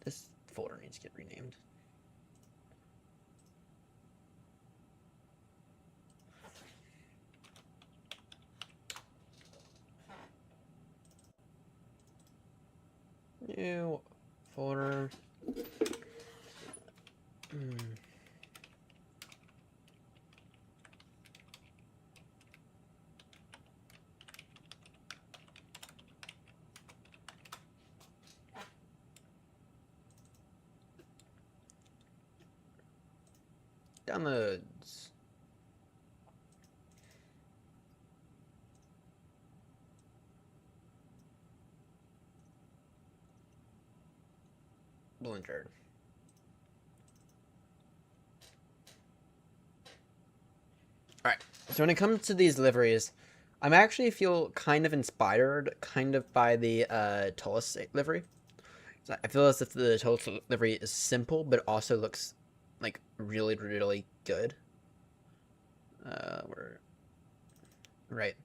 This folder needs to get renamed. New folder. Downloads. Blinker. Alright, so when it comes to these liveries, I'm actually feel kind of inspired by the Tullus livery. So I feel as if the total delivery is simple, but also looks like really, really good. We're right.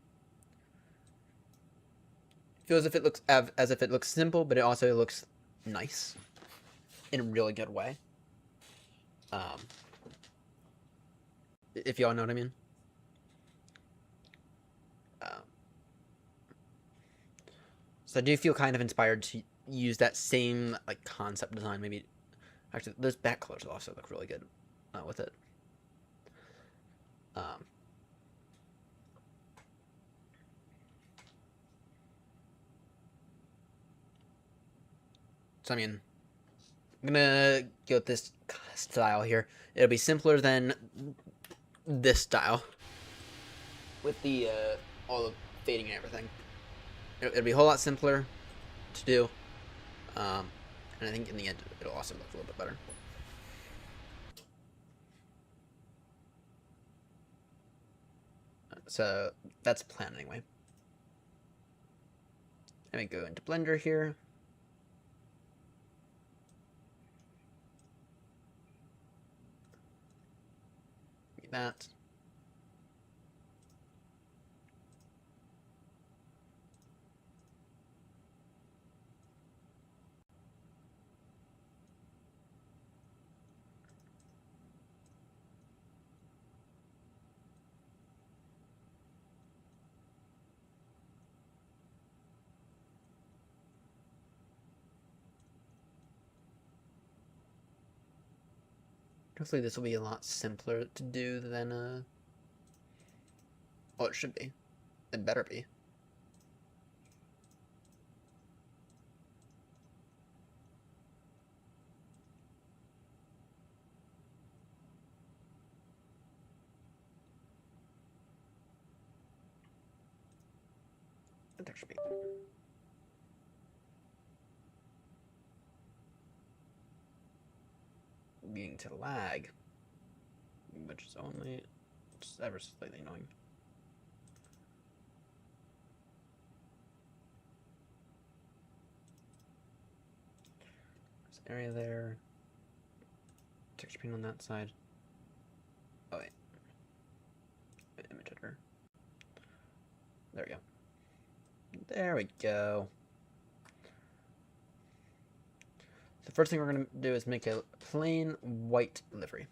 Feels as if it looks as if it looks simple, but it also looks nice in a really good way. If y'all know what I mean. So I do feel kind of inspired to use that same like concept design. Maybe actually those back colors also look really good with it. So I mean, I'm gonna go with this style here. It'll be simpler than this style with the all the fading and everything. It'll be a whole lot simpler to do, and I think in the end it'll also look a little bit better. So that's the plan anyway. Let me go into Blender here. Like that. Hopefully this will be a lot simpler to do than well, it should be. It better be. There should be. Beginning to lag, which is only just ever slightly annoying. There's an area there. Texture paint on that side. Oh wait. Image editor. There we go. There we go. The first thing we're going to do is make a plain white livery.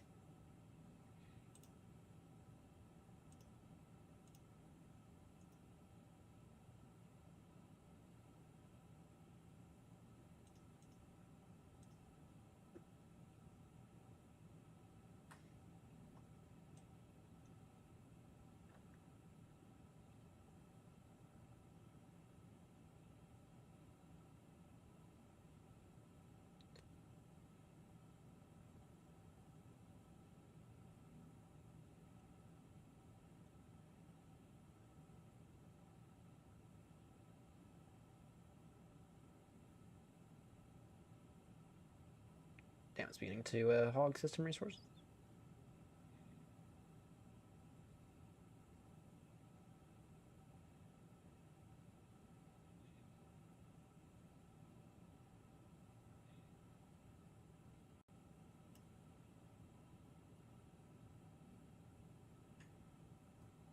Damn, it's beginning to hog system resources.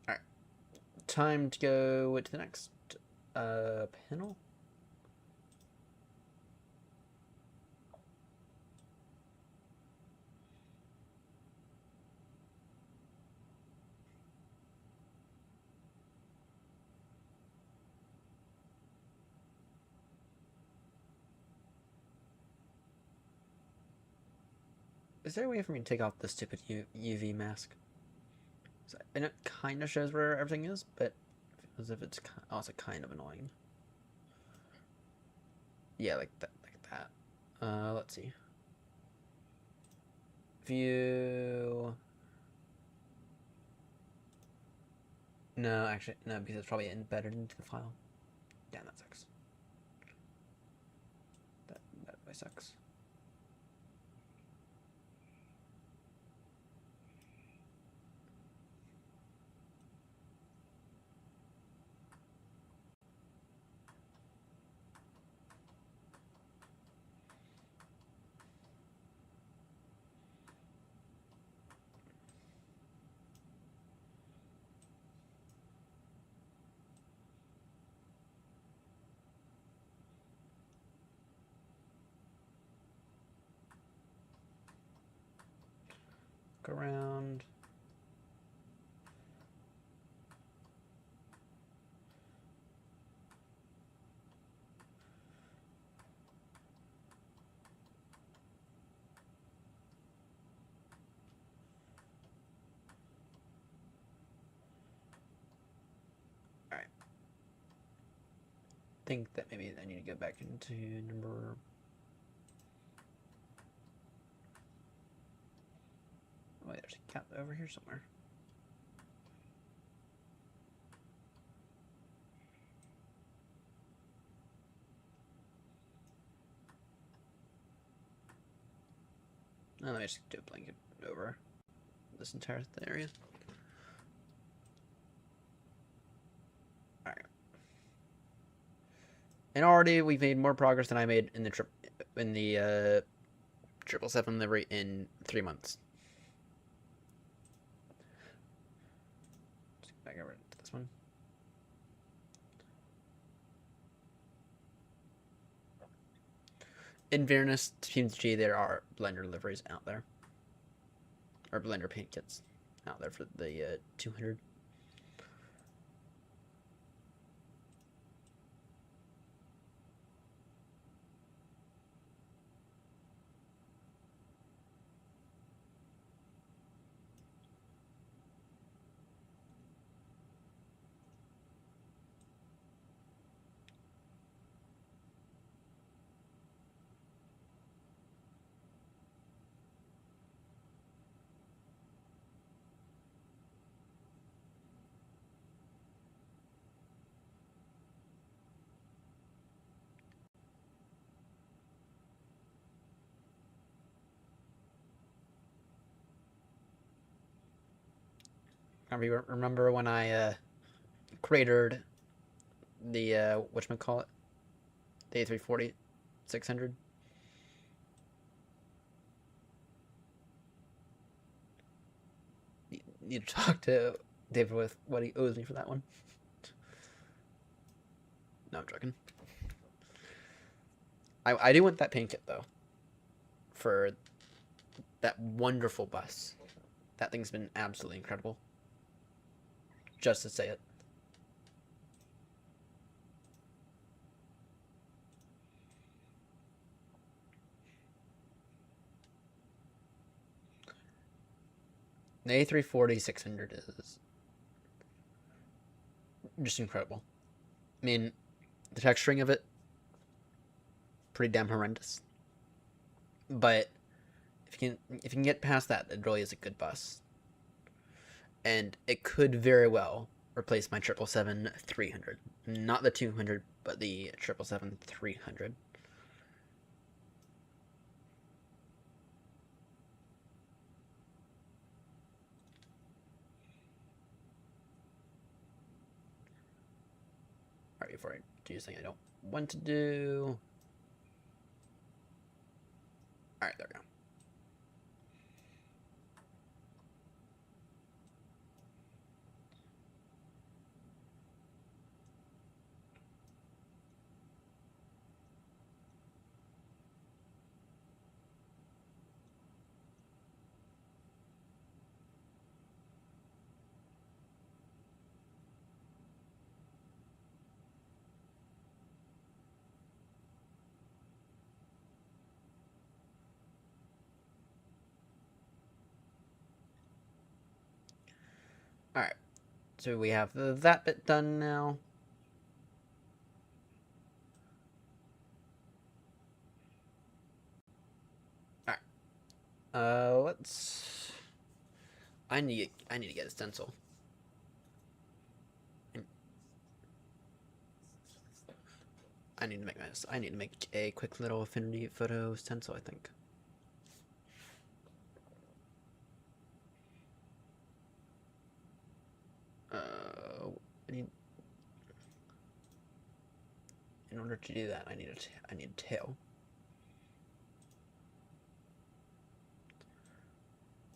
Alright. Time to go to the next panel. Is there a way for me to take off the stupid UV mask? And it kind of shows where everything is, but as if it's also kind of annoying. Yeah, like that, let's see. View. No, actually, no, because it's probably embedded into the file. Damn, that sucks. That really sucks. around. Alright. Think that maybe I need to go back into number. Oh, there's a cap over here somewhere. Let me just do a blanket over this entire area. Alright. And already we've made more progress than I made in the 777 livery in 3 months. Let's get back over to this one. In fairness to PMG, there are blender liveries out there. Or blender paint kits out there for the 200. Remember when I cratered the whatchamacallit? The A340 600? Need to talk to David with what he owes me for that one. No, I'm joking. I do want that paint kit though. For that wonderful bus. That thing's been absolutely incredible. Just to say it. The A340 600 is just incredible. I mean, the texturing of it, pretty damn horrendous. But if you can get past that, it really is a good bus. And it could very well replace my 777-300. Not the 200, but the 777-300. Alright, before I do something I don't want to do. Alright, there we go. Alright, so we have that bit done now. Alright. Let's... I need to get a stencil. I need to make this. I need to make a quick little affinity photo stencil, I think. I need... In order to do that, I need a tail.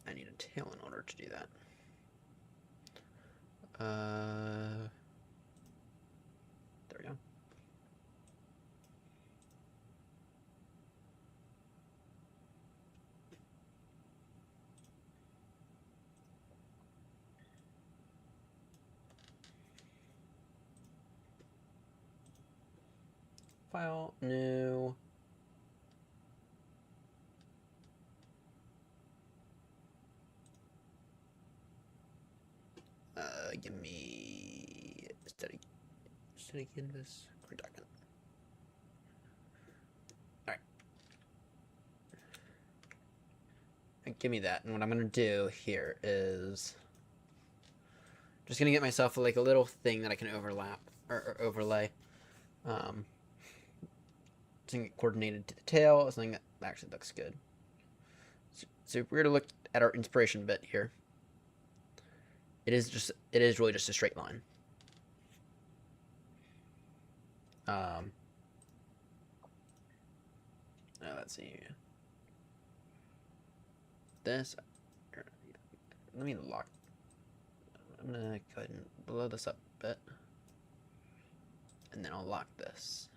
I need a tail in order to do that. There we go. file, new. Give me steady canvas, quick document. All right. Give me that, and what I'm gonna do here is just gonna get myself like a little thing that I can overlap or overlay. Something coordinated to the tail, something that actually looks good. So if we were to look at our inspiration bit here, it is really just a straight line. Let's see. This. Let me lock. I'm gonna go ahead and blow this up a bit, and then I'll lock this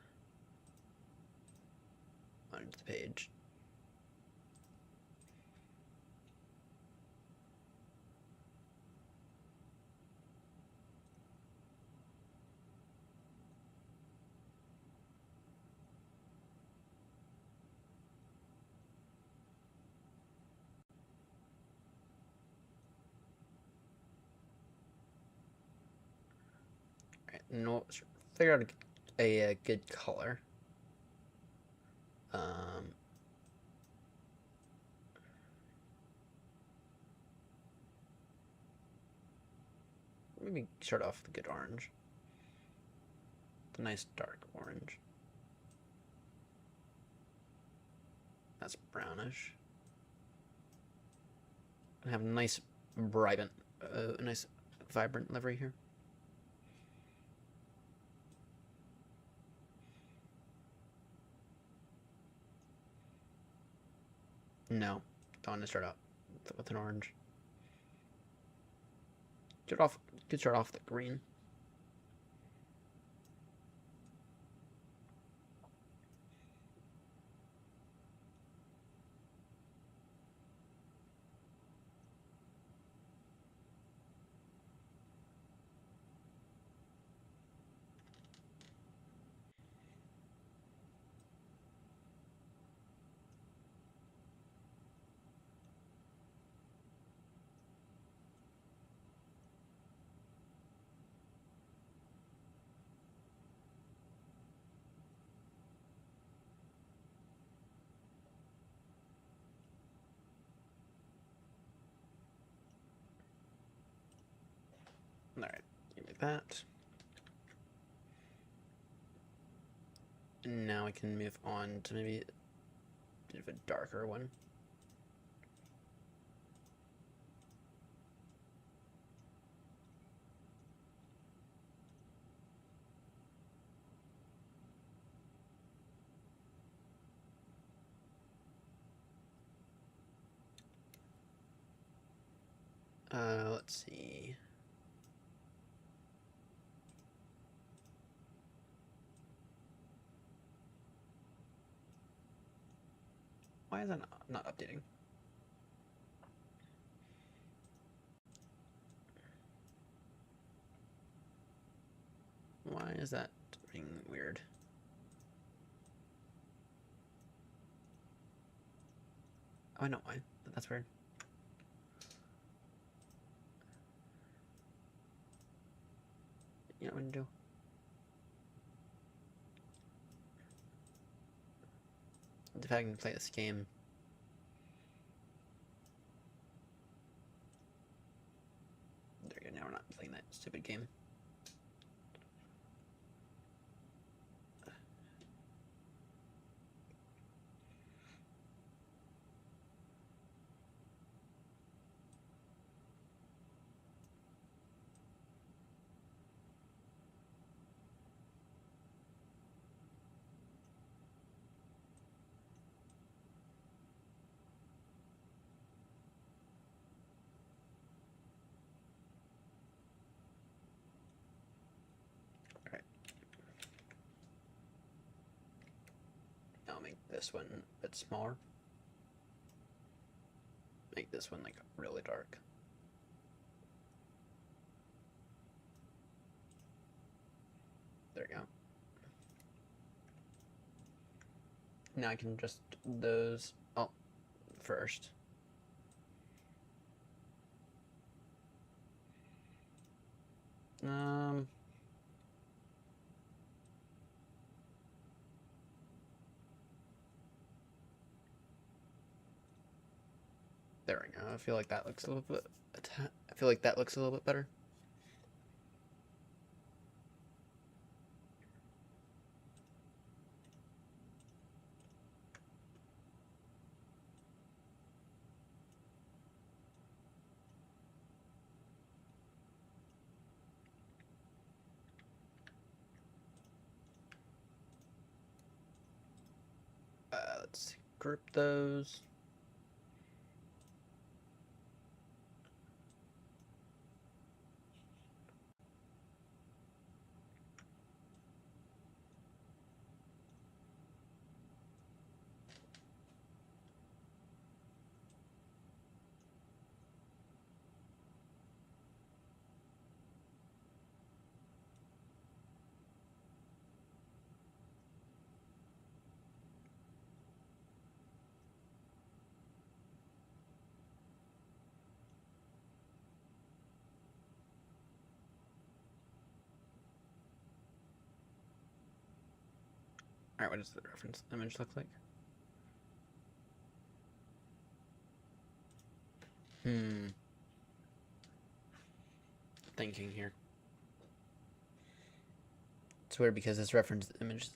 onto the page. Alright, and we'll figure out a good color. Maybe start off with a good orange. It's a nice dark orange. That's brownish. And have a nice vibrant livery here. No, don't want to start out with an orange. Could start off with green. Alright, like that. And now we can move on to maybe a bit of a darker one. Let's see. Why is that not updating? Why is that being weird? Oh, I know why. That's weird. You know what I'm gonna do? If I can play this game. There you go, now we're not playing that stupid game. Alright. Now I'll make this one a bit smaller. Make this one like really dark. There you go. Now I can adjust those first. There we go. I feel like that looks a little bit. I feel like that looks a little bit better. Let's group those. Alright, what does the reference image look like? Thinking here. It's weird because this reference image,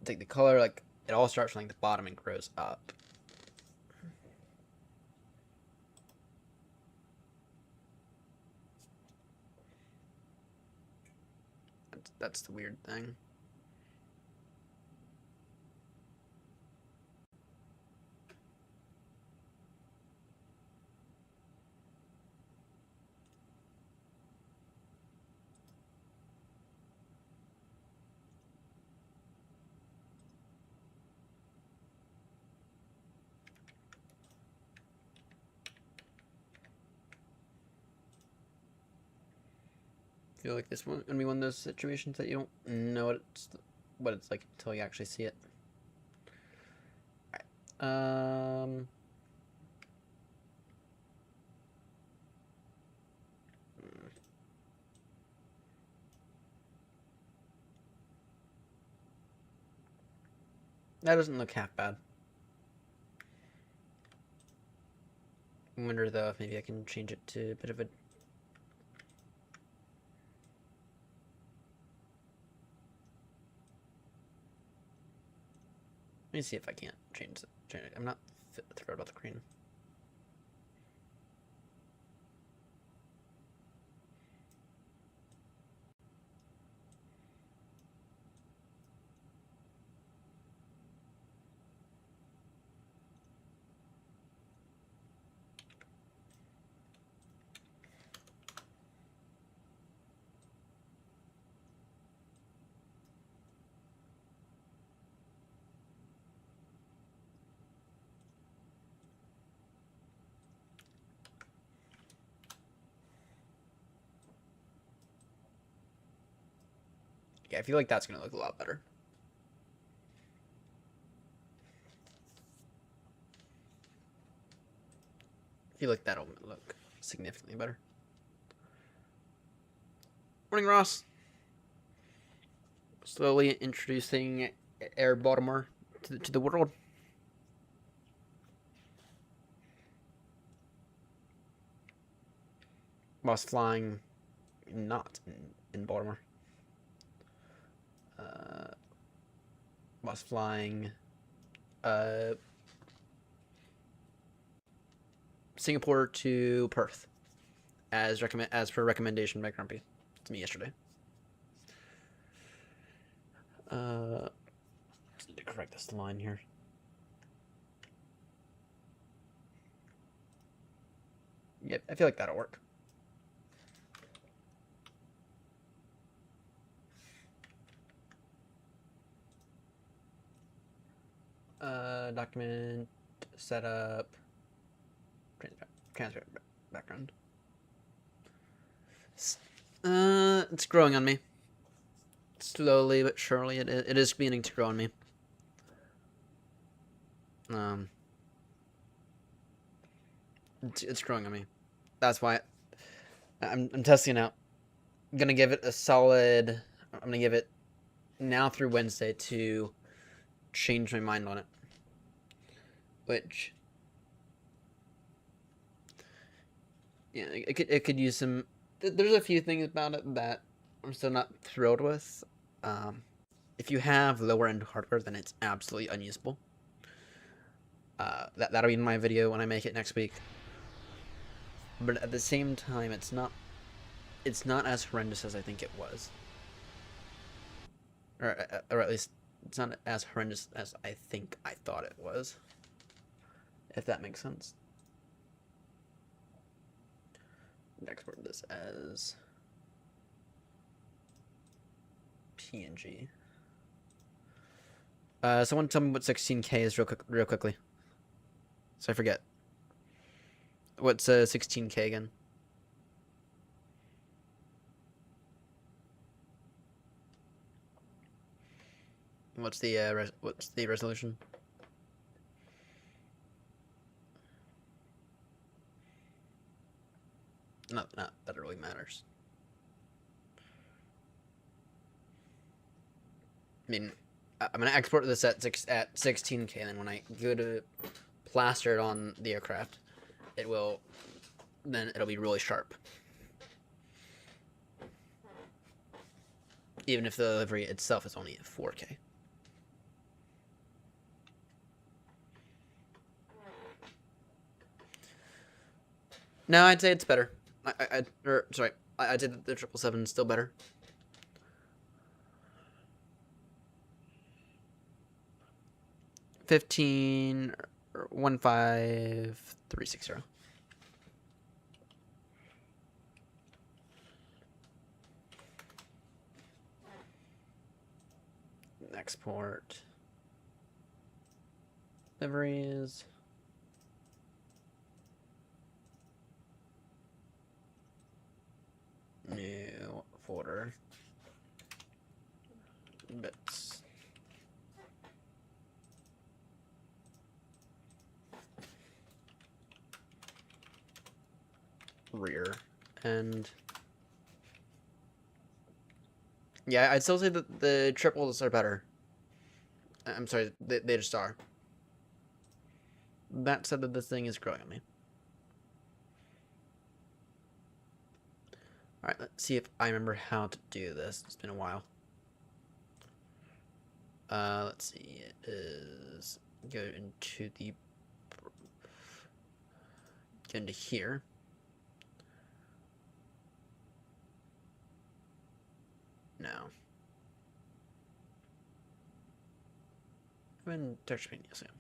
it's like the color, like it all starts from like the bottom and grows up. That's the weird thing. I feel like this one gonna be one of those situations that you don't know what it's like until you actually see it. Alright. That doesn't look half bad. I wonder though if maybe I can change it to a bit of a. Let me see if I can't change it. I'm not thrilled about the green. Yeah, I feel like that's gonna look a lot better. I feel like that'll look significantly better. Morning, Ross. Slowly introducing Air Baltimore to the world. Whilst flying not in Baltimore. Whilst flying Singapore to Perth as per recommendation by Grumpy to me yesterday. Just need to correct this line here. Yep, I feel like that'll work. Document setup, transparent background. It's growing on me. slowly but surely, it is beginning to grow on me. It's growing on me. That's why I'm testing it out. I'm gonna give it a solid. I'm gonna give it now through Wednesday to change my mind on it. Which, yeah, it could use some. There's a few things about it that I'm still not thrilled with. If you have lower end hardware, then it's absolutely unusable. That'll be in my video when I make it next week. But at the same time, it's not as horrendous as I think it was, or at least it's not as horrendous as I think I thought it was. If that makes sense. Export this as PNG. Someone tell me what 16K is real quickly. So I forget. What's 16K again? What's the resolution? Not that it really matters. I mean, I'm gonna export this at 16K, and then when I go to plaster it on the aircraft, it'll be really sharp. Even if the delivery itself is only 4K. No, I'd say it's better. I'd say that the 777 is still better. $15 or 15360. Export liveries. New folder. Bits. Rear end. Yeah, I'd still say that the triples are better. I'm sorry, they just are. That said, that this thing is growing on me. Alright, let's see if I remember how to do this. It's been a while. Let's see. It is go into here. No. I'm in touch screen, yes, I am.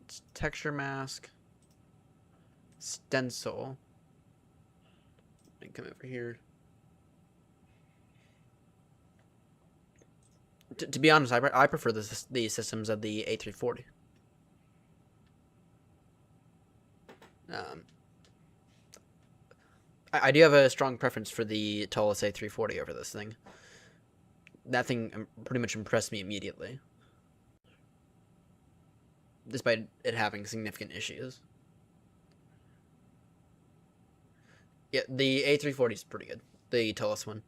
It's texture mask. Stencil. I come over here. To be honest, I prefer the systems of the A340. I do have a strong preference for the Tullis A340 over this thing. That thing pretty much impressed me immediately, despite it having significant issues. Yeah, the A340 is pretty good. The Tullis one.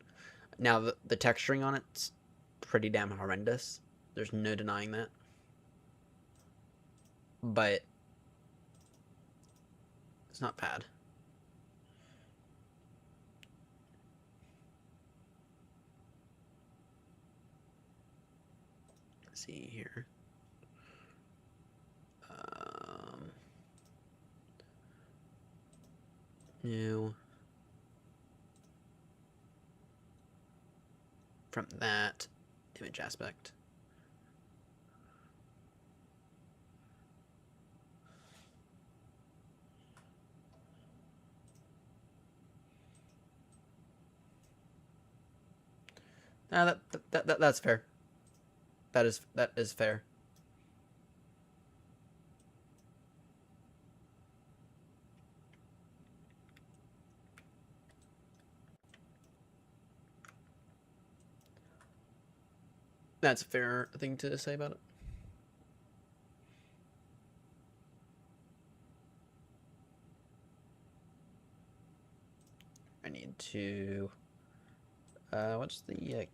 Now, the texturing on it's pretty damn horrendous. There's no denying that. But it's not bad. Let's see here. New. From that image aspect. That's fair. That is fair. That's a fair thing to say about it. I need to. What's the?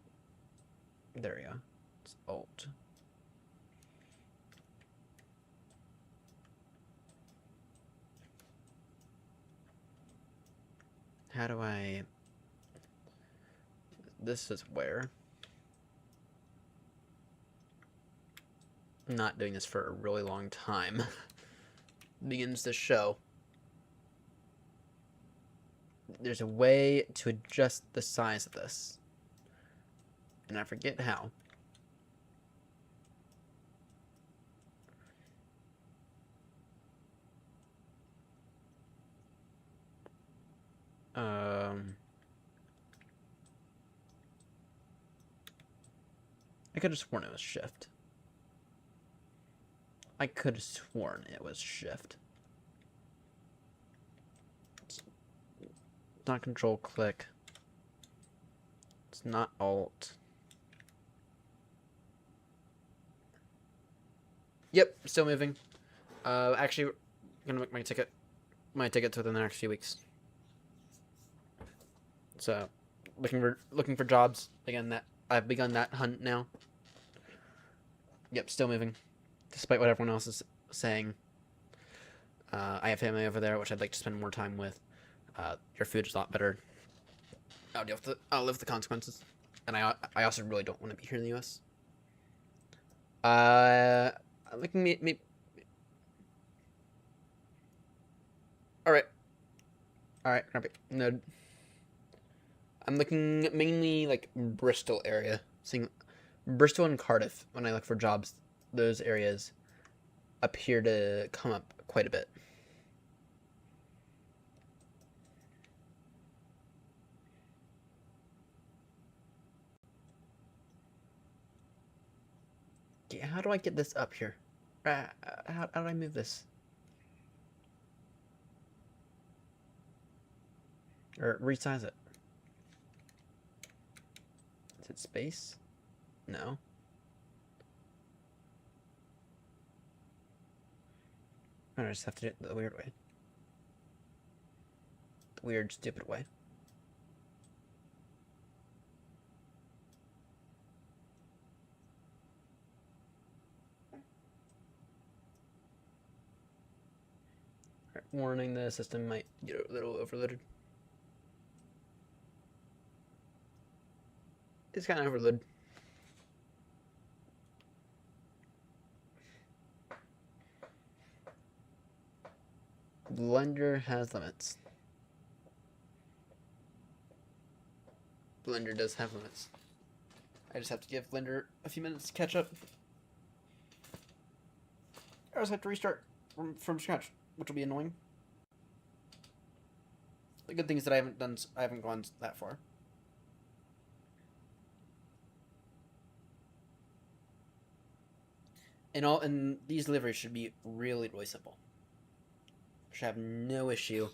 There we go. It's Alt. How do I? This is where. I'm not doing this for a really long time. Begins the show. There's a way to adjust the size of this, and I forget how. I could have sworn it was Shift. I could have sworn it was Shift. It's not Control click. It's not Alt. Yep, still moving. Actually, gonna make my tickets within the next few weeks. So, looking for jobs again. That I've begun that hunt now. Yep, still moving, despite what everyone else is saying. I have family over there, which I'd like to spend more time with. Your food is a lot better. I'll live with the consequences, and I also really don't want to be here in the U.S. I'm looking me. All right, no. I'm looking mainly like Bristol area, seeing Bristol and Cardiff. When I look for jobs, those areas appear to come up quite a bit. Yeah, how do I get this up here? How do I move this? Or resize it? Is it space? No. I just have to do it the weird way. The weird, stupid way. Right, warning, the system might get a little overloaded. It's kind of overloaded. Blender has limits. Blender does have limits. I just have to give Blender a few minutes to catch up. I also have to restart from scratch, which will be annoying. The good thing is that I haven't gone that far. And these deliveries should be really, really simple. Should have no issue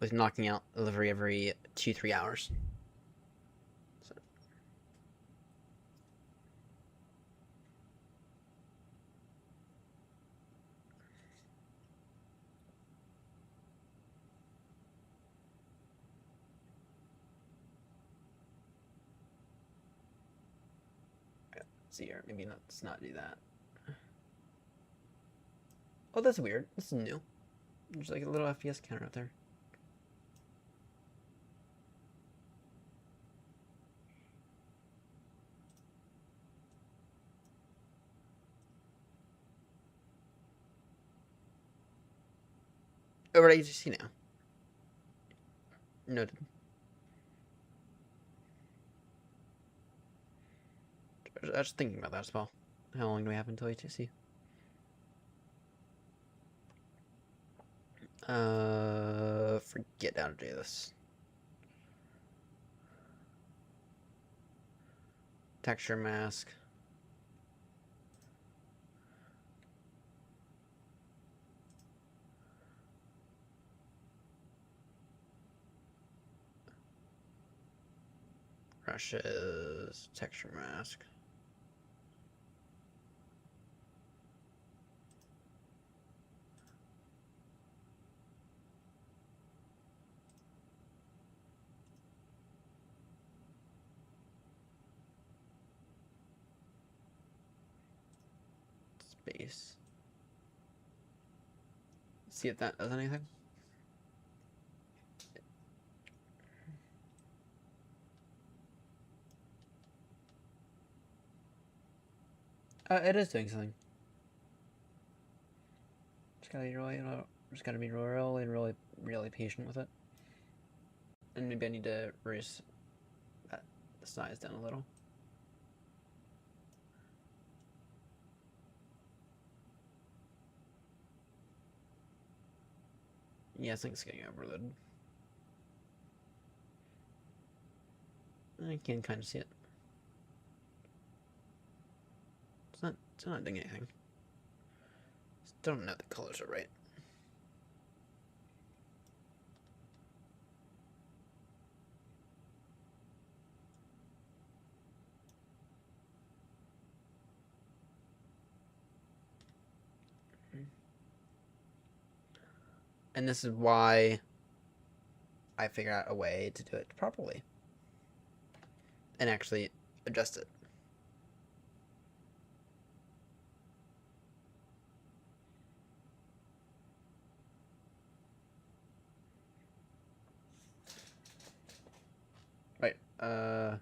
with knocking out delivery every 2-3 hours. So. Let's see here, maybe let's not do that. Oh, that's weird. This is new. There's like a little FPS counter out there. Over at AGC now. Noted. I was thinking about that as well. How long do we have until ATC? Forget how to do this. Texture mask. Brushes, texture mask. base. See if that does anything. It is doing something. Just gotta be really patient with it. And maybe I need to raise the size down a little. Yeah, I think it's getting overloaded. I can kind of see it. It's not doing anything. Still don't know if the colors are right. And this is why I figured out a way to do it properly. And actually adjust it. Right, oh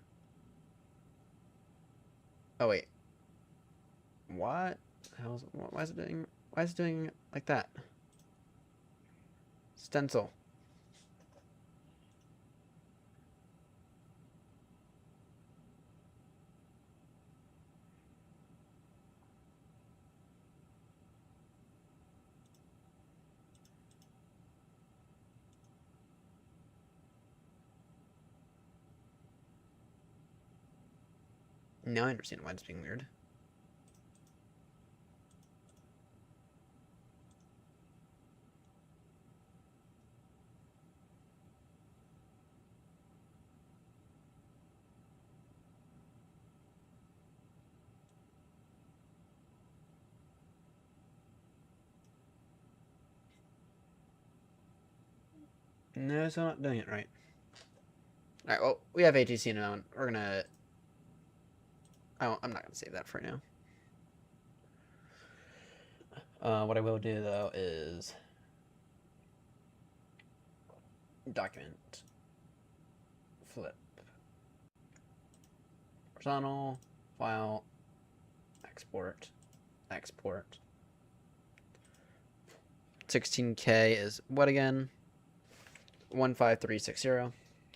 wait. What? Why is it doing like that? Stencil. Now I understand why it's being weird. No, it's not doing it right. Alright, well, we have ATC now, and we're gonna... I'm not gonna save that for now. What I will do, though, is... document. Flip. Horizontal. File. Export. Export. 16K is what again? 15360. Alright.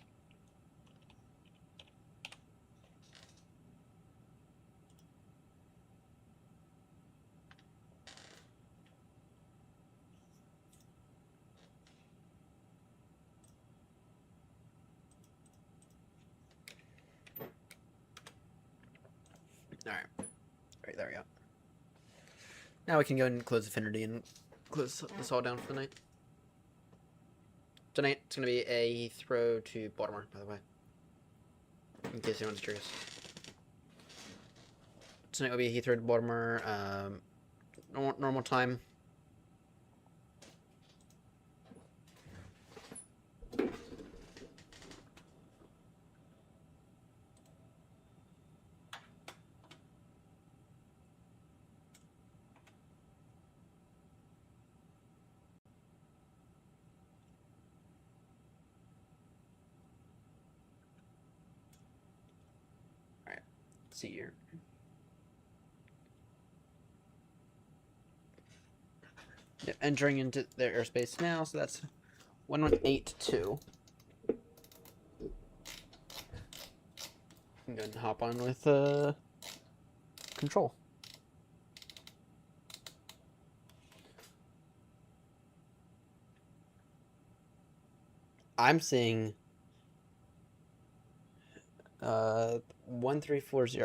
Alright, there we go. Now we can go and close Affinity and close this all down for the night. Tonight, it's going to be a throw to Baltimore, by the way. In case anyone's curious. Tonight will be a Heathrow to Baltimore, normal time. Alright, see here. Yep, entering into their airspace now, so that's 1182. I'm going to hop on with control. I'm seeing 1340.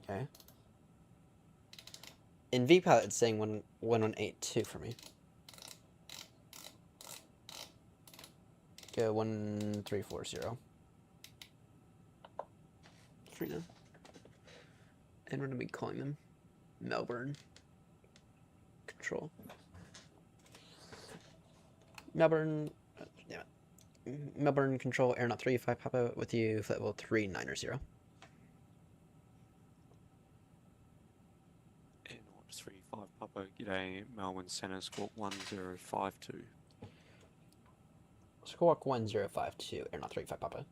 Okay. In VPilot, it's saying 1182 for me. Go 1340. For now. And we're gonna be calling them Melbourne Control. Melbourne, yeah. Melbourne Control, Aeronaut 35 Papa with you, flight level 390. Papa, g'day, Melbourne Centre, squawk 1052. Squawk 1052, Air 35 Papa.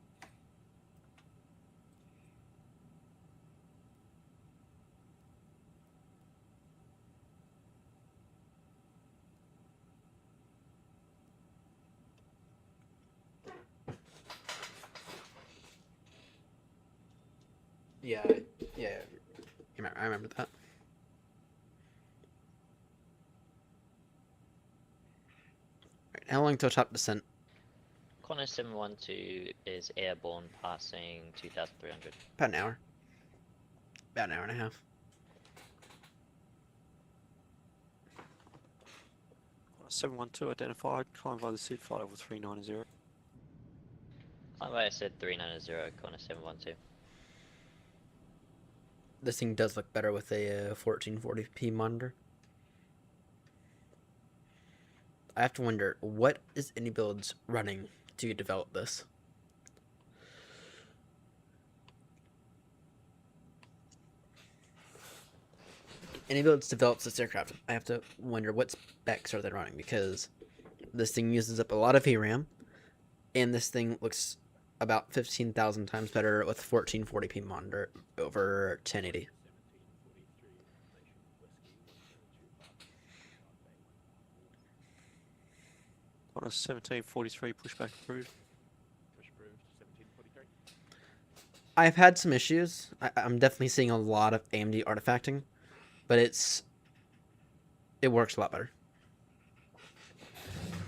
Yeah, I remember that. Right, how long till top descent? Qantas 712 is airborne passing 2,300. About an hour. About an hour and a half. 712 identified, climb by the SID, flight level 390. Climb by I said 390, Qantas 712. This thing does look better with a 1440p monitor. I have to wonder, what is AnyBuilds running to develop this? AnyBuilds develops this aircraft. I have to wonder what specs are they running, because this thing uses up a lot of VRAM, and this thing looks about 15,000 times better with 1440p monitor over 1080. On a 1743, pushback approved. I've had some issues. I'm definitely seeing a lot of AMD artifacting, but it works a lot better.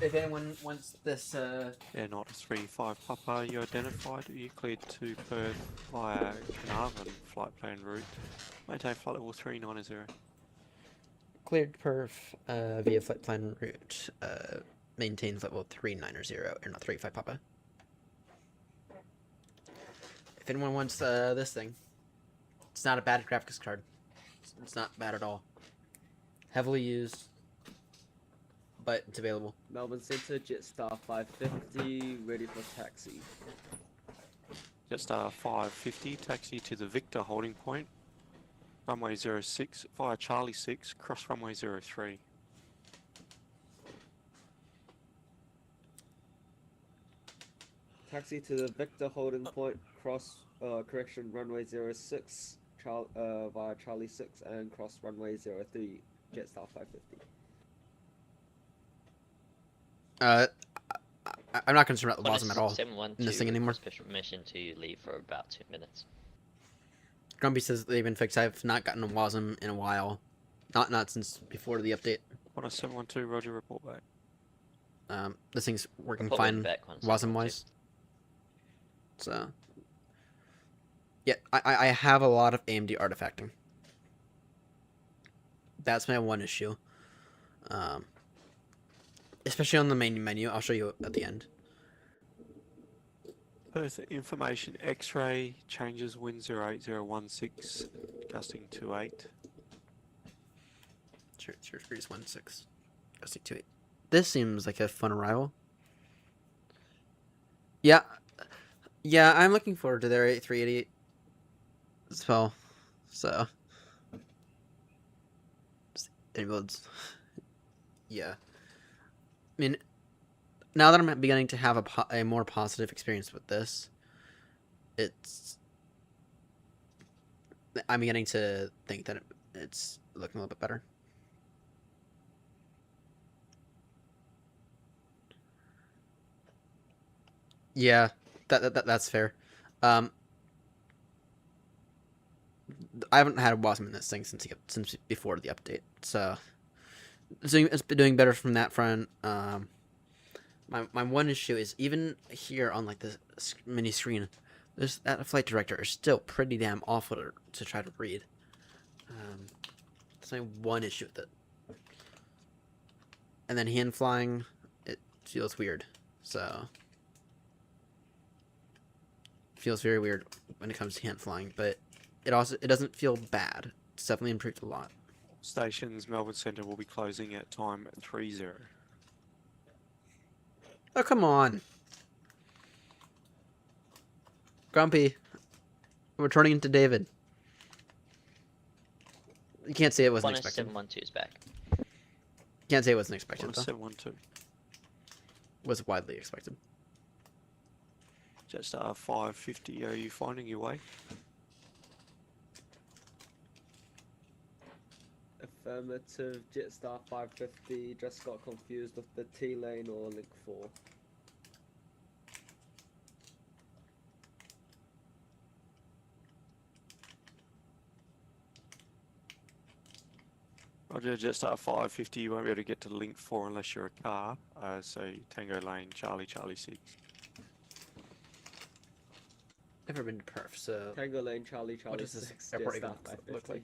If anyone wants this, Air 35 Papa, you identified, you cleared to Perth via Carnarvon flight plan route. Maintain flight level 390. cleared perf via flight plan route, maintains level 390, Air 35 Papa. If anyone wants this thing, it's not a bad graphics card. It's not bad at all. Heavily used, but it's available. Melbourne Centre, Jetstar 550, ready for taxi. Jetstar 550, taxi to the Victor holding point. Runway 06, via Charlie 6, cross runway 03. Taxi to the Victor holding point, cross, correction, runway 06, via Charlie 6 and cross runway 03, Jetstar 550. I'm not concerned about the Qantas WASM at all 712 in this thing anymore. special permission to leave for about 2 minutes. Grumpy says they've been fixed. I've not gotten a WASM in a while. Not since before the update. On a 712, roger, report back. This thing's working Report fine back, Qantas WASM 712. wise. So yeah, I have a lot of AMD artifacting. That's my one issue. Especially on the main menu. I'll show you at the end. Perth information X-ray, changes wind 08016, gusting 28. Sure, breeze 16. Gusting 28. This seems like a fun arrival. Yeah, I'm looking forward to their 388 as well. So, AnyBuilds. Yeah. I mean, now that I'm beginning to have a more positive experience with this, I'm beginning to think that it's looking a little bit better. Yeah, that's fair. I haven't had a WASM in this thing since before the update, so it's been doing better from that front. My one issue is even here on like the mini screen, that flight director is still pretty damn awful to try to read. That's my one issue with it. And then hand flying, it feels weird. So feels very weird when it comes to hand flying, but it doesn't feel bad. It's definitely improved a lot. Stations, Melbourne Centre will be closing at time 30. Oh, come on. Grumpy. We're turning into David. You can't say it wasn't Qantas expected. 712 is back. Can't say it wasn't expected, On a though. 712. Was widely expected. Jetstar 550, are you finding your way? Affirmative, Jetstar 550, just got confused with the T lane or link 4. Roger, Jetstar 550, you won't be able to get to link 4 unless you're a car. So Tango Lane, Charlie 6. Never been to Perth, so Tango Lane, Charlie what does this 6, airport Jetstar even 550. look like?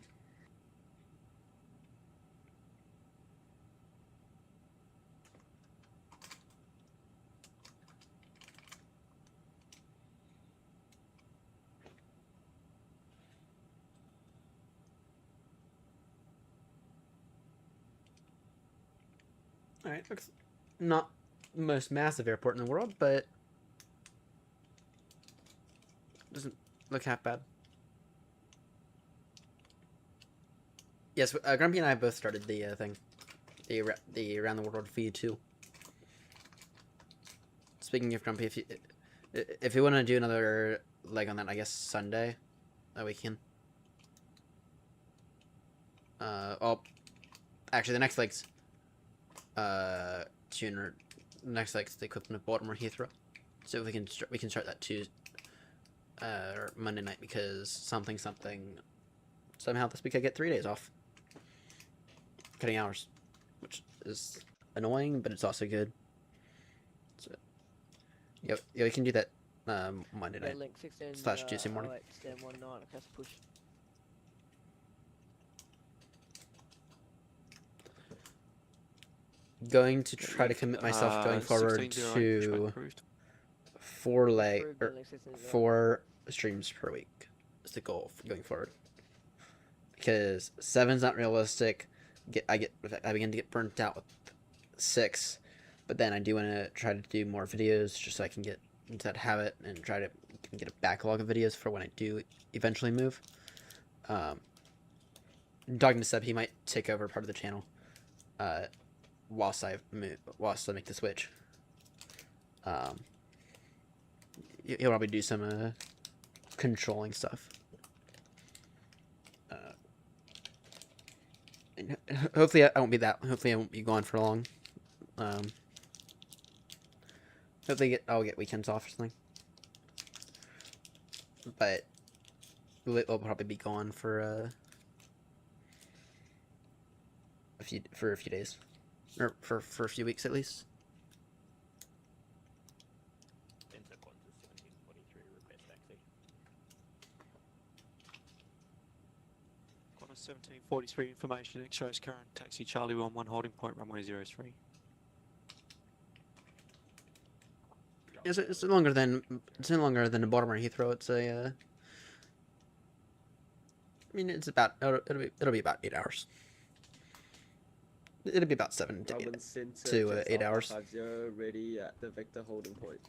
Alright, looks not the most massive airport in the world, but doesn't look half bad. Yes, Grumpy and I both started the thing, the Around the World for You too. Speaking of Grumpy, if you want to do another leg on that, I guess Sunday, that we can. Oh, actually, the next leg's tuner. The next leg's the equivalent of Baltimore Heathrow. So we can start that Tuesday, or Monday night, because something somehow this week I get 3 days off. Cutting hours, which is annoying, but it's also good. So, yeah, we can do that Monday night. Link 16 / Tuesday morning. 08, stand 19, press push. Going to try to commit myself going forward 1608, to approved. 4 Approved on or link 16 4 streams per week is the goal for going forward. Because 7's not realistic. I begin to get burnt out with 6, but then I do want to try to do more videos just so I can get into that habit and try to get a backlog of videos for when I do eventually move. Talking to Seb, he might take over part of the channel whilst I make the switch. He'll probably do some controlling stuff. And hopefully I won't be gone for long. Hopefully I'll get weekends off or something. But we'll probably be gone for a few days, or for a few weeks at least. Qantas 1743 information, it shows current taxi Charlie 11 holding point runway 03. It's no longer than a Baltimore Heathrow. It's a I mean, it's about it'll be about 8 hours. It'll be about 7 to 8, Melbourne Centre, to 8 Jetstar hours. 50, ready at the Victor holding point.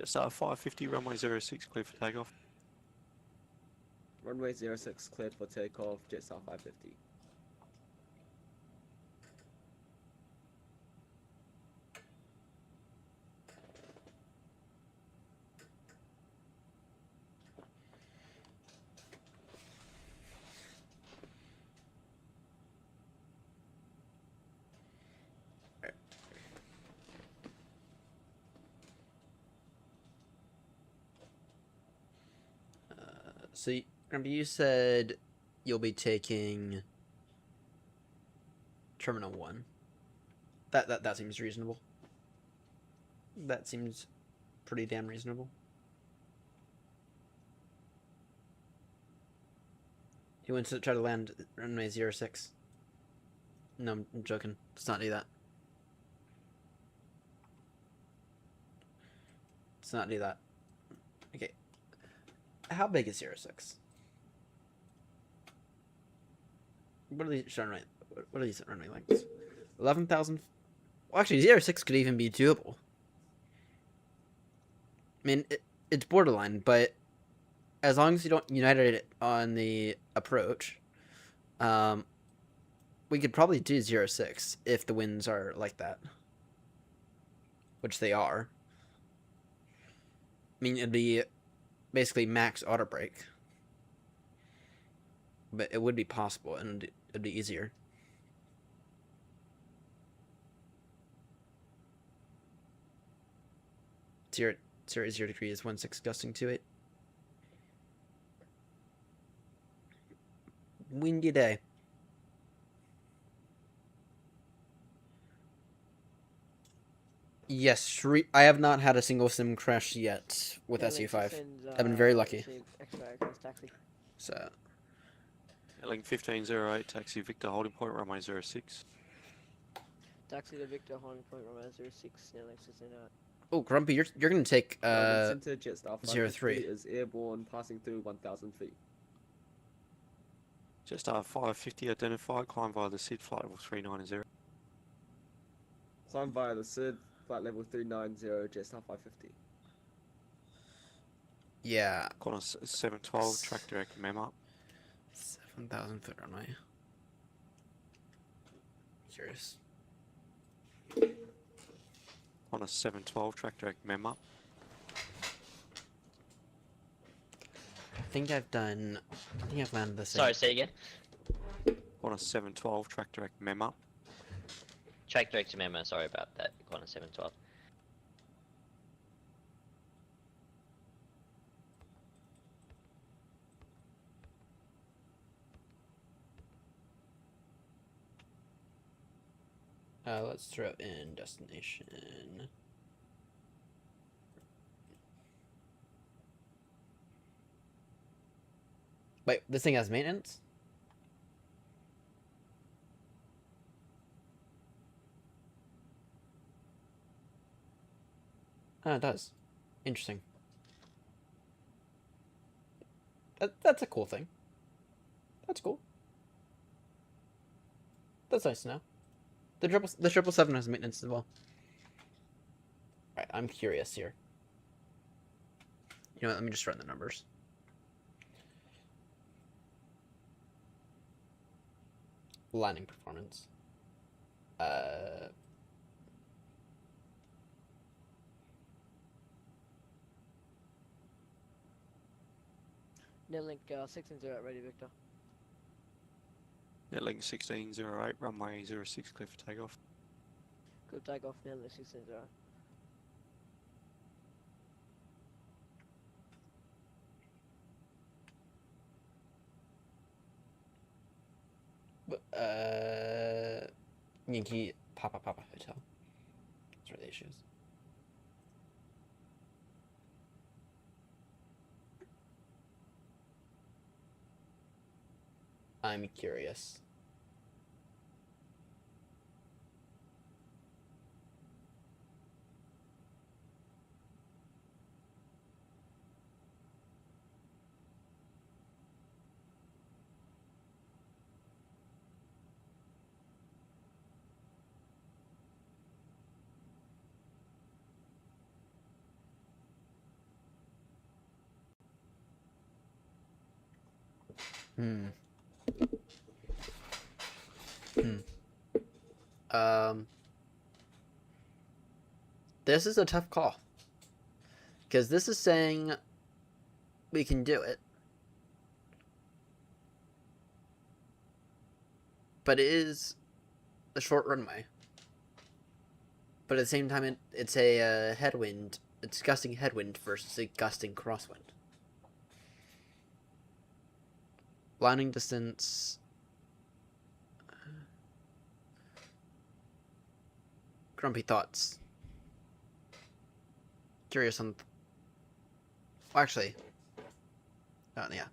Jetstar 550 runway 06 clear for takeoff. Runway 06 cleared for takeoff, Jetstar 550. So, remember you said you'll be taking Terminal 1. That seems reasonable. That seems pretty damn reasonable. He wants to try to land runway 06. No, I'm joking. Let's not do that. Let's not do that. Okay. How big is 06? What are these runway? What are these runway lengths? 11,000. Well, actually, 06 could even be doable. I mean, it's borderline, but as long as you don't United it on the approach, we could probably do 06 if the winds are like that. Which they are. I mean, it'd be basically max auto brake. But it would be possible, and it'd be easier. Zero 0 degrees, 16 gusting to it. Windy day. Yes, I have not had a single sim crash yet with SU5. I've been very lucky. So, Link 1508, taxi Victor holding point, runway 06. Taxi to Victor, holding point, runway 06, near link 16 out. oh, Grumpy, you're gonna take Center Jetstar 03. 550 is airborne, passing through 1,000 feet. Jetstar 550 identified, climb via the SID, flight level 390. Climb via the SID, flight level 390, Jetstar 550. Yeah, Corner 712, track direct mem up. 7,000 foot runway. Curious. On a 712, track direct mem up. I think I've landed the same. Sorry, say again. On a 712, track direct mem up. Track direct to memo, sorry about that. Corner 712. Let's throw in destination. Wait, this thing has maintenance? Oh, it does. Interesting. That's a cool thing. That's cool. That's nice to know. The 777 has maintenance as well. Alright, I'm curious here. You know what, let me just run the numbers. Landing performance. Netlink 16 out, ready Victor. Netlink 1608, runway 06, clear for takeoff. Good takeoff, Netlink 16 out. Yankee Papa Hotel. That's where the issue is. I'm curious. This is a tough call. Because this is saying we can do it. But it is a short runway. But at the same time, it's a headwind. It's gusting headwind versus a gusting crosswind. Landing distance. Grumpy thoughts. Curious on. Well, actually. Oh, yeah.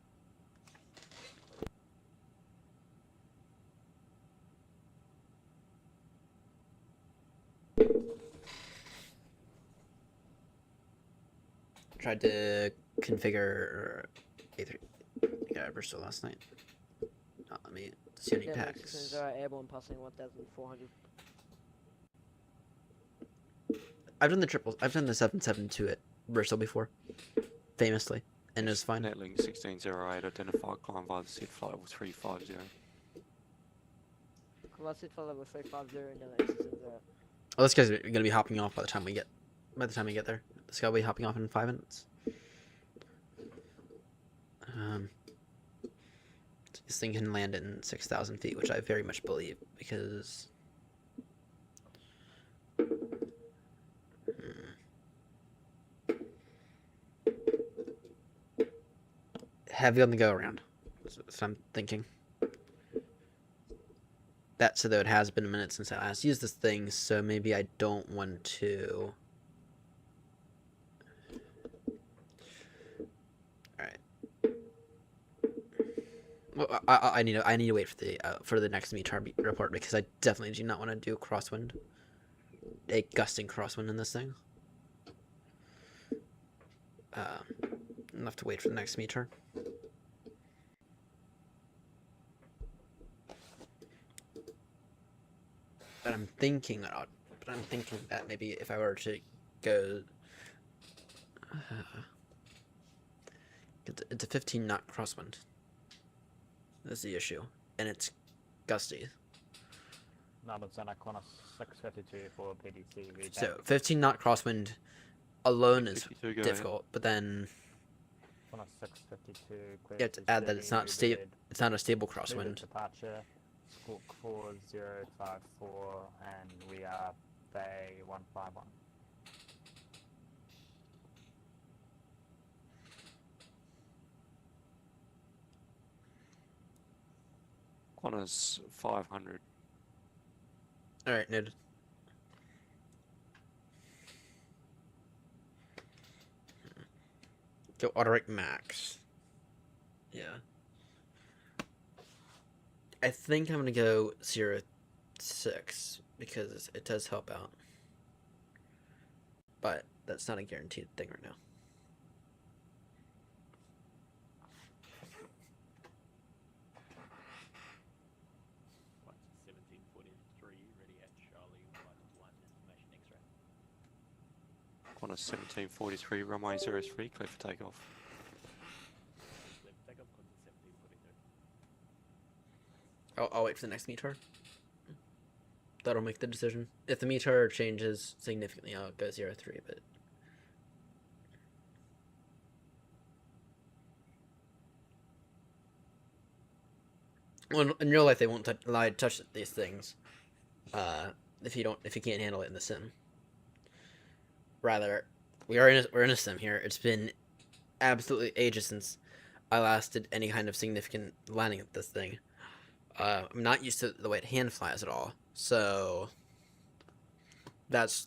Tried to configure A3. Yeah, Bristol last night. Not let me see any Netlink packs. 16 out, airborne passing 1,400. I've done the triples. I've done the 772 at Bristol before, famously, and it was fine. Netlink 1608, identified, climb via the SID, flight level 350. What's it for level 350 and then access in there? Oh, this guy's gonna be hopping off by the time we get there. This guy will be hopping off in 5 minutes. This thing can land in 6,000 feet, which I very much believe, because heavy on the go around. That's what I'm thinking. That said, though, it has been a minute since I last used this thing, so maybe I don't want to. Alright. Well, I need to wait for the next METAR report, because I definitely do not want to do crosswind. A gusting crosswind in this thing. I'll have to wait for the next METAR. But I'm thinking that maybe if I were to go, it's a 15 knot crosswind. That's the issue, and it's gusty. Melbourne Center corner 652 for PDC. So 15 knot crosswind alone is 52, go difficult, but then Corner 652. you have to add that it's not stable. It's not a stable crosswind. Departure. Squawk 4054, and we are Bay 151. Qantas 500. All right, noted. Go auto-rate max. Yeah. I think I'm gonna go 0.6 because it does help out. But that's not a guaranteed thing right now. Qantas 1743, runway 03, clear for takeoff. I'll wait for the next METAR. That'll make the decision. If the METAR changes significantly, I'll go 0.3, but... Well, in real life, they won't touch these things. If you can't handle it in the sim. Rather, we're in a sim here. It's been absolutely ages since I last did any kind of significant landing at this thing. I'm not used to the way it hand flies at all, so that's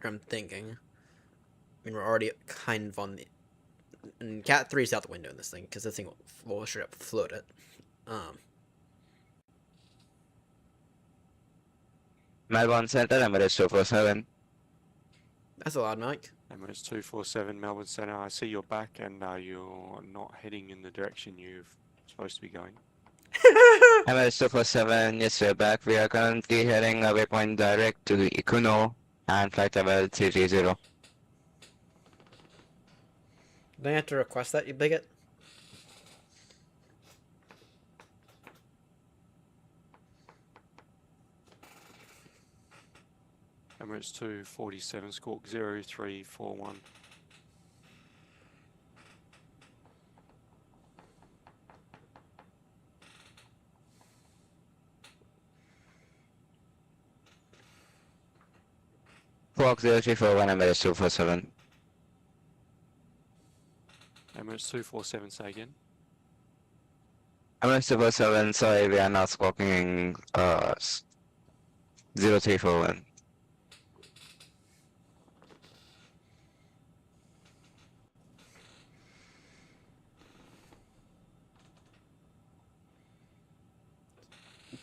what I'm thinking. I mean, we're already kind of on the... And Cat 3's out the window in this thing, because this thing will straight up float it. Melbourne Center, Emirates 247. That's a loud mic. Emirates 247, Melbourne Centre. I see you're back and you're not heading in the direction you're supposed to be going. Emirates 247, yes, we're back. We are currently heading a waypoint direct to the Equino and flight level 330. Do I have to request that, you bigot? Emirates 247, squawk 0341. Squawk 0341, Emirates 247. Emirates 247, say again. Emirates 247, sorry, we are not squawking 0341.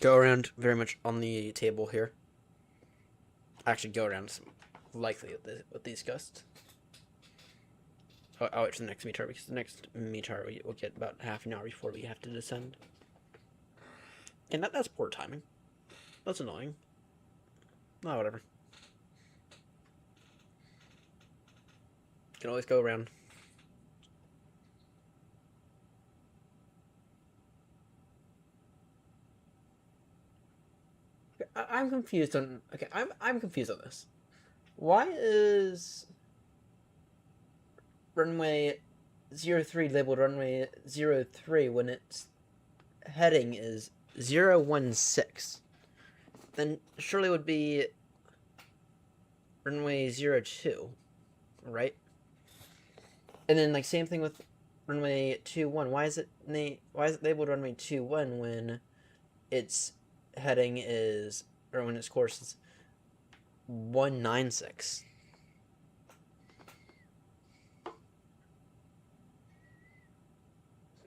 Go around very much on the table here. Actually, go around is likely with these gusts. I'll wait for the next METAR, because the next METAR we'll get about half an hour before we have to descend. And that's poor timing. That's annoying. Oh, whatever. Can always go around. I'm confused on. Okay, I'm confused on this. Why is runway 03 labeled runway 03 when its heading is 016? Then surely it would be runway 02, right? And then like same thing with runway 21. Why is it labeled runway 21 when its heading is, or when its course is 196?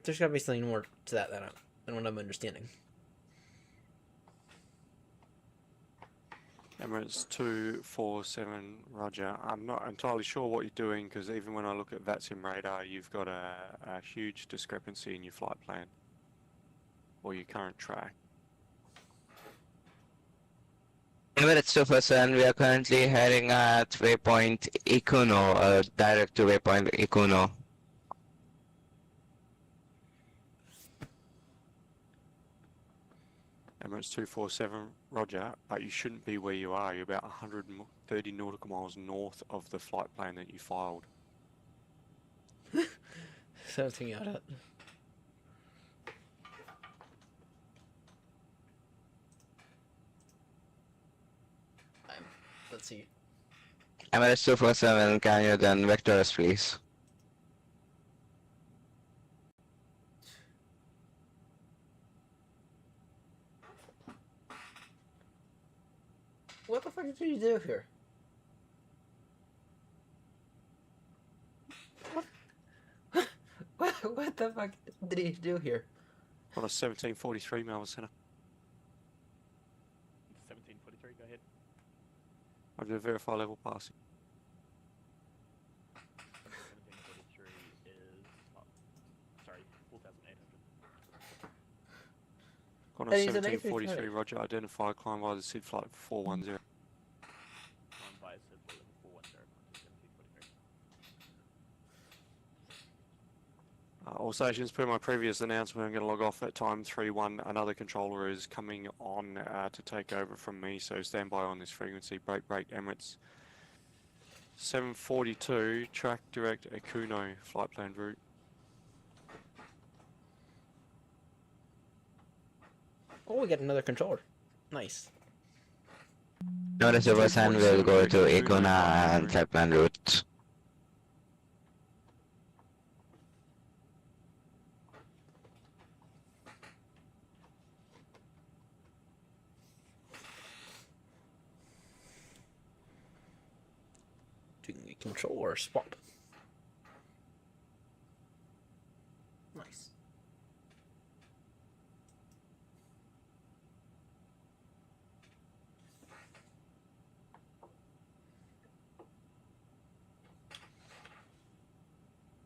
There's gotta be something more to that than what I'm understanding. Emirates 247, Roger. I'm not entirely sure what you're doing because even when I look at VATSIM radar, you've got a huge discrepancy in your flight plan or your current track. Emirates 247, we are currently heading at waypoint Ikuno, direct to waypoint Ikuno. Emirates 247, Roger, but you shouldn't be where you are. You're about 130 nautical miles north of the flight plan that you filed. Something out of Let's see. Emirates 247, can you then vector us, please? What the fuck did you do here? What the fuck did he do here? On a 1743 Melbourne Centre. 1743, go ahead. I'm going to verify level passing. 1743 is, sorry, 4,800. On a And he's an 1743, A350. Roger, identify, climb via the SID flight 410. Climb via SID for level 410, 1743. All stations, per my previous announcement, I'm going to log off at time 31. Another controller is coming on to take over from me, so stand by on this frequency. Break, Emirates. 742, track direct Ikuno, flight plan route. Oh, we got another controller. Nice. Emirates 247 will go to Ikuno and flight plan route. Doing a controller swap. Nice.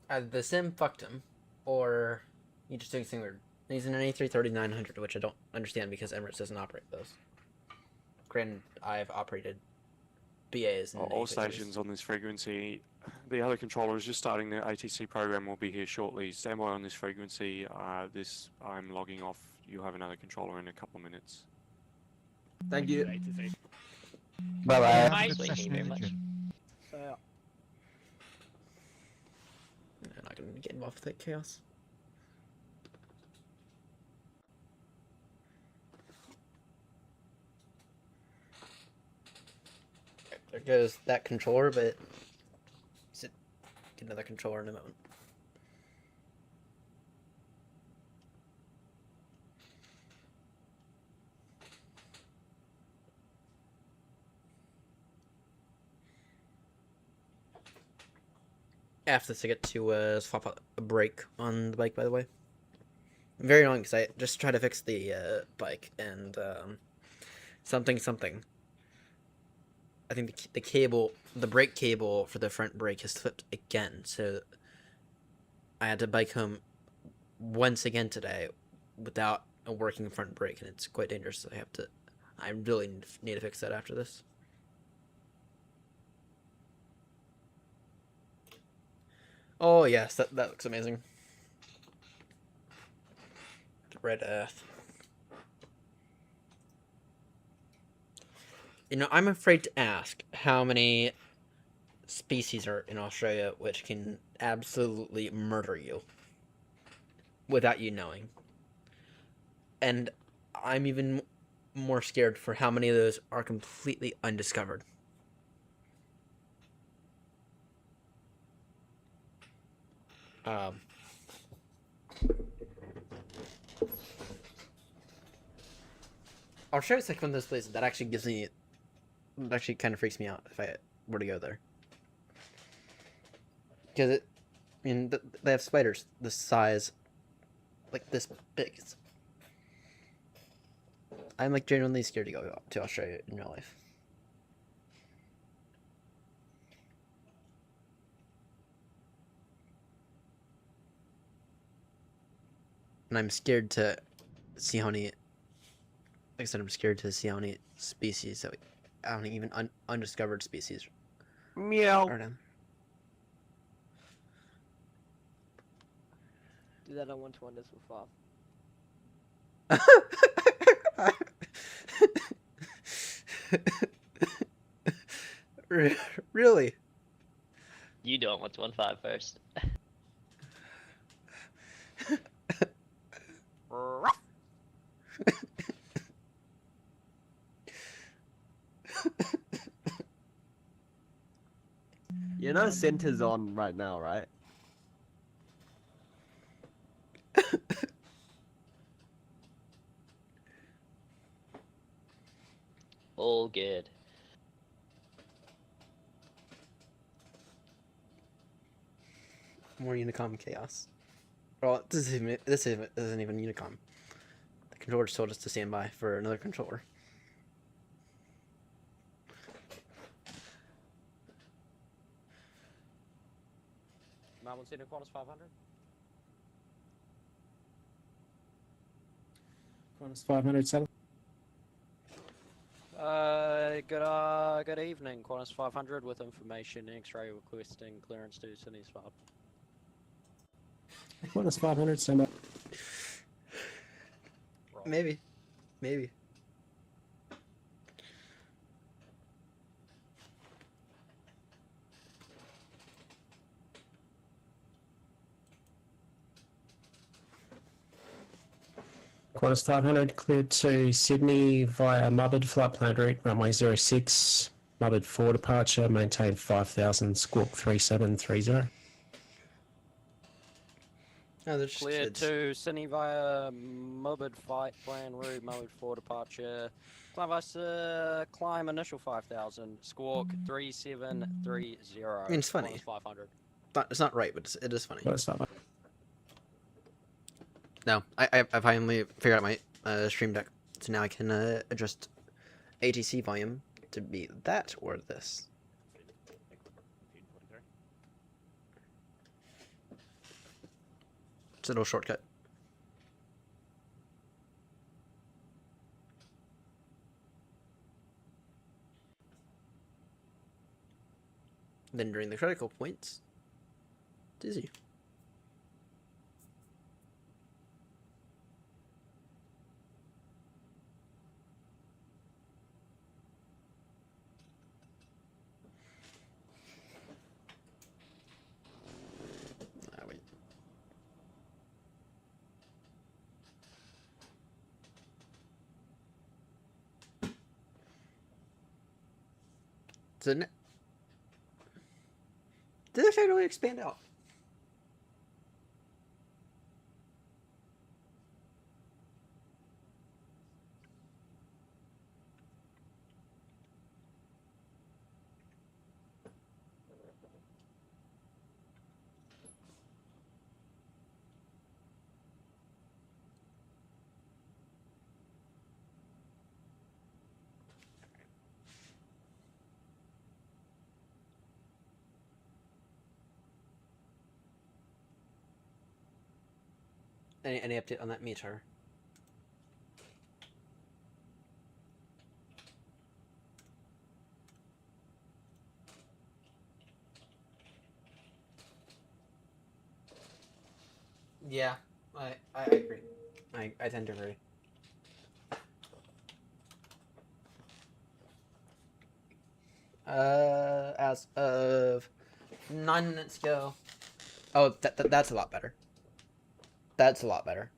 Either the sim fucked him, or he just doing something weird. He's in an A330-900, which I don't understand because Emirates doesn't operate those. Granted, I've operated BAs and All A330s. stations on this frequency. The other controller is just starting the ATC program. Will be here shortly. Stand by on this frequency. I'm logging off. You'll have another controller in a couple of minutes. Thank you. ATC. Bye-bye. Have a Bye. good Thank you session very in the much. gym. I'm not gonna get involved with that chaos. There goes that controller, but get another controller in a moment. After this, I get to swap out a brake on the bike, by the way. Very annoying because I just tried to fix the bike and something. I think the brake cable for the front brake has flipped again, so I had to bike home once again today without a working front brake, and it's quite dangerous. So I really need to fix that after this. Oh yes, that looks amazing. The red earth. You know, I'm afraid to ask how many species are in Australia which can absolutely murder you without you knowing. And I'm even more scared for how many of those are completely undiscovered. Australia's like one of those places that actually gives me, it actually kind of freaks me out if I were to go there. Because they have spiders this size, like this big. I'm like genuinely scared to go to Australia in real life. And I'm scared to see how many. Like I said, I'm scared to see how many species that I don't even undiscovered species. Meow. Are them. Do that on 1 to 1 Really? You don't want 1-5 first. You know Center's on right now, right? All good. More Unicom chaos. Well, this isn't even Unicom. The controller just told us to stand by for another controller. Melbourne City Qantas 500. Qantas 500 7. Good evening, Qantas 500 with information X-ray requesting clearance to Sydney's 5. Qantas 500 stand by. Maybe. Qantas 500 cleared to Sydney via Mubbed flight plan route runway 06. Mubbed 4 departure, maintain 5000, squawk 3730. Oh, there's just Cleared kids. to Sydney via Mubbed flight plan route, Mubbed 4 departure. Climb initial 5000, squawk 3730. I mean, it's funny. Qantas 500. It's not right, but it is funny. Qantas 500. No, I finally figured out my stream deck, so now I can adjust ATC volume to be that or this. It's a little shortcut. Then during the critical points, it's easy. Wait. Did this really expand out? Any update on that meter? Yeah, I agree. I tend to agree. As of 9 minutes ago. Oh, that's a lot better. That's a lot better.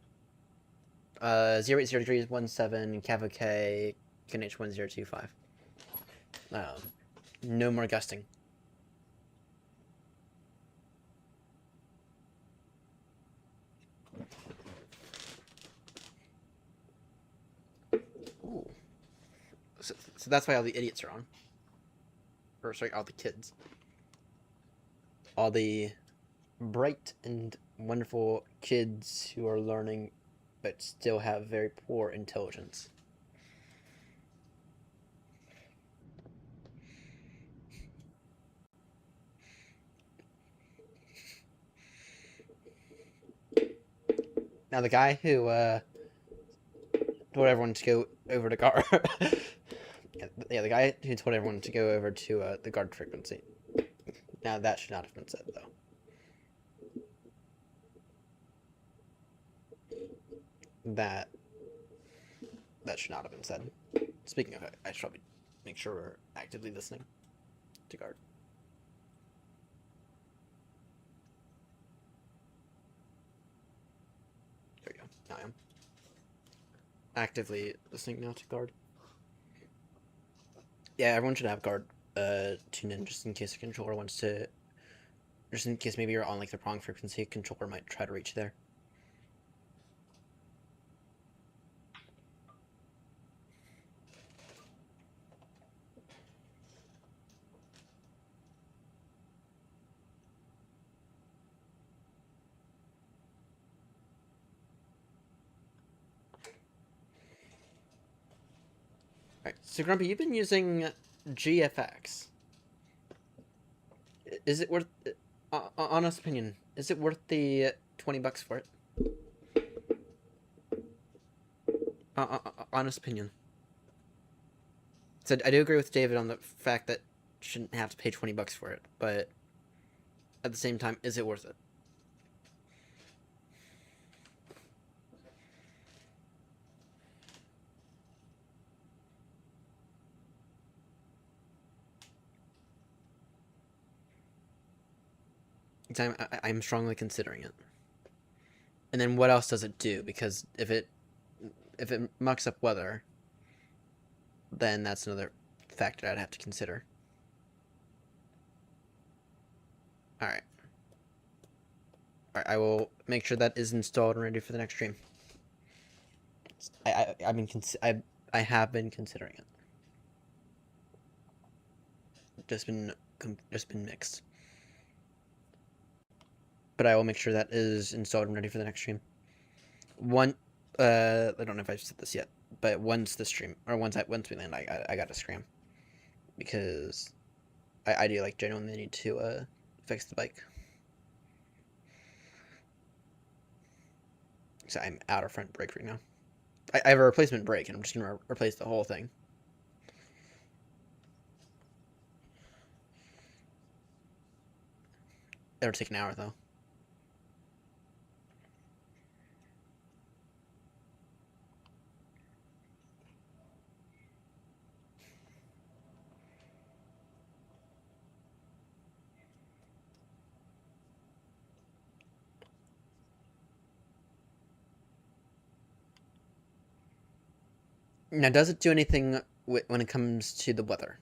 080 degrees 17 Cav K KNH 1025. No more gusting. Ooh. So that's why all the idiots are on. Or sorry, all the kids. All the bright and wonderful kids who are learning but still have very poor intelligence. Now the guy who told everyone to go over to guard. Yeah, the guy who told everyone to go over to the guard frequency. Now that should not have been said, though. That should not have been said. Speaking of it, I should probably make sure we're actively listening to guard. There we go. Now I am actively listening now to guard. Yeah, everyone should have guard tune in just in case the controller wants to. Just in case maybe you're on like the wrong frequency, controller might try to reach there. Alright, so Grumpy, you've been using GFX. Is it worth, honest opinion, is it worth the $20 for it? Honest opinion. So I do agree with David on the fact that you shouldn't have to pay $20 for it, but at the same time, is it worth it? I'm strongly considering it. And then what else does it do? Because if it mucks up weather, then that's another factor I'd have to consider. Alright. Alright, I will make sure that is installed and ready for the next stream. I have been considering it. Just been mixed. But I will make sure that is installed and ready for the next stream. I don't know if I've said this yet, but once we land, I got to scram. Because I do like genuinely need to fix the bike. So I'm out of front brake right now. I have a replacement brake, and I'm just gonna replace the whole thing. It'll take an hour though. Now, does it do anything when it comes to the weather?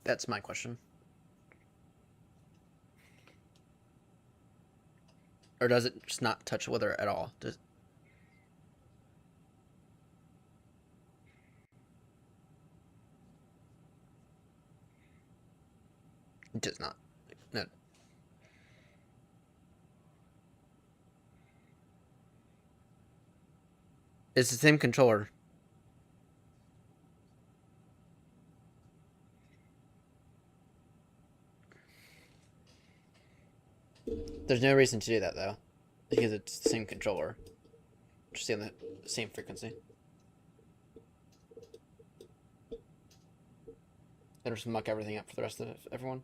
That's my question. Or does it just not touch weather at all? It does not. No. It's the same controller. There's no reason to do that though, because it's the same controller, just on the same frequency. It'll just muck everything up for the rest of everyone.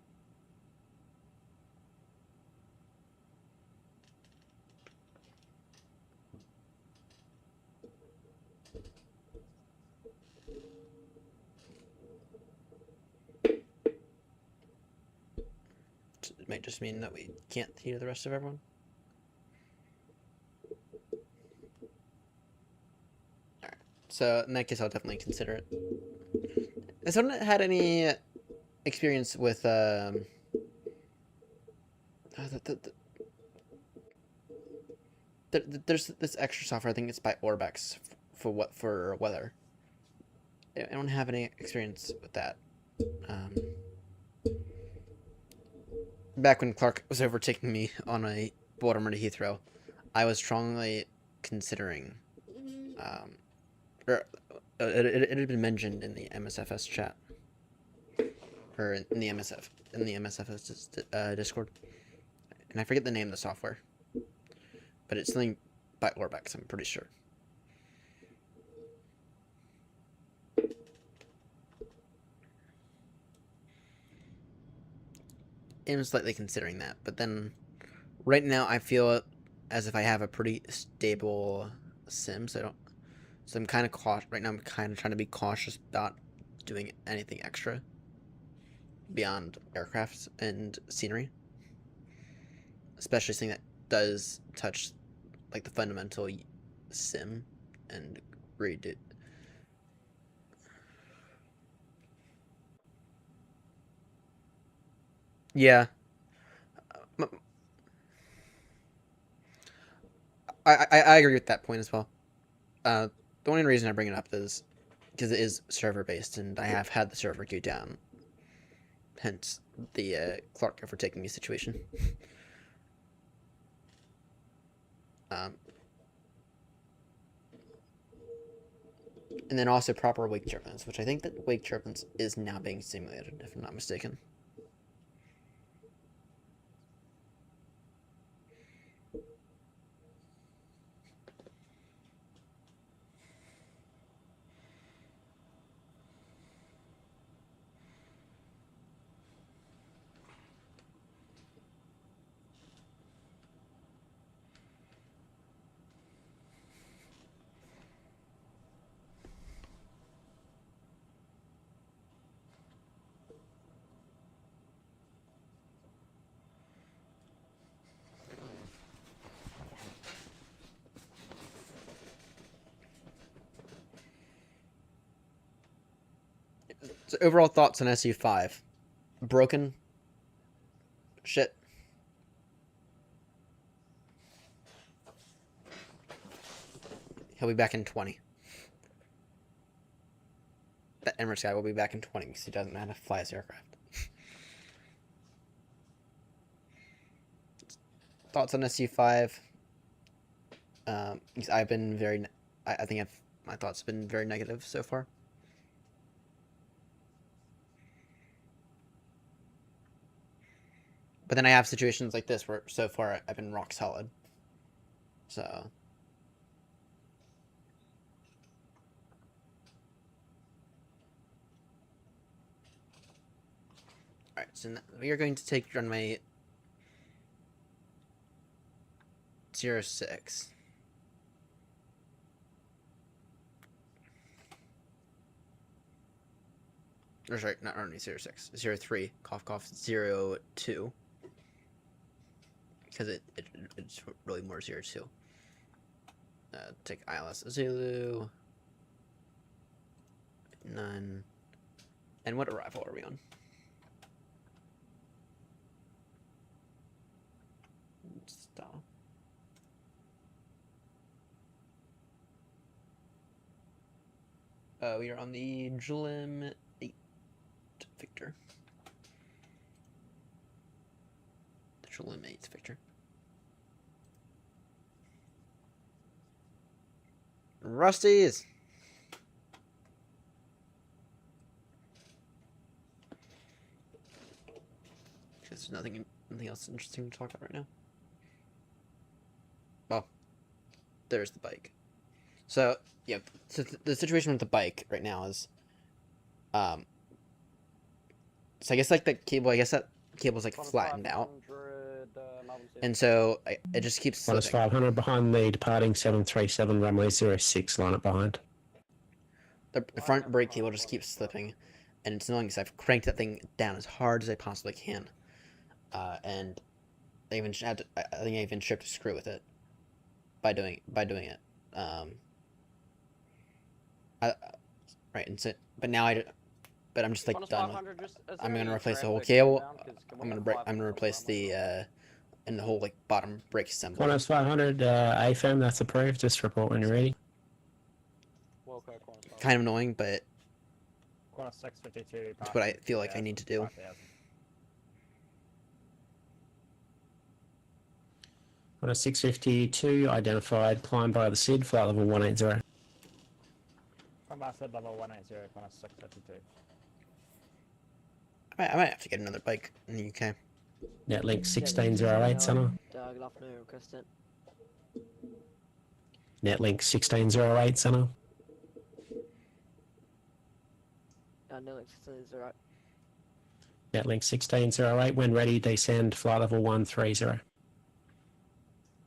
might just mean that we can't hear the rest of everyone. Alright, so in that case, I'll definitely consider it. Has someone had any experience with there's this extra software, I think it's by Orbex, for weather. I don't have any experience with that. Back when Clark was overtaking me on a Baltimore to Heathrow, I was strongly considering, it had been mentioned in the MSFS chat, or in the MSFS Discord, and I forget the name of the software, but it's something by Orbex, I'm pretty sure. I'm slightly considering that, but then right now I feel as if I have a pretty stable sim, so I'm kind of cautious right now. I'm kind of trying to be cautious about doing anything extra beyond aircrafts and scenery, especially something that does touch like the fundamental sim and redo. Yeah. I agree with that point as well. The only reason I bring it up is because it is server based, and I have had the server go down. Hence the Clark overtaking me situation. And then also proper wake turbulence, which I think that wake turbulence is now being simulated, if I'm not mistaken. So overall thoughts on SU5? Broken? Shit. He'll be back in 20. That Emirates guy will be back in 20 because he doesn't know how to fly his aircraft. Thoughts on SU5? I've been very... I think my thoughts have been very negative so far. But then I have situations like this where so far I've been rock solid. So... Alright, so we are going to take runway 06. Or sorry, not runway 06. 03. Cough cough 02. Because it's really more 02. Take ILS Zulu. None. And what arrival are we on? Stop. We are on the Julim 8 Victor. The Julim 8 Victor. Rusties! There's nothing else interesting to talk about right now. Well, there's the bike. So, yeah, so the situation with the bike right now is, so I guess like the cable, that cable's like flattened out. And so it just keeps slipping. -500 behind the departing 737 runway 06, line up behind. The front brake cable just keeps slipping, and it's annoying because I've cranked that thing down as hard as I possibly can. and they even had to, I think I even stripped a screw with it by doing it. Right, and so, but now but I'm just like Minus done. 500, just, is I'm there gonna any replace the whole traffic cable. inbound? 'Cause can we I'm have gonna 500 replace on the runway? and the whole like bottom brake assembly. Qantas 500 AFM, that's approved. Just report when you're ready. Wilco, Qantas 500. Kind of annoying, but Qantas 652. it's what I feel like I need to do. 5,000. Qantas 652 identified. Climb by the SID, flight level 180. From us at level 180, Qantas 652. I might have to get another bike in the UK. Netlink 1608 center. Good afternoon, request it. Netlink 1608 center. Netlink 1608. Netlink 1608. When ready, descend flight level 130.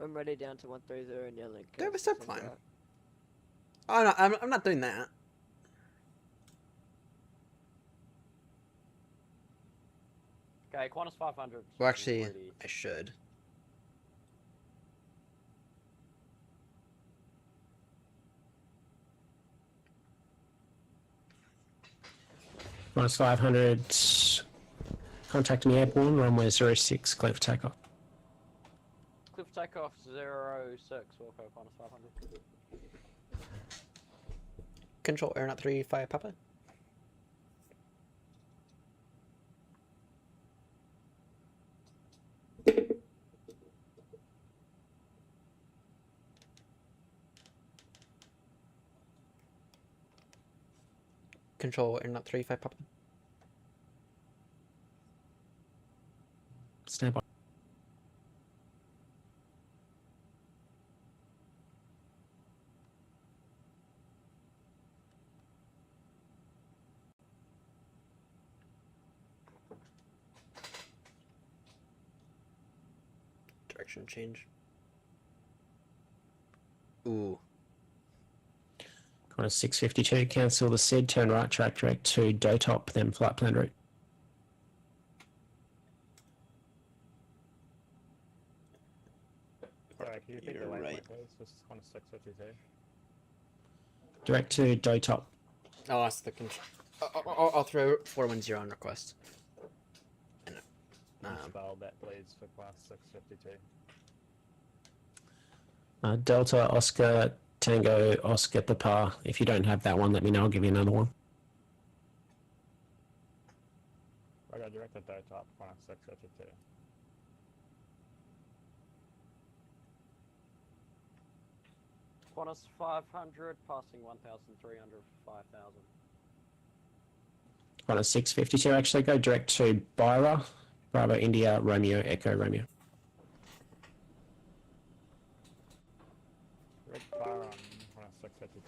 I'm ready down to 130 and Netlink. Do I have a step climb? Oh no, I'm not doing that. Okay, Qantas 500. Well, actually, ready. I should. Qantas 500. Contacting the airborne, runway 06, clear for takeoff. Cliff takeoff 06, Wilco, Qantas 500. Control Aeronaut 35 Papa. Control Aeronaut 35 Papa. Stand by. Direction change. Ooh. Qantas 652, cancel the SID, turn right track direct to Dotop, then flight plan route. Sorry, can you repeat the You're waypoint, right. please? This is Qantas 652. Direct to Dotop. I'll ask the control. I'll throw 410 on request. And, Spell that, please, for Class 652. Delta Oscar Tango Oscar Papa. If you don't have that one, let me know. I'll give you another one. I got direct to Dotop, Qantas 652. Qantas 500, passing 1,300, 5,000. Qantas 652, actually go direct to Byra, Bravo India, Romeo, Echo, Romeo. Direct fire on Qantas 652.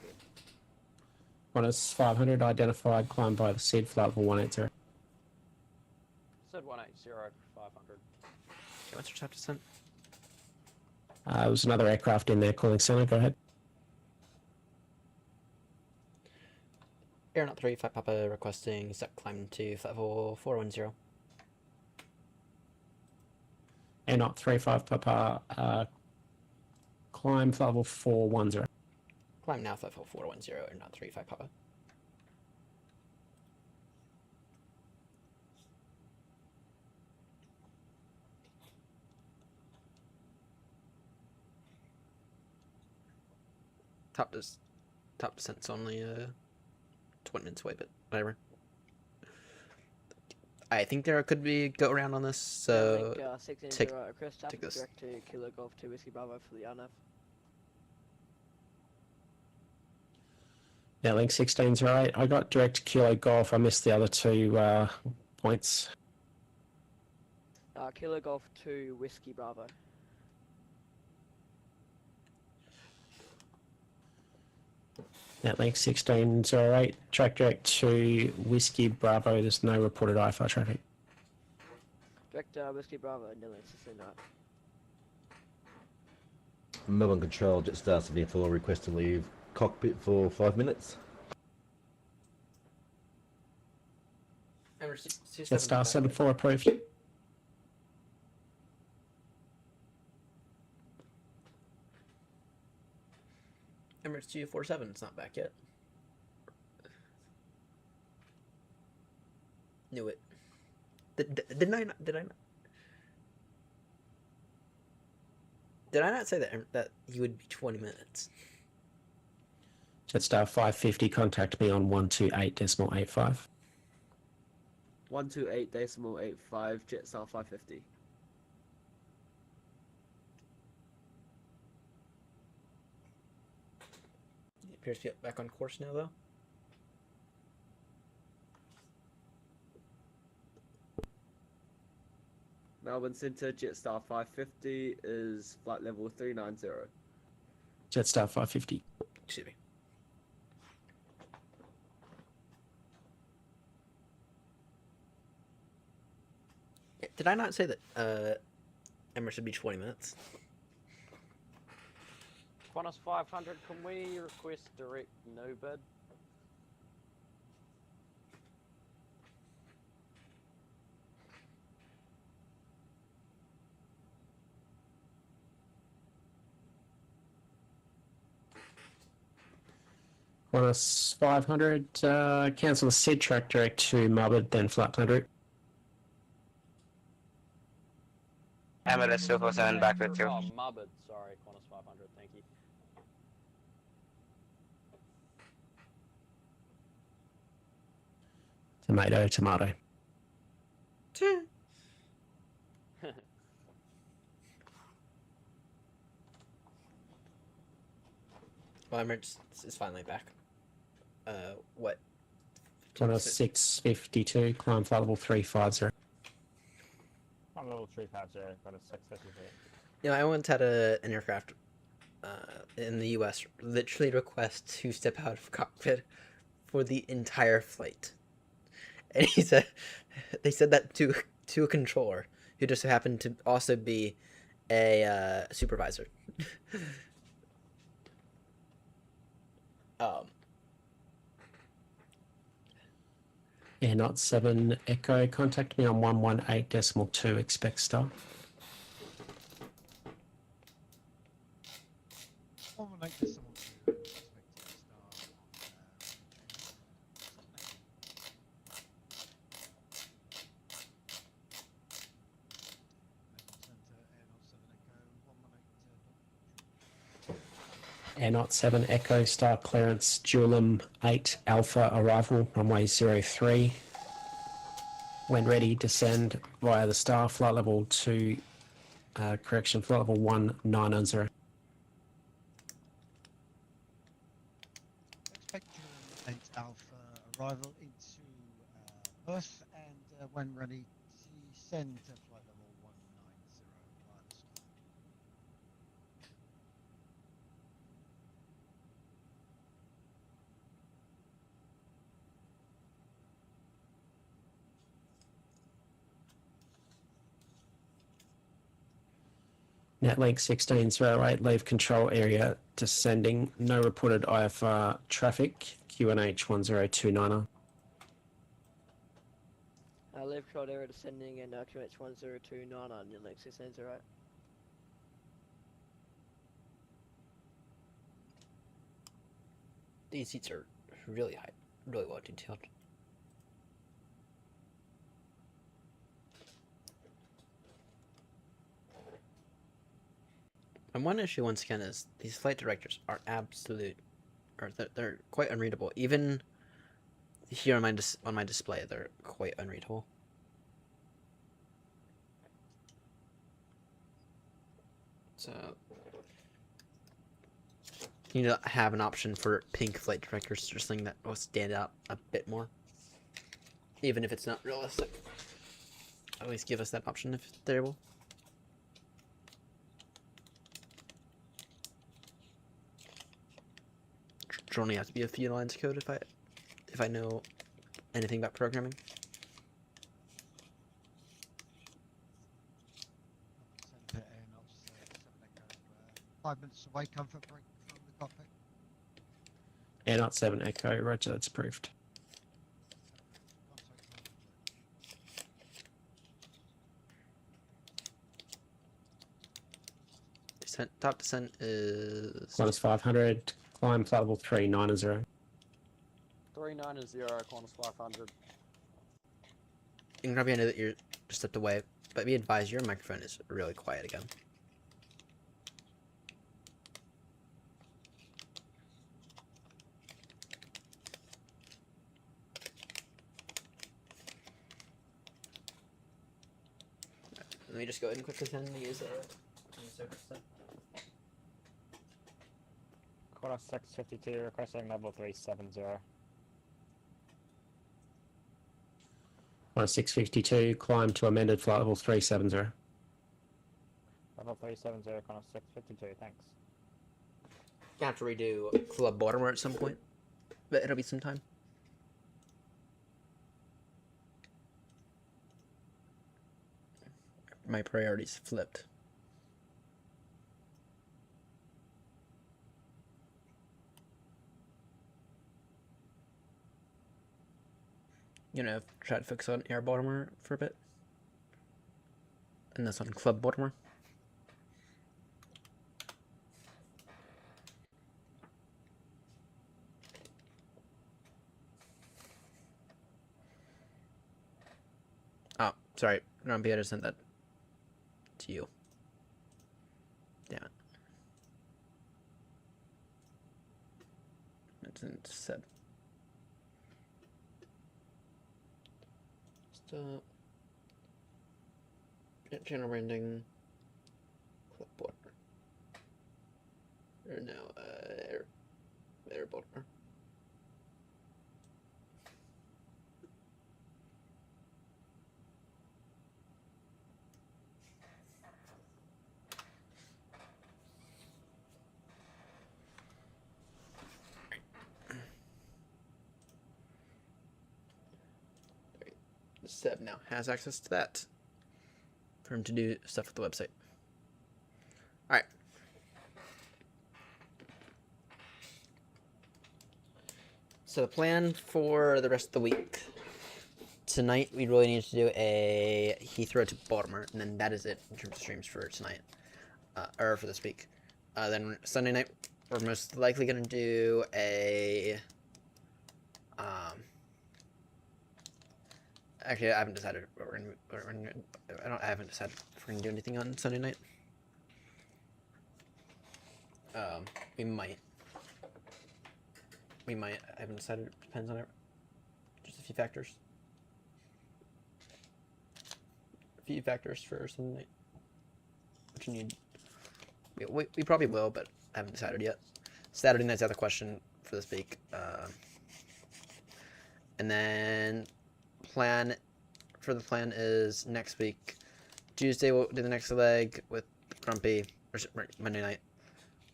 Qantas 500 identified, climb by the SID, flight level 180. Said 180, 500. okay, what's your top descent? There was another aircraft in there calling center, go ahead. Aeronaut 35 Papa requesting set climb to flight level 410. Airnaut 35 Papa, climb flight level 410. Climb now flight level 410, Aeronaut 35 Papa. Top descent's only 20 minutes away, but whatever. I think there could be go around on this, so Netlink, take 1608 request take traffic this. direct to Kilo Golf 2 Whiskey Bravo for the RNAV. Netlink 1608. I got direct Kilo Golf. I missed the other two points. Kilo Golf 2 Whiskey Bravo. Netlink 1608. Track direct to Whiskey Bravo. There's no reported IFR traffic. Direct Whiskey Bravo, Netlink 1608. Melbourne Control, Jetstar 74, request to leave cockpit for 5 minutes. Jetstar 74 approved. Emirates 247, it's not back yet. Knew it. Didn't I not? Did I not? Did I not say that he would be 20 minutes? Jetstar 550, contact me on 128.85. 128.85, Jetstar 550. He appears to be back on course now, though. Melbourne Centre, Jetstar 550 is flight level 390. Jetstar 550. Excuse me. Did I not say that Emirates should be 20 minutes? Qantas 500, can we request direct no bid? Qantas 500, cancel the SID track direct to Melbourne, then flight plan route. Emirates 247 back with you. Oh, Mubbed, sorry, Qantas 500, thank you. Tomato, tomato. Well, Emirates is finally back. What? Qantas 652, climb flight level 350. On level 350, got a 650 feet. You know, I once had an aircraft in the U.S. literally request to step out of cockpit for the entire flight, and they said that to a controller who just happened to also be a supervisor. Air Not 7 Echo, contact me on 118.2, expect star. 118.2, Air Not 7 Echo, star clearance, Dulum 8 Alpha arrival, runway 03. When ready, descend via the star, flight level 2, correction, flight level 190. expect 8 Alpha arrival into Perth, and when ready, descend to flight level 190 via the star. Netlink 1608, leave control area, descending, no reported IFR traffic, QNH 1029er. Leave control area descending and QH 1029 on your Link 1608. These seats are really high, really well detailed. And one issue, once again, is these flight directors are they're quite unreadable. Even here on my display, they're quite unreadable. So you need to have an option for pink flight directors, or something that will stand out a bit more, even if it's not realistic. At least give us that option if they're able. Should only have to be a few lines of code if I know anything about programming. Centre Air Knots 7 Echo, 5 minutes away, comfort break from the cockpit. Air Not 7 Echo, roger, that's approved. Top descent is Qantas 500, Climb flight level 390. 390, Qantas 500. You can probably know that you're just stepped away, but be advised your microphone is really quiet again. Let me just go ahead and quickly send these. Qantas 652 requesting level 370. Qantas 652, climb to amended flight level 370. Level 370, Qantas 652, thanks. Gonna have to redo Club Baltimore at some point, but it'll be some time. My priorities flipped. You know, try to focus on Air Baltimore for a bit. And that's on Club Baltimore. Oh, sorry. Wrong Peter sent that to you. Damn it. It's in Seb. Stop. Channel branding. Club Baltimore. Or no, Air Baltimore. Seb now has access to that for him to do stuff with the website. Alright. So the plan for the rest of the week. Tonight we really need to do a Heathrow to Baltimore, and then that is it in terms of streams for tonight. Or for this week. Then Sunday night we're most likely gonna do a actually, I haven't decided what we're gonna I haven't decided if we're gonna do anything on Sunday night. We might. I haven't decided. Depends on it. Just a few factors. For Sunday night. What you need. We probably will, but I haven't decided yet. Saturday night's the other question for this week. And then plan is next week. Tuesday we'll do the next leg with Grumpy, or Monday night,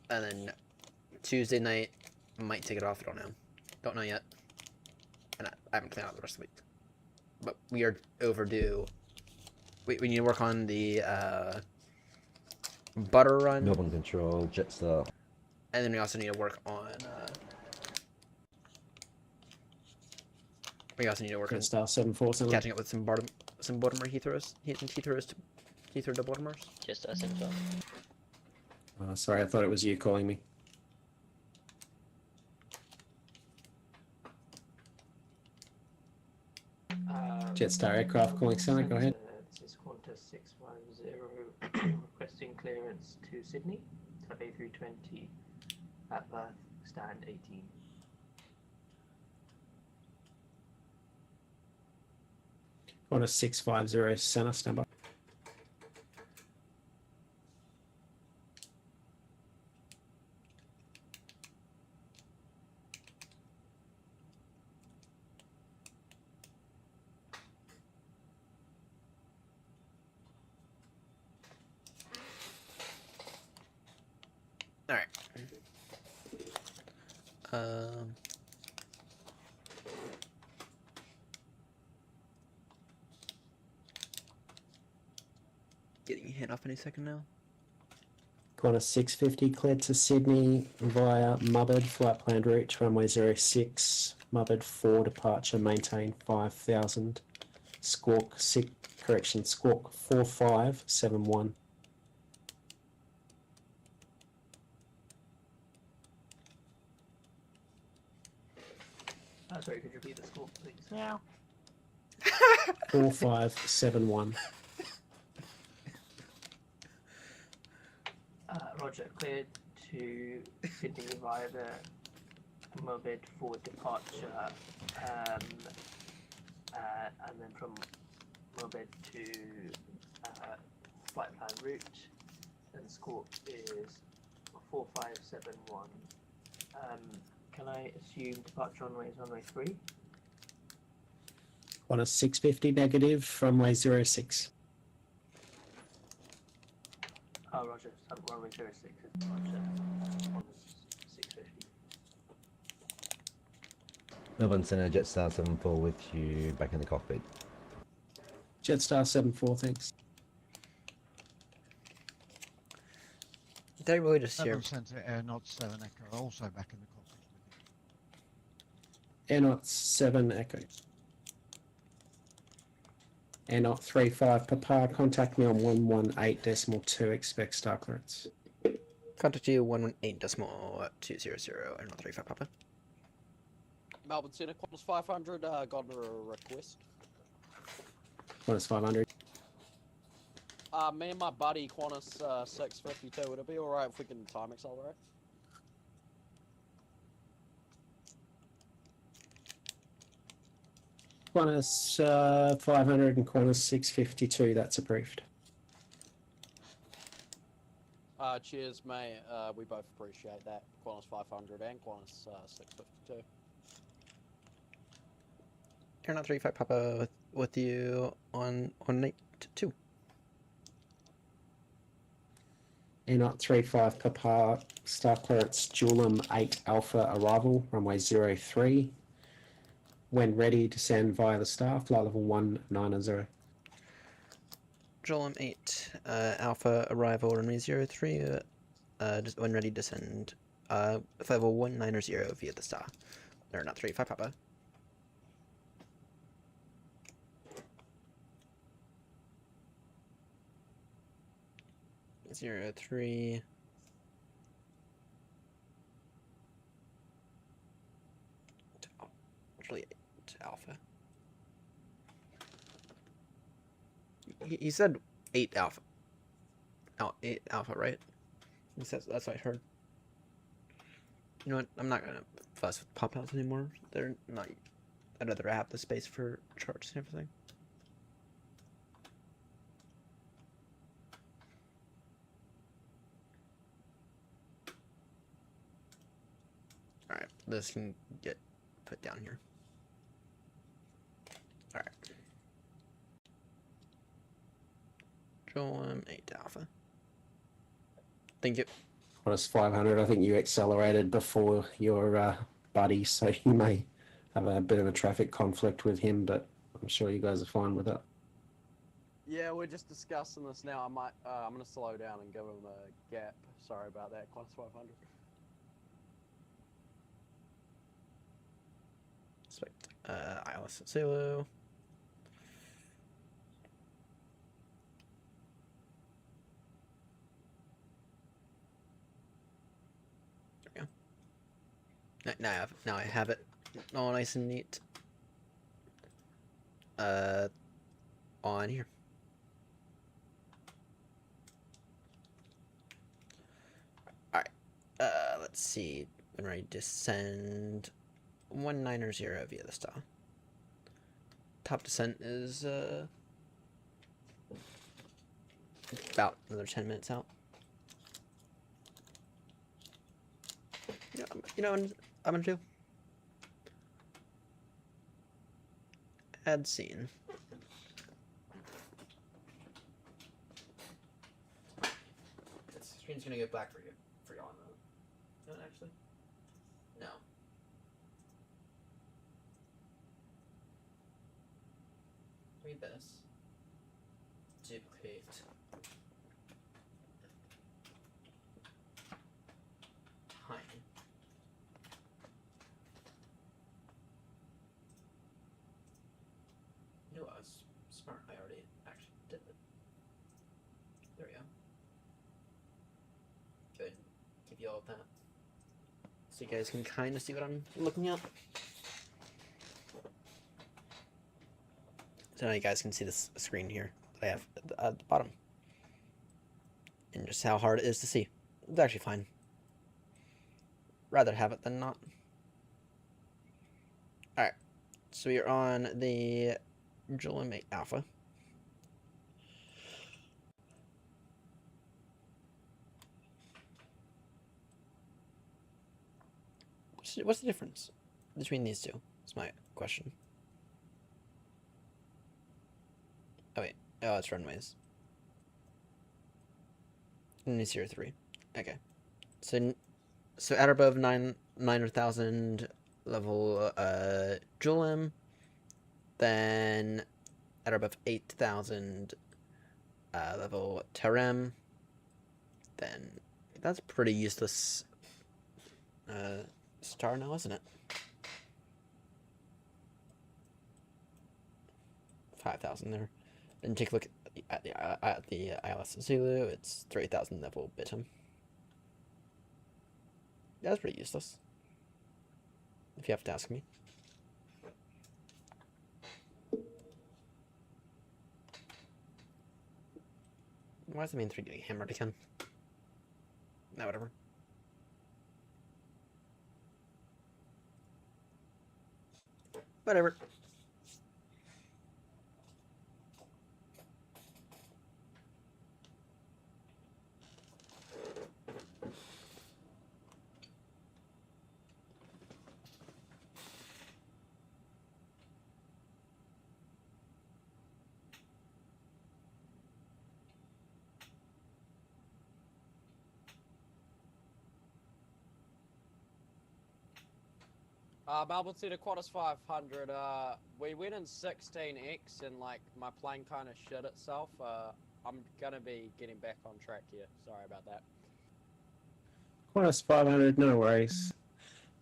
and then Tuesday night might take it off. I don't know yet, and I haven't planned out the rest of the week. But we are overdue. We need to work on the butter run. Melbourne Control, Jetstar. And then we also need to work on. We also need to work on Star 747. catching up with some Baltimore Heathrows Heathrow to Baltimore's. Just us and John. Sorry, I thought it was you calling me. Jetstar aircraft calling center, go ahead. This is Qantas 650 requesting clearance to Sydney, type A320 at Perth, stand 18. Qantas 650 center, standby. All right. Getting hit off any second now. Qantas 650 cleared to Sydney via Mubbed, flight planned route runway 06, Mubbed 4 departure, maintain 5,000, squawk 4571. Sorry, could you repeat the score, please? Yeah. 4571. Roger, cleared to Sydney via the Mobid for departure, and then from Mobid to flight plan route, and the score is 4571. Can I assume departure runway is runway 3? On a 650 negative, runway 06. Oh, Roger, runway 06 is departure on 650. Melbourne Centre, Jetstar 74 with you back in the cockpit. Jetstar 74, thanks. Did I really just hear? Melbourne Centre, Air Knot 7 Echo, also back in the cockpit with you. Air Knot 7 Echo. Air Knot 35 Papa, contact me on 118.2, expect star clearance. Contact you 118.200 and 35 Papa. Melbourne Centre, Qantas 500, got a request. Qantas 500. Me and my buddy Qantas 652, would it be alright if we can time accelerate? Qantas 500 and Qantas 652, that's approved. Cheers, mate. We both appreciate that. Qantas 500 and Qantas 652. Air Knot 35 Papa with you on night 2. Air Knot 35 Papa, star clearance Julium 8 Alpha arrival, runway 03. When ready, descend via the star, flight level 190. Julium 8 Alpha arrival runway 03. Just when ready, descend flight level 190 via the star. Air Knot 35 Papa. 03. Actually, 8 Alpha. He said 8 Alpha. Oh, 8 Alpha, right? He says that's what I heard. You know what? I'm not gonna fuss with pop-outs anymore. They're not. I'd rather have the space for charts and everything. Alright, this can get put down here. Alright. Julium 8 Alpha. Thank you. Qantas 500, I think you accelerated before your buddy, so you may have a bit of a traffic conflict with him, but I'm sure you guys are fine with it. Yeah, we're just discussing this now. I'm gonna slow down and give him a gap. Sorry about that, Qantas 500. Expect ILS at Zulu. There we go. Now I have it all nice and neat. On here. Alright. Let's see. When I descend 190 via the star. Top descent is about another 10 minutes out. You know what I'm gonna do? Add scene. This screen's gonna get black for y'all. No, actually, no. Read this. Duplicate. Time. I knew I was smart. I already actually did it. There we go. Good. Give you all of that. So you guys can kind of see what I'm looking at. don't know if you guys can see this screen here that I have at the bottom. And just how hard it is to see. It's actually fine. Rather have it than not. Alright, so we are on the Julian 8 Alpha. What's the difference between these two? That's my question. Oh wait, oh it's runways. 03. Okay, so at or above 900,000 level Julim, then at or above 8,000 level Terem, then that's pretty useless star now, isn't it? 5,000 there. Then take a look at the ILS Zulu. It's 3,000 level Bitum. That's pretty useless, if you have to ask me. Why is the main 3 getting hammered again? No, whatever. Whatever. Melbourne City Qantas 500, we went in 16x and like my plane kind of shit itself. I'm gonna be getting back on track here. Sorry about that. Qantas 500, no worries.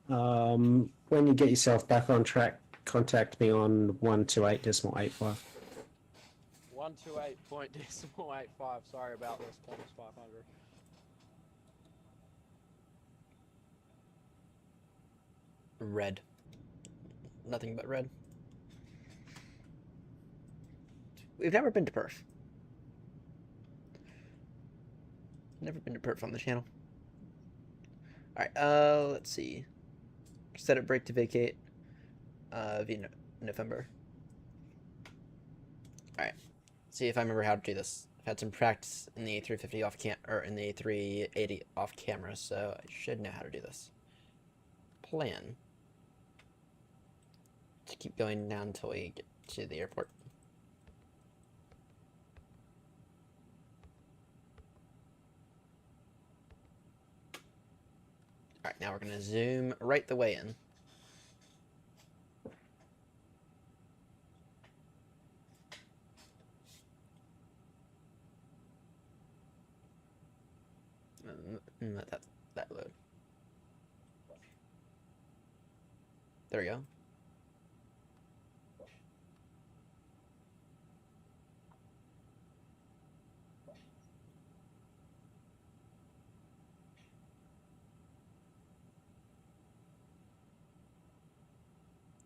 When you get yourself back on track, contact me on 128.85. 128.85. Sorry about this, Qantas 500. Red. Nothing but red. We've never been to Perth. Never been to Perth on the channel. Alright, let's see. Set up break to vacate. Via November. Alright. See if I remember how to do this. I've had some practice in the A350 off or in the A380 off camera, so I should know how to do this. Plan to keep going down until we get to the airport. Alright, now we're going to zoom right the way in. And let that load. There we go.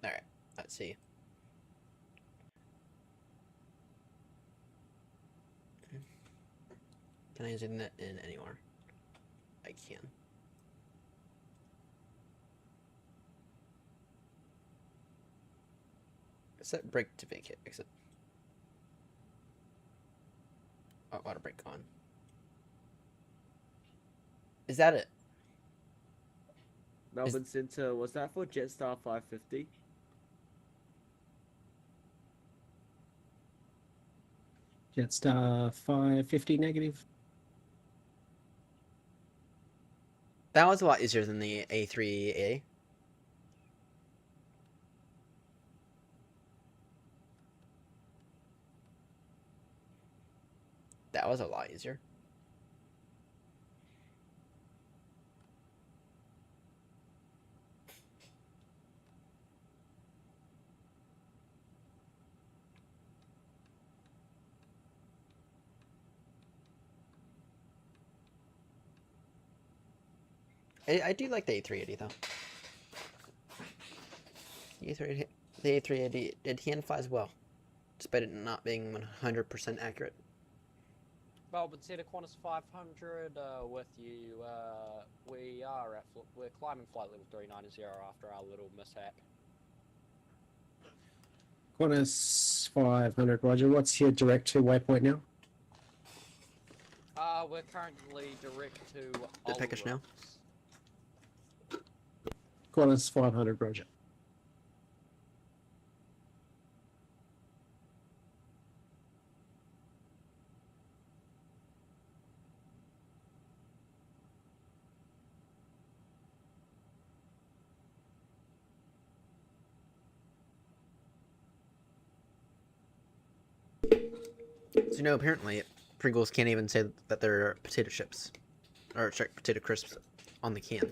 Alright, let's see. Can I zoom that in anymore? I can. Set break to vacate exit. Oh, auto brake on. Is that it? Melbourne Centre, was that for Jetstar 550? Jetstar 550 negative. That was a lot easier than the A3A. That was a lot easier. I do like the A380 though. The A380 it hand flies well, despite it not being 100% accurate. Melbourne Center Qantas 500 with you. We're climbing flight level 390 after our little mishap. Qantas 500, Roger. What's your direct to waypoint now? We're currently direct to The package now. Qantas 500, Roger. So, apparently Pringles can't even say that they're potato chips, or potato crisps on the can,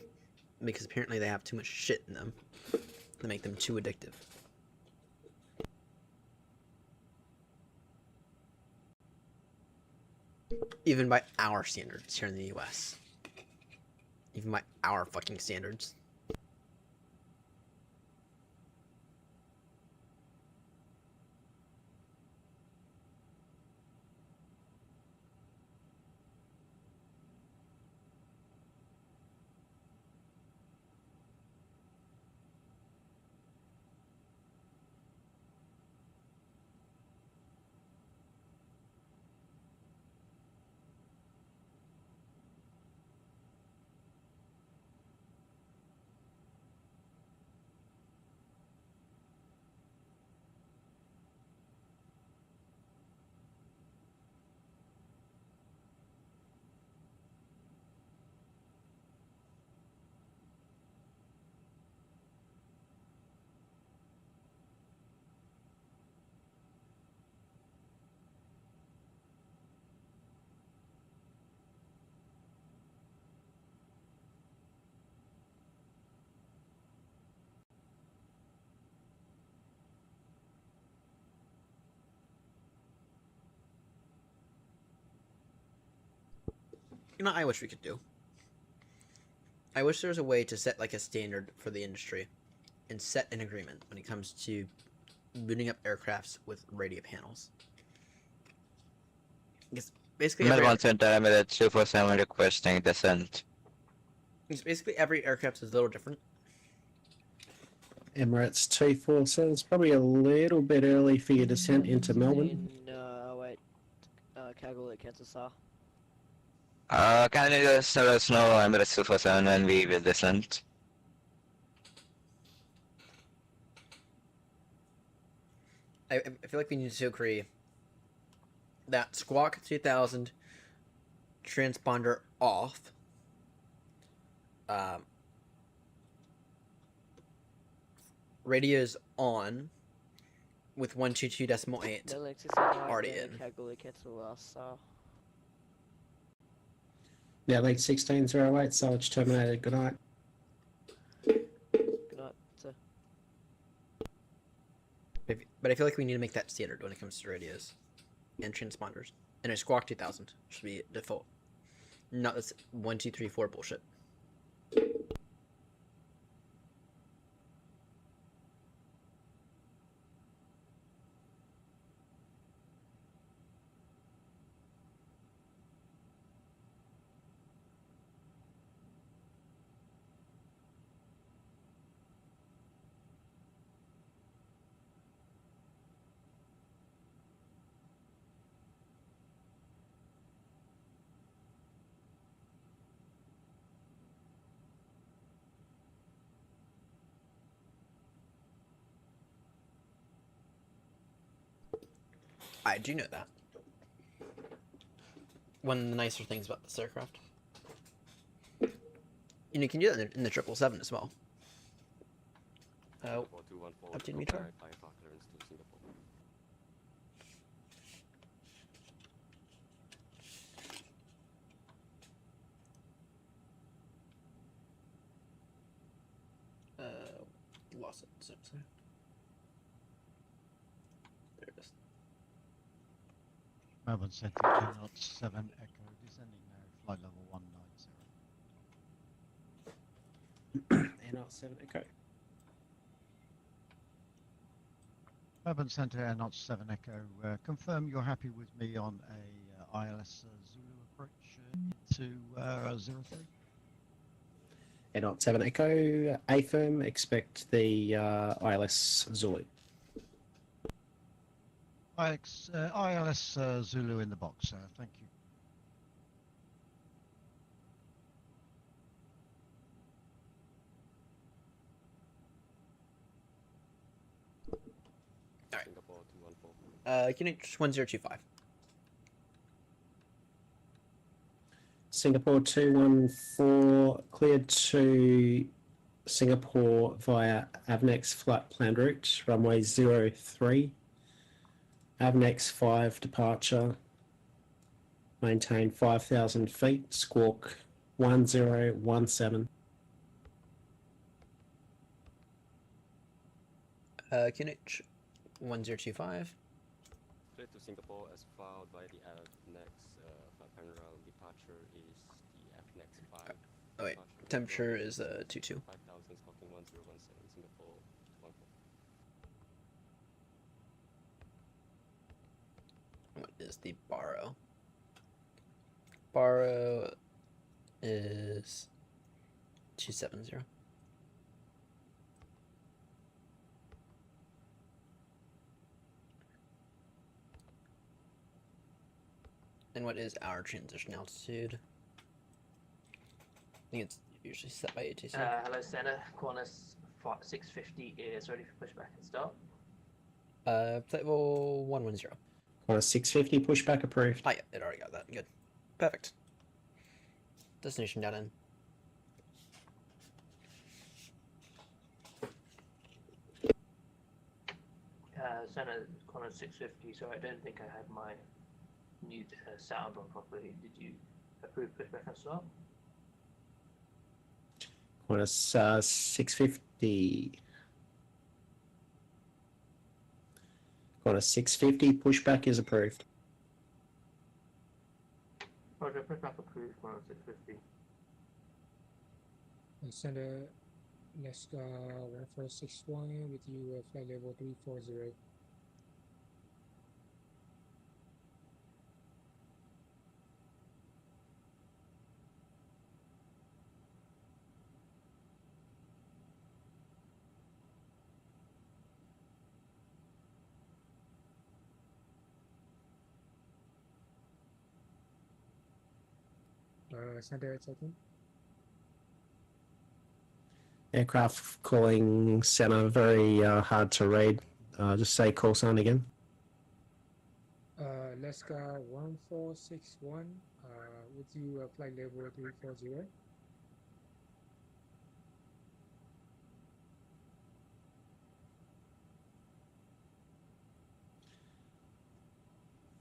because apparently they have too much shit in them to make them too addictive. Even by our standards here in the US. Even by our fucking standards. I wish we could do. I wish there was a way to set like a standard for the industry and set an agreement when it comes to booting up aircrafts with radio panels. Because basically Melbourne Center, Emirates 247 requesting descent. Basically every aircraft is a little different. Emirates 247. It's probably a little bit early for your descent into Melbourne. Wait. Calculate cancel, sir. Can you just let us know Emirates 247 when we will descend? I feel like we need to agree that Squawk 2000 transponder off. Radios on with 122.8 already in. Calculate cancel, sir. Yeah, League 1608, Salvage terminated. Good night. Good night, sir. But I feel like we need to make that standard when it comes to radios and transponders. And a Squawk 2000 should be default. Not this 1, 2, 3, 4 bullshit. I do know that. One of the nicer things about this aircraft. And you can do that in the 777 as well. Oh, up to me, Tar. Lost it. So. There it is. Melbourne Center, 207 Echo, descending now, flight level 190. NR7 Echo. Urban Centre Air Knots 7 Echo, confirm you're happy with me on a ILS Zulu approach into 03? Air Knot 7 Echo, A firm, expect the ILS Zulu. ILS Zulu in the box, thank you. Alright. Singapore 214. QNH 1025. Singapore 214, cleared to Singapore via Avnex flight plan route, runway 03. Avnex 5 departure, maintain 5,000 feet, squawk 1017. QNH 1025. Clear to Singapore as filed by the next flight plan route departure is the FNEX 5. Oh wait, temperature is 22. 5,000 squawking 1017 Singapore 14. What is the borrow? Borrow is 270. And what is our transition altitude? I think it's usually set by ATC. Hello, Senna. Qantas 650 is ready for pushback and start. Flight level 110. On a 650 pushback approved. Oh yeah, it already got that. Good. Perfect. Destination down in. Senna, Qantas 650, so I don't think I had my new sound on properly. Did you approve pushback and start? On a 650. On a 650 pushback is approved. Roger, pushback approved, Qantas 650. Center Alaska 1461 with you flight level 340. Center at second. Aircraft calling center very hard to read. Just say call sign again. Alaska 1461 with you flight level 340.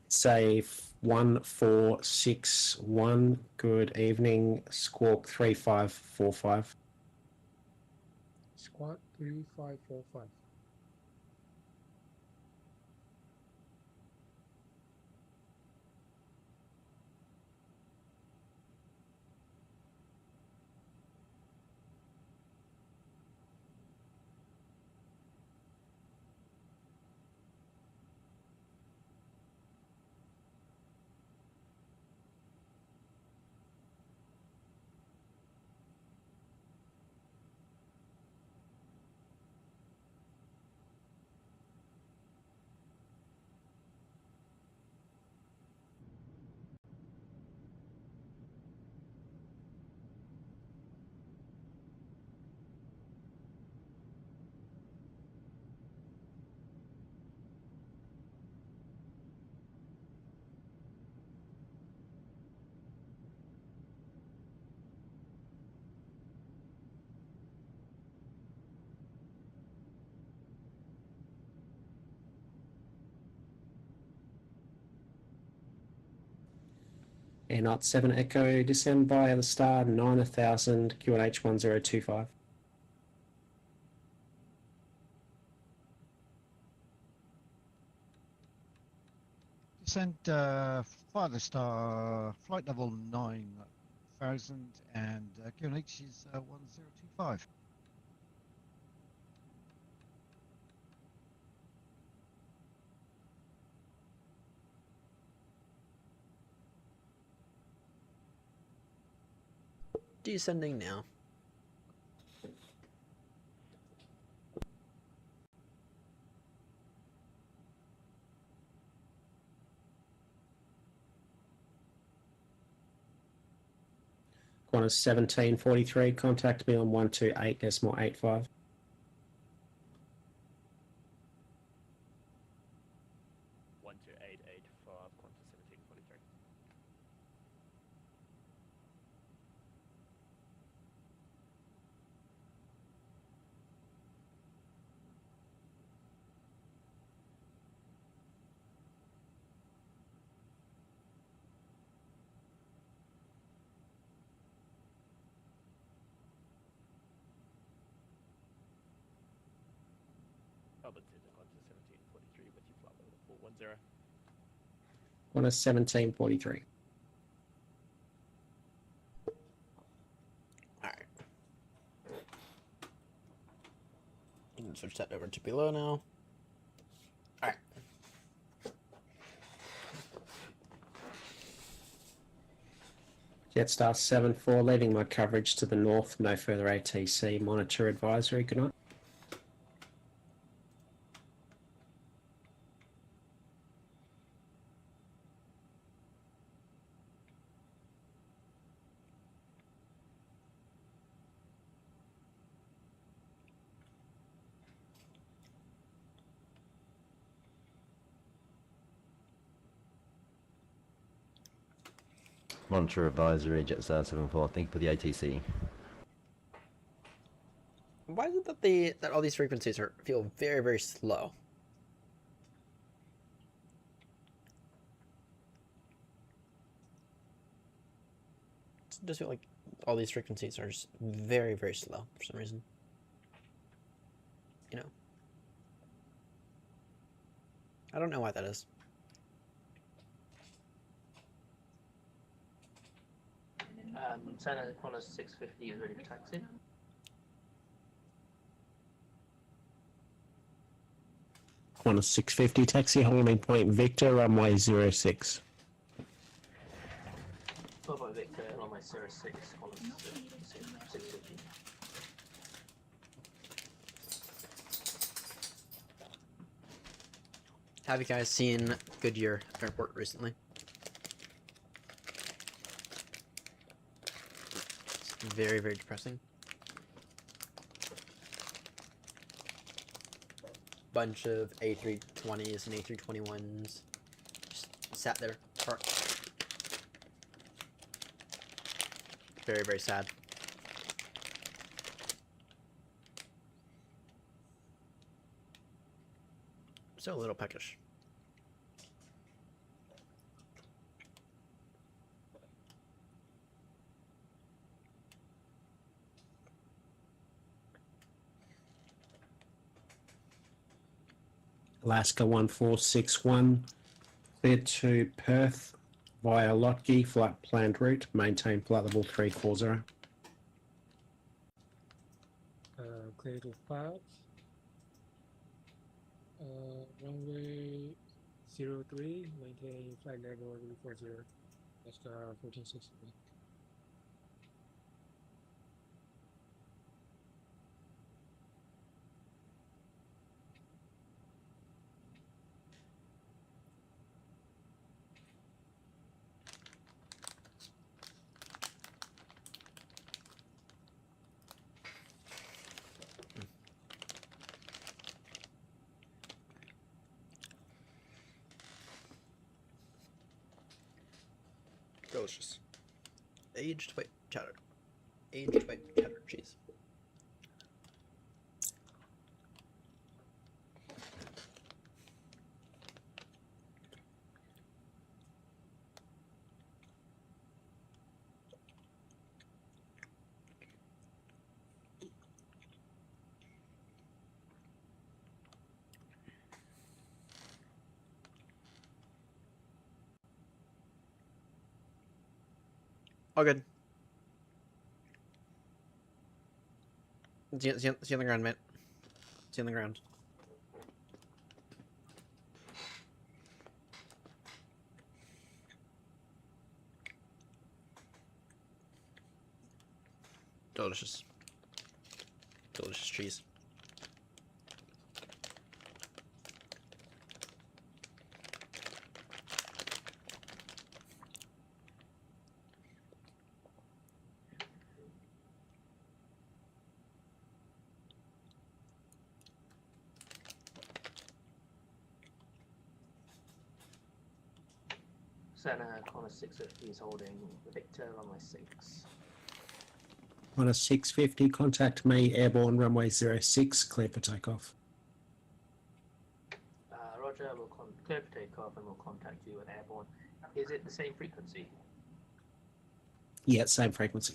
Say 1461. Good evening. Squawk 3545. Squawk 3545. Air Knot 7 Echo, descend via the star 9000 QNH 1025. Descend via the star, flight level 9000 and QNH is 1025. descending now. Qantas 1743, contact me on 128.85. Qantas 1743. Melbourne to Qantas 1743 with your flight level 410. Qantas 1743. Alright. You can switch that over to below now. Alright. Jetstar 74, leaving my coverage to the north, no further ATC, monitor advisory, good night. Monitor advisory, Jetstar 74. Thank you for the ATC. Why is it that all these frequencies feel very, very slow? It does feel like all these frequencies are just very, very slow for some reason. You know. I don't know why that is. Center Qantas 650 is ready for taxi. Qantas 650, taxi holding point Victor, runway 06. Bravo Victor, runway 06, Qantas 650. Have you guys seen Goodyear Airport recently? It's very, very depressing. Bunch of A320s and A321s just sat there parked. Very, very sad. So a little peckish. Alaska 1461, clear to Perth via Lotkie, flight planned route, maintain flight level 340. Clear to Perth. Runway 03, maintain flight level 340. That's 1460. Delicious. Aged white cheddar. Aged white cheddar cheese. All good. See you on the ground, mate. See you on the ground. Delicious. Delicious cheese. Center corner 650 is holding Victor runway 6. On a 650, contact me, airborne runway 06, clear for takeoff. Roger, we'll clear for takeoff and we'll contact you at airborne. Is it the same frequency? Yeah, same frequency.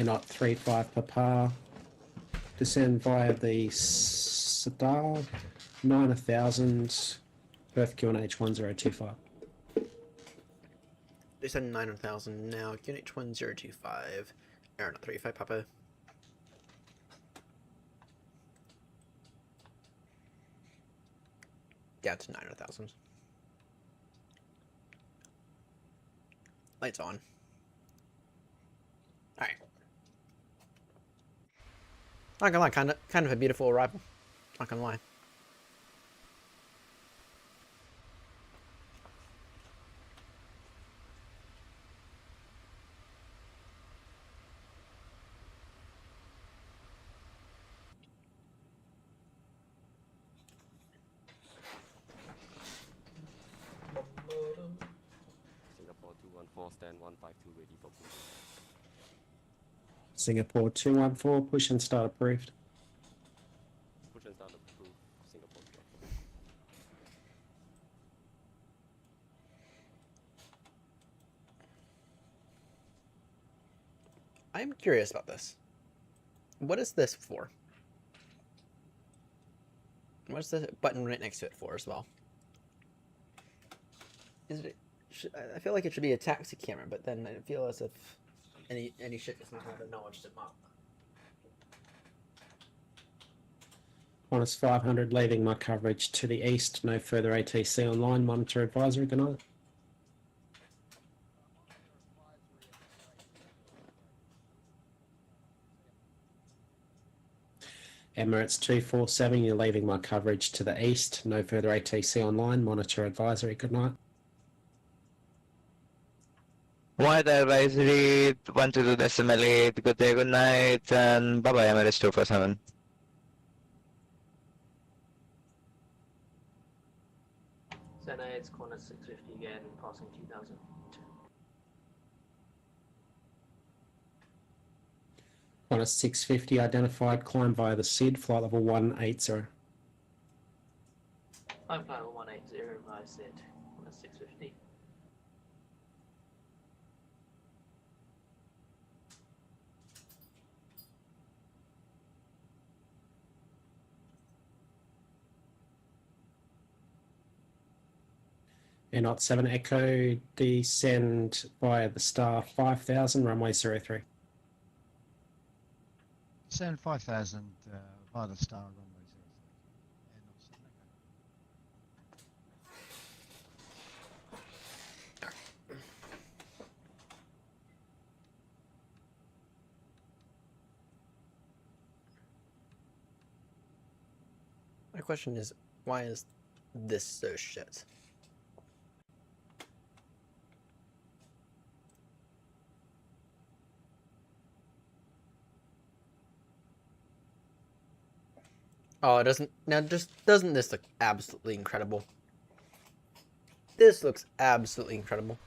Not 35 Papa. Descend via the star 9000 Perth QNH 1025. They said 9,000 now. QNH 1025. Aeronaut 35 Papa. Down to 9,000. Lights on. Alright. Not gonna lie, kind of a beautiful arrival. Not gonna lie. Singapore 214, stand 152, ready for push. Singapore 214, push and start approved. Push and start approved, Singapore 214. I'm curious about this. What is this for? What's the button right next to it for as well? Is it? I feel like it should be a taxi camera, but then I feel as if any ship does not have acknowledged it up. Minus 500, leaving my coverage to the east. No further ATC online. Monitor advisory. Good night. Emirates 247, you're leaving my coverage to the east. No further ATC online. Monitor advisory. Good night. White advisory 122.8. Good day, good night, and bye bye, Emirates 247. Center, it's corner 650 again, passing 2000. On a 650, identified, climb via the SID, flight level 180. I'm flying 180, I said, corner 650. Not 7 Echo, descend via the star 5000, runway 03. Descend 5000 via the star runway 03. Not 7 Echo. My question is, why is this so shit? Oh, it doesn't. Now, doesn't this look absolutely incredible? This looks absolutely incredible.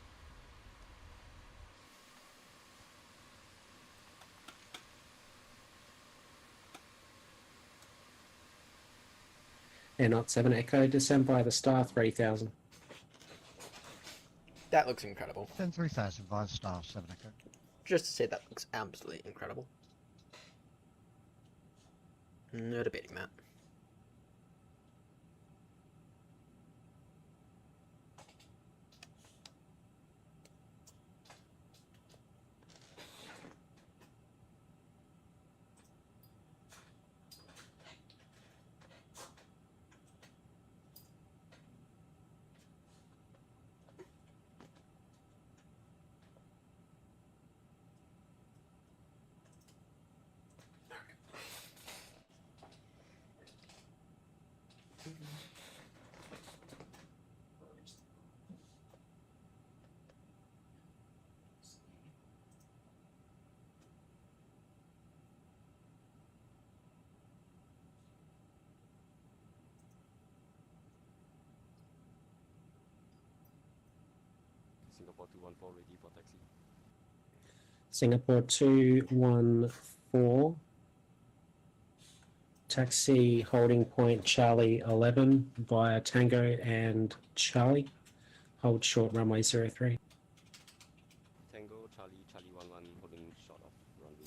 Not 7 Echo, descend via the star 3000. That looks incredible. Descend 3000 via the star 7 Echo. Just to say, that looks absolutely incredible. No debating that. Singapore 214 ready for taxi. Singapore 214. Taxi holding point Charlie 11 via Tango and Charlie. Hold short runway 03. Tango, Charlie, Charlie 11, holding short of runway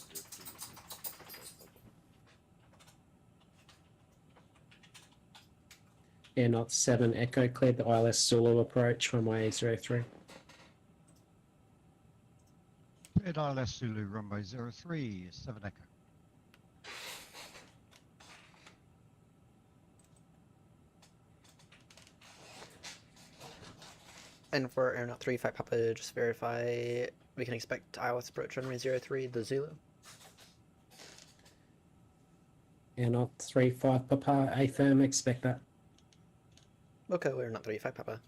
03. Air Knot 7 Echo cleared the ILS Zulu approach runway 03. Cleared ILS Zulu runway 03, 7 Echo. And for Air Knot 35 Papa, just verify we can expect ILS approach runway 03, the Zulu. Air Knot 35 Papa, A firm, expect that. Okay, Air Knot 35 Papa.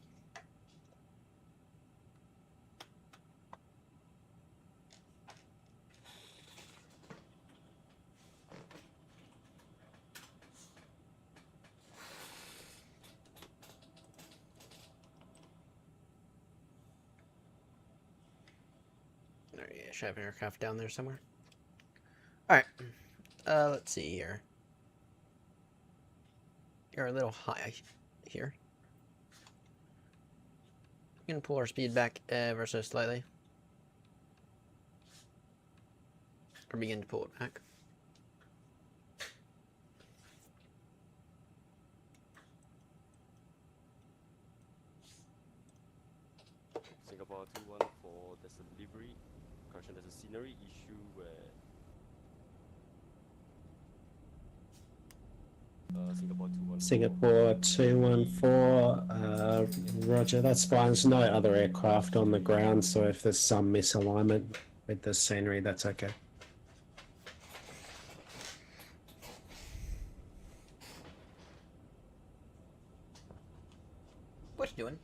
Should have an aircraft down there somewhere. Alright. Let's see here. You're a little high here. We can pull our speed back ever so slightly. Or begin to pull it back. Singapore 214, there's a delivery. Correction, there's a scenery issue where Singapore 214, Roger, that's fine. There's no other aircraft on the ground, so if there's some misalignment with the scenery, that's okay. What you doing?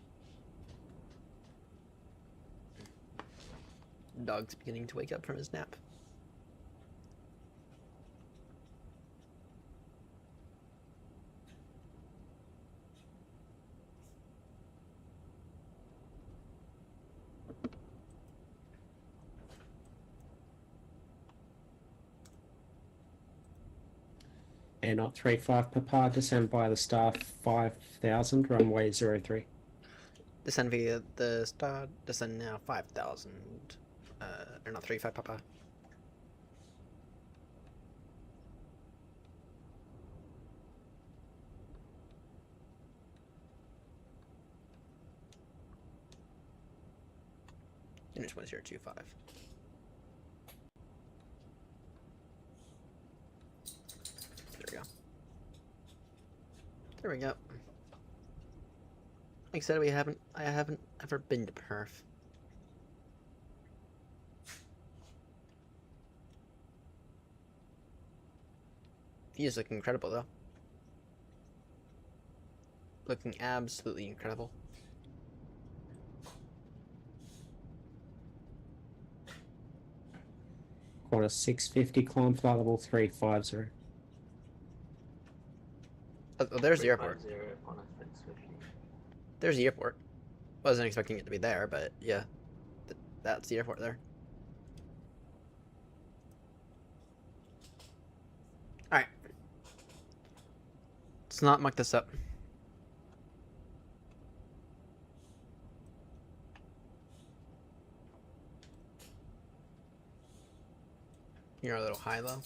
Dog's beginning to wake up from his nap. Air Knot 35 Papa, descend by the star 5000, runway 03. Descend via the star, descend now 5000. Air Knot 35 Papa. Unit 1025. There we go. There we go. Like I said, I haven't ever been to Perth. Views look incredible though. Looking absolutely incredible. Quarter 650, climb flight level 350. Oh, there's the airport. 350 on a 650. There's the airport. Wasn't expecting it to be there, but yeah. That's the airport there. Alright. Let's not muck this up. You're a little high though.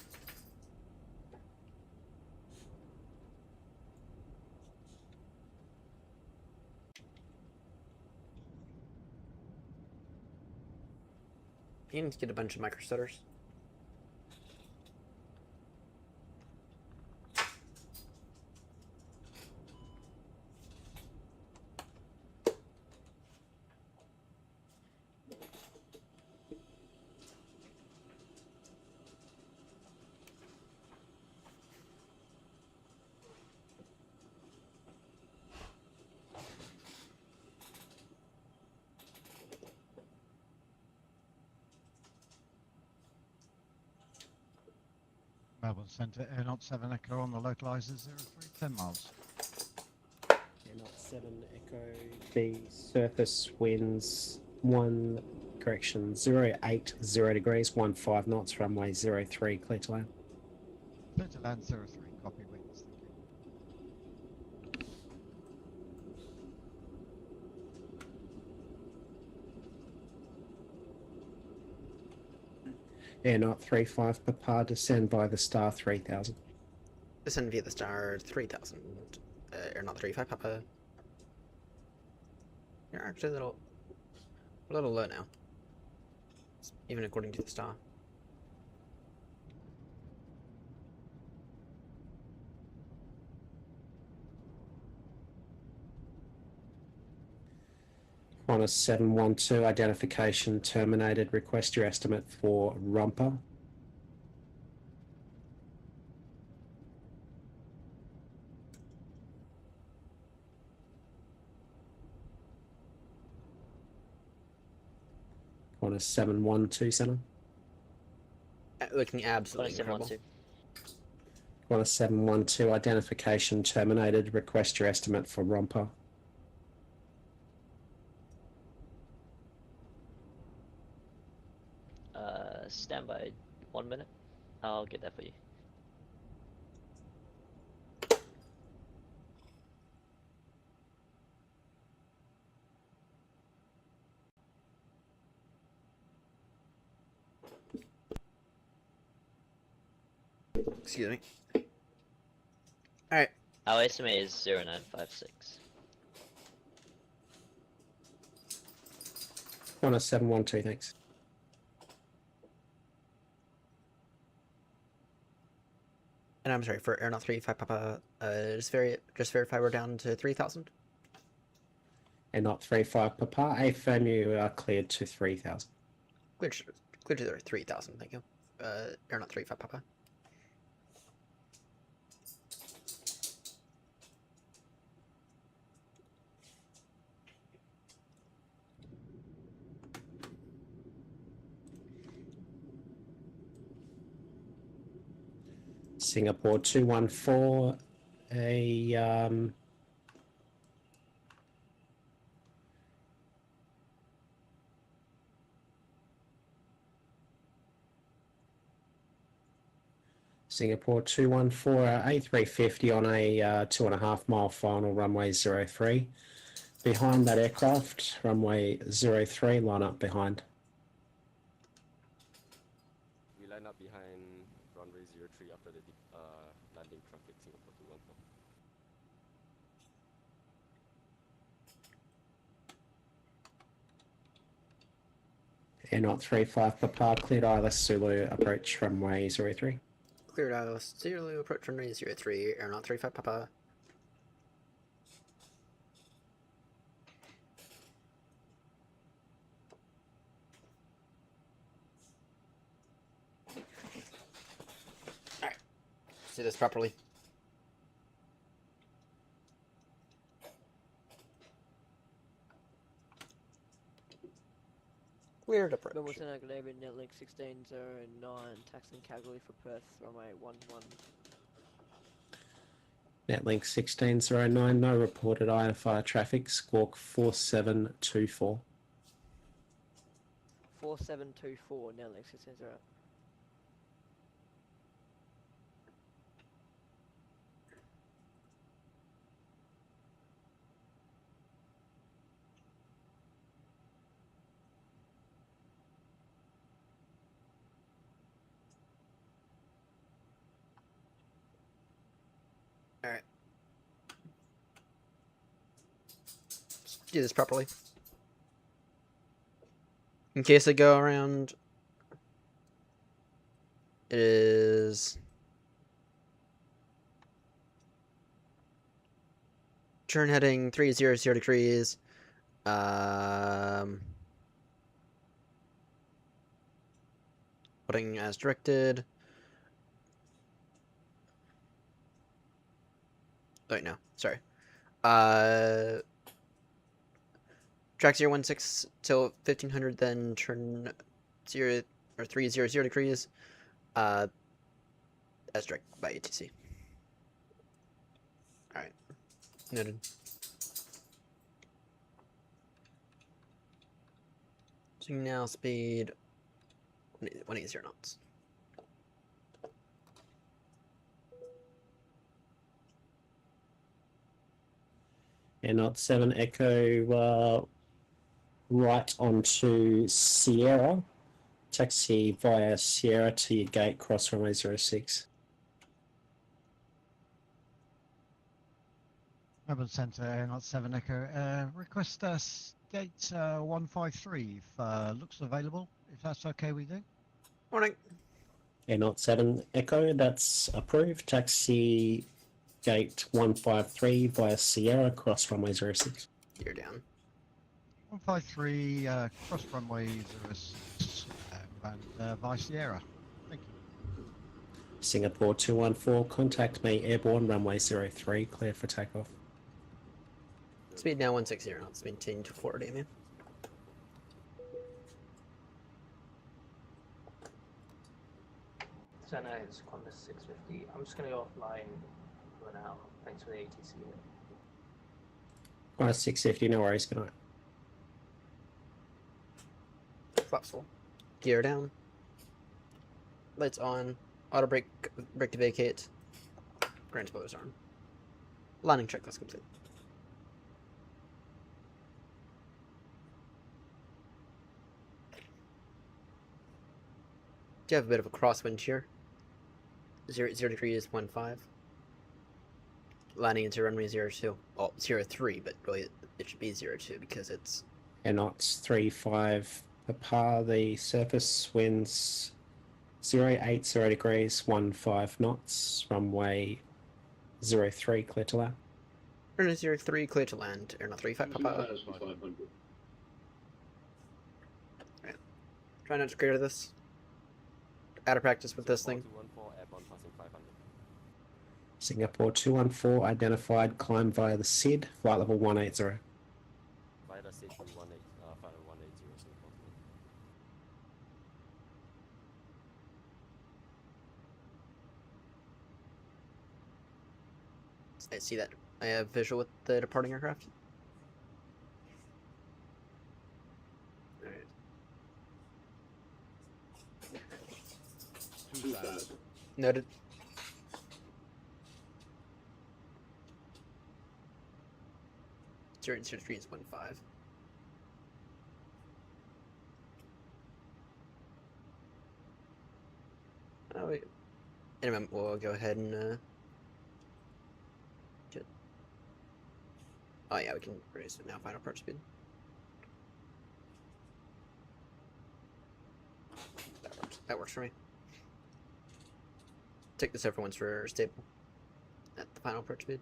You need to get a bunch of micro stutters. Melbourne Centre, Air Knot 7 Echo on the localizer 03, 10 miles. Air Knot 7 Echo, the surface winds 080 degrees, 15 knots, runway 03, clear to land. Clear to land 03, copy wings, thank you. Air Knot 35 Papa, descend by the star 3000. Descend via the star 3000. Air Knot 35 Papa. You're actually a little low now. Even according to the star. Qantas 712, identification terminated. Request your estimate for rumper. Qantas 712, Center. Looking absolutely Qantas incredible. 712. Qantas 712, identification terminated. Request your estimate for romper. Stand by 1 minute. I'll get that for you. Excuse me. Alright. Our estimate is 0956. Qantas 712, thanks. And I'm sorry, for Air Knot 35 Papa, just verify we're down to 3000. Air Knot 35 Papa, AFM, you are cleared to 3000. Clear to 3000, thank you. Air Knot 35 Papa. Singapore 214, Singapore 214, a350 on a 2.5 mile final, runway 03. Behind that aircraft, runway 03, line up behind. We line up behind runway 03 after the landing traffic, Singapore 214. Air Knot 35 Papa, cleared ILS Zulu, approach runway 03. Cleared ILS Zulu, approach runway 03, Air Knot 35 Papa. Alright. See this properly. Cleared approach. Wimbledon Aglabian Netlink 1609, taxiing Calgary for Perth, runway 11. Netlink 1609, no reported IFR traffic, squawk 4724. 4724, Netlink 1609. Alright. Do this properly. In case I go around, it is turn heading 300 degrees. Putting as directed. Wait, no, sorry. Track 016 till 1500, then turn 300 degrees. As directed by ATC. Alright. Noted. So now speed 180 knots. And not 7 Echo right onto Sierra. Taxi via Sierra to your gate, cross runway 06. Melbourne Centre, not 7 Echo. Request gate 153 if looks available, if that's okay with you. Morning. And not 7 Echo, that's approved. Taxi gate 153 via Sierra, cross runway 06. Gear down. 153 cross runway 06 and via Sierra. Thank you. Singapore 214, contact me, airborne runway 03, clear for takeoff. Speed now 160 knots, maintain to 40, man. So now it's Qantas 650. I'm just going to go offline for now. Thanks for the ATC. Alright, 650, no worries, good night. Flaps full. Gear down. Lights on. Auto brake to vacate. Grand spoilers arm. Landing checklist complete. Do you have a bit of a crosswind here? 0 degrees 15. Landing into runway 02. Oh, 03, but really it should be 02 because it's... And knots 35 per par, the surface winds 080 degrees 15 knots, runway 03, clear to land. Runway 03, clear to land. Air 35 Papa. Right. Try not to clear this. Out of practice with this thing. Singapore 214 identified, climb via the SID, flight level 180. Via the SID to 180, flight level 180 Singapore. I see that. I have visual with the departing aircraft. Alright. Noted. Zero 03 is 15. Oh wait. In a moment, we'll go ahead and oh yeah, we can raise it now. Final approach speed. That works. That works for me. Take this over once we're stable at the final approach speed.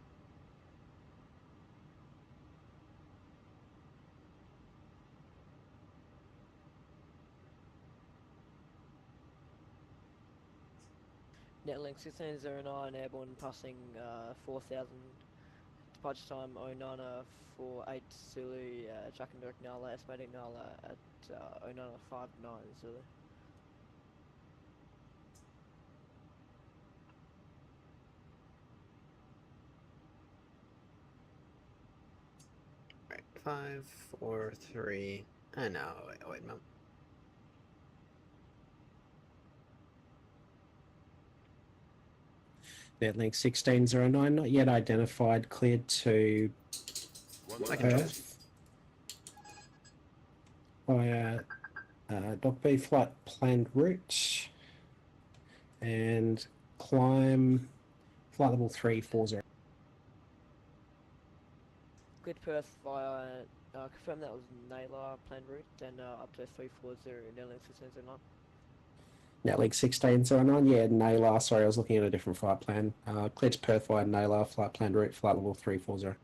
Netlink 1609 airborne passing 4000. Departure time 0948 Zulu. Jack and Dirk Nala, estimating Nala at 0959 Zulu. Right, 5, 4, 3. No, wait a moment. Netlink 1609, not yet identified, cleared to Perth via Dock B flight planned route and climb flight level 340. Good Perth via, confirm that was Naylor planned route, then up to 340 Netlink 1609. Netlink 1609, yeah, Naylor, sorry, I was looking at a different flight plan. Cleared to Perth via Naylor, flight planned route, flight level 340.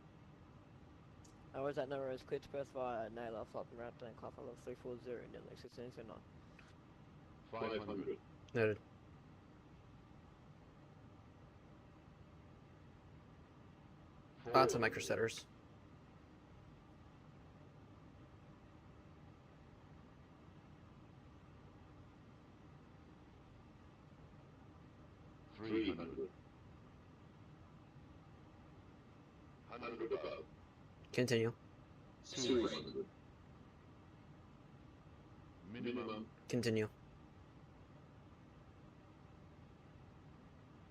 Oh, is that no worries? Cleared to Perth via Naylor, flight plan route, then climb level 340 Netlink 1609. 500. Noted. Lots of micro setters. Continue. 200. Continue.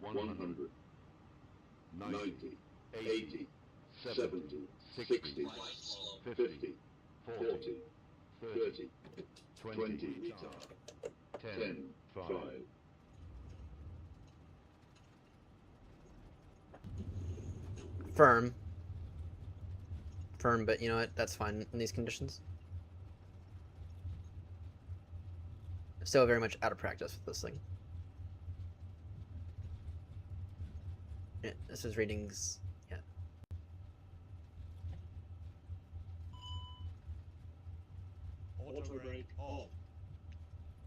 100, 90, 80, 70, 60, 50, 40, 30, 20, retard, 10, 5. Firm. Firm, but you know what? That's fine in these conditions. Still very much out of practice with this thing. Yeah, this is readings. Yeah. Auto brake off.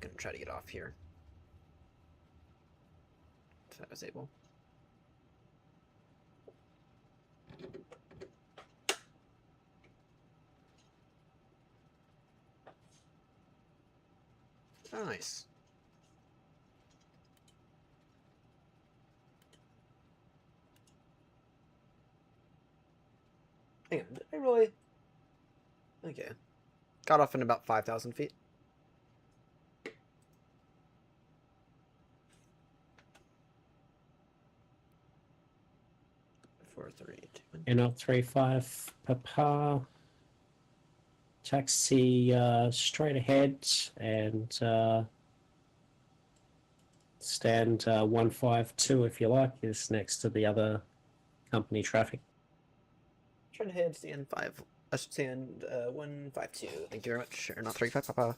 Gonna try to get off here. If I was able. Nice. Hang on, did I really? Okay. Got off in about 5,000 feet. Four, three, two, one. NL 35 Papa. Taxi straight ahead and stand 152 if you like, is next to the other company traffic. Trying to head stand 5. Stand 152. Thank you very much. Or not 35 Papa.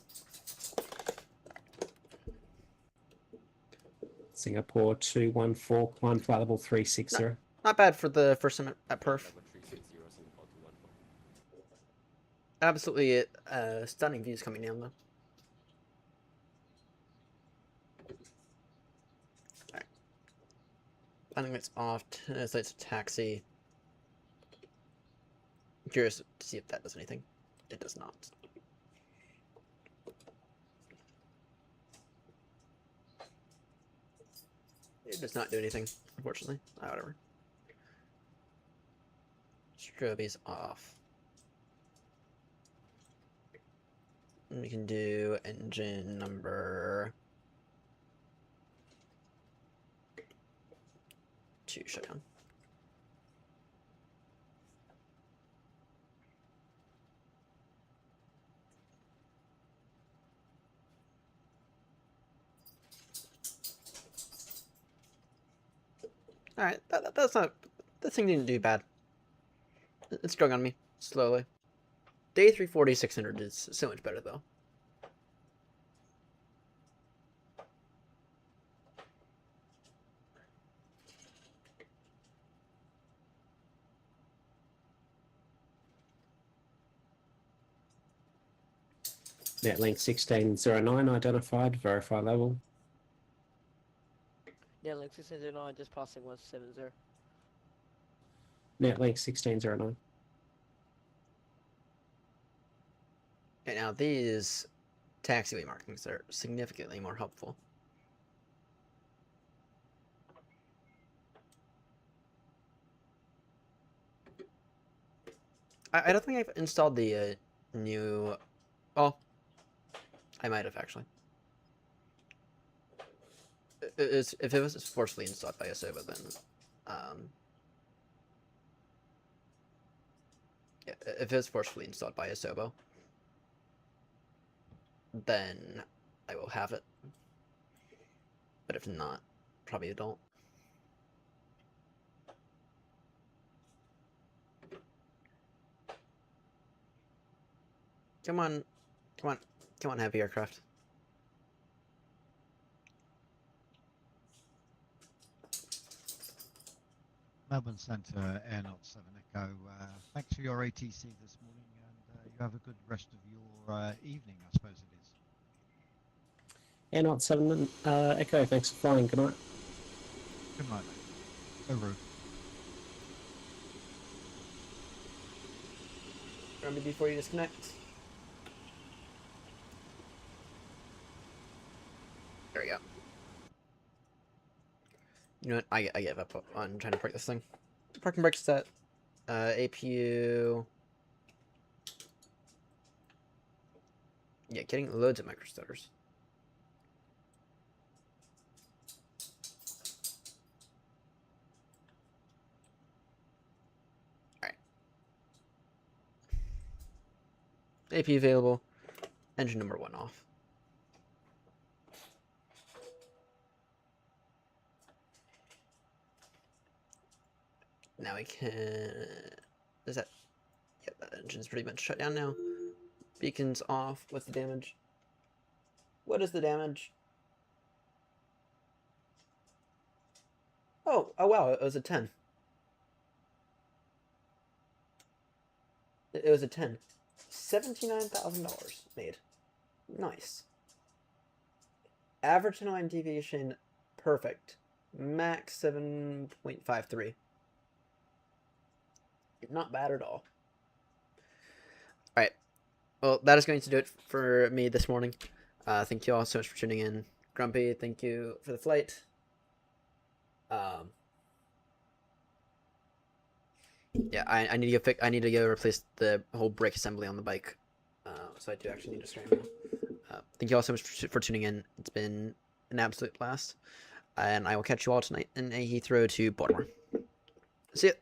Singapore 214, climb flight level 360. Not bad for the first time at Perth. Absolutely stunning views coming down, though. Alright. I think it's off. So it's a taxi. I'm curious to see if that does anything. It does not. It does not do anything, unfortunately. Whatever. Strobe's off. We can do engine number 2 shutdown. Alright, that's not... This thing didn't do bad. It's growing on me, slowly. Day 340, 600 is so much better, though. Netlink 1609 identified, verify level. Netlink 1609 just passing 170. Netlink 1609. Okay, now these taxiway markings are significantly more helpful. I don't think I've installed the new... Oh, I might have actually. If it was forcefully installed by Asoba, then yeah, if it was forcefully installed by Asobo, then I will have it. But if not, probably don't. Come on, come on, come on, heavy aircraft. Melbourne Centre, Air 07 Echo. Thanks for your ATC this morning, and you have a good rest of your evening, I suppose it is. Air 07 Echo, thanks for flying. Good night. Good night. Over. Remember before you disconnect. There we go. You know what? I give up on trying to park this thing. Parking brake set. APU. Yeah, getting loads of micro stutters. Alright. AP available. Engine number 1 off. Now we can... Is that... Yep, that engine's pretty much shut down now. Beacon's off. What's the damage? What is the damage? Oh wow, it was a 10. It was a 10. $79,000 made. Nice. Average line deviation, perfect. Max 7.53. Not bad at all. Alright. Well, that is going to do it for me this morning. Thank you all so much for tuning in. Grumpy, thank you for the flight. Yeah, I need to go I need to go replace the whole brake assembly on the bike. So I do actually need to scramble. Thank you all so much for tuning in. It's been an absolute blast. And I will catch you all tonight in a Heathrow to Baltimore. See ya.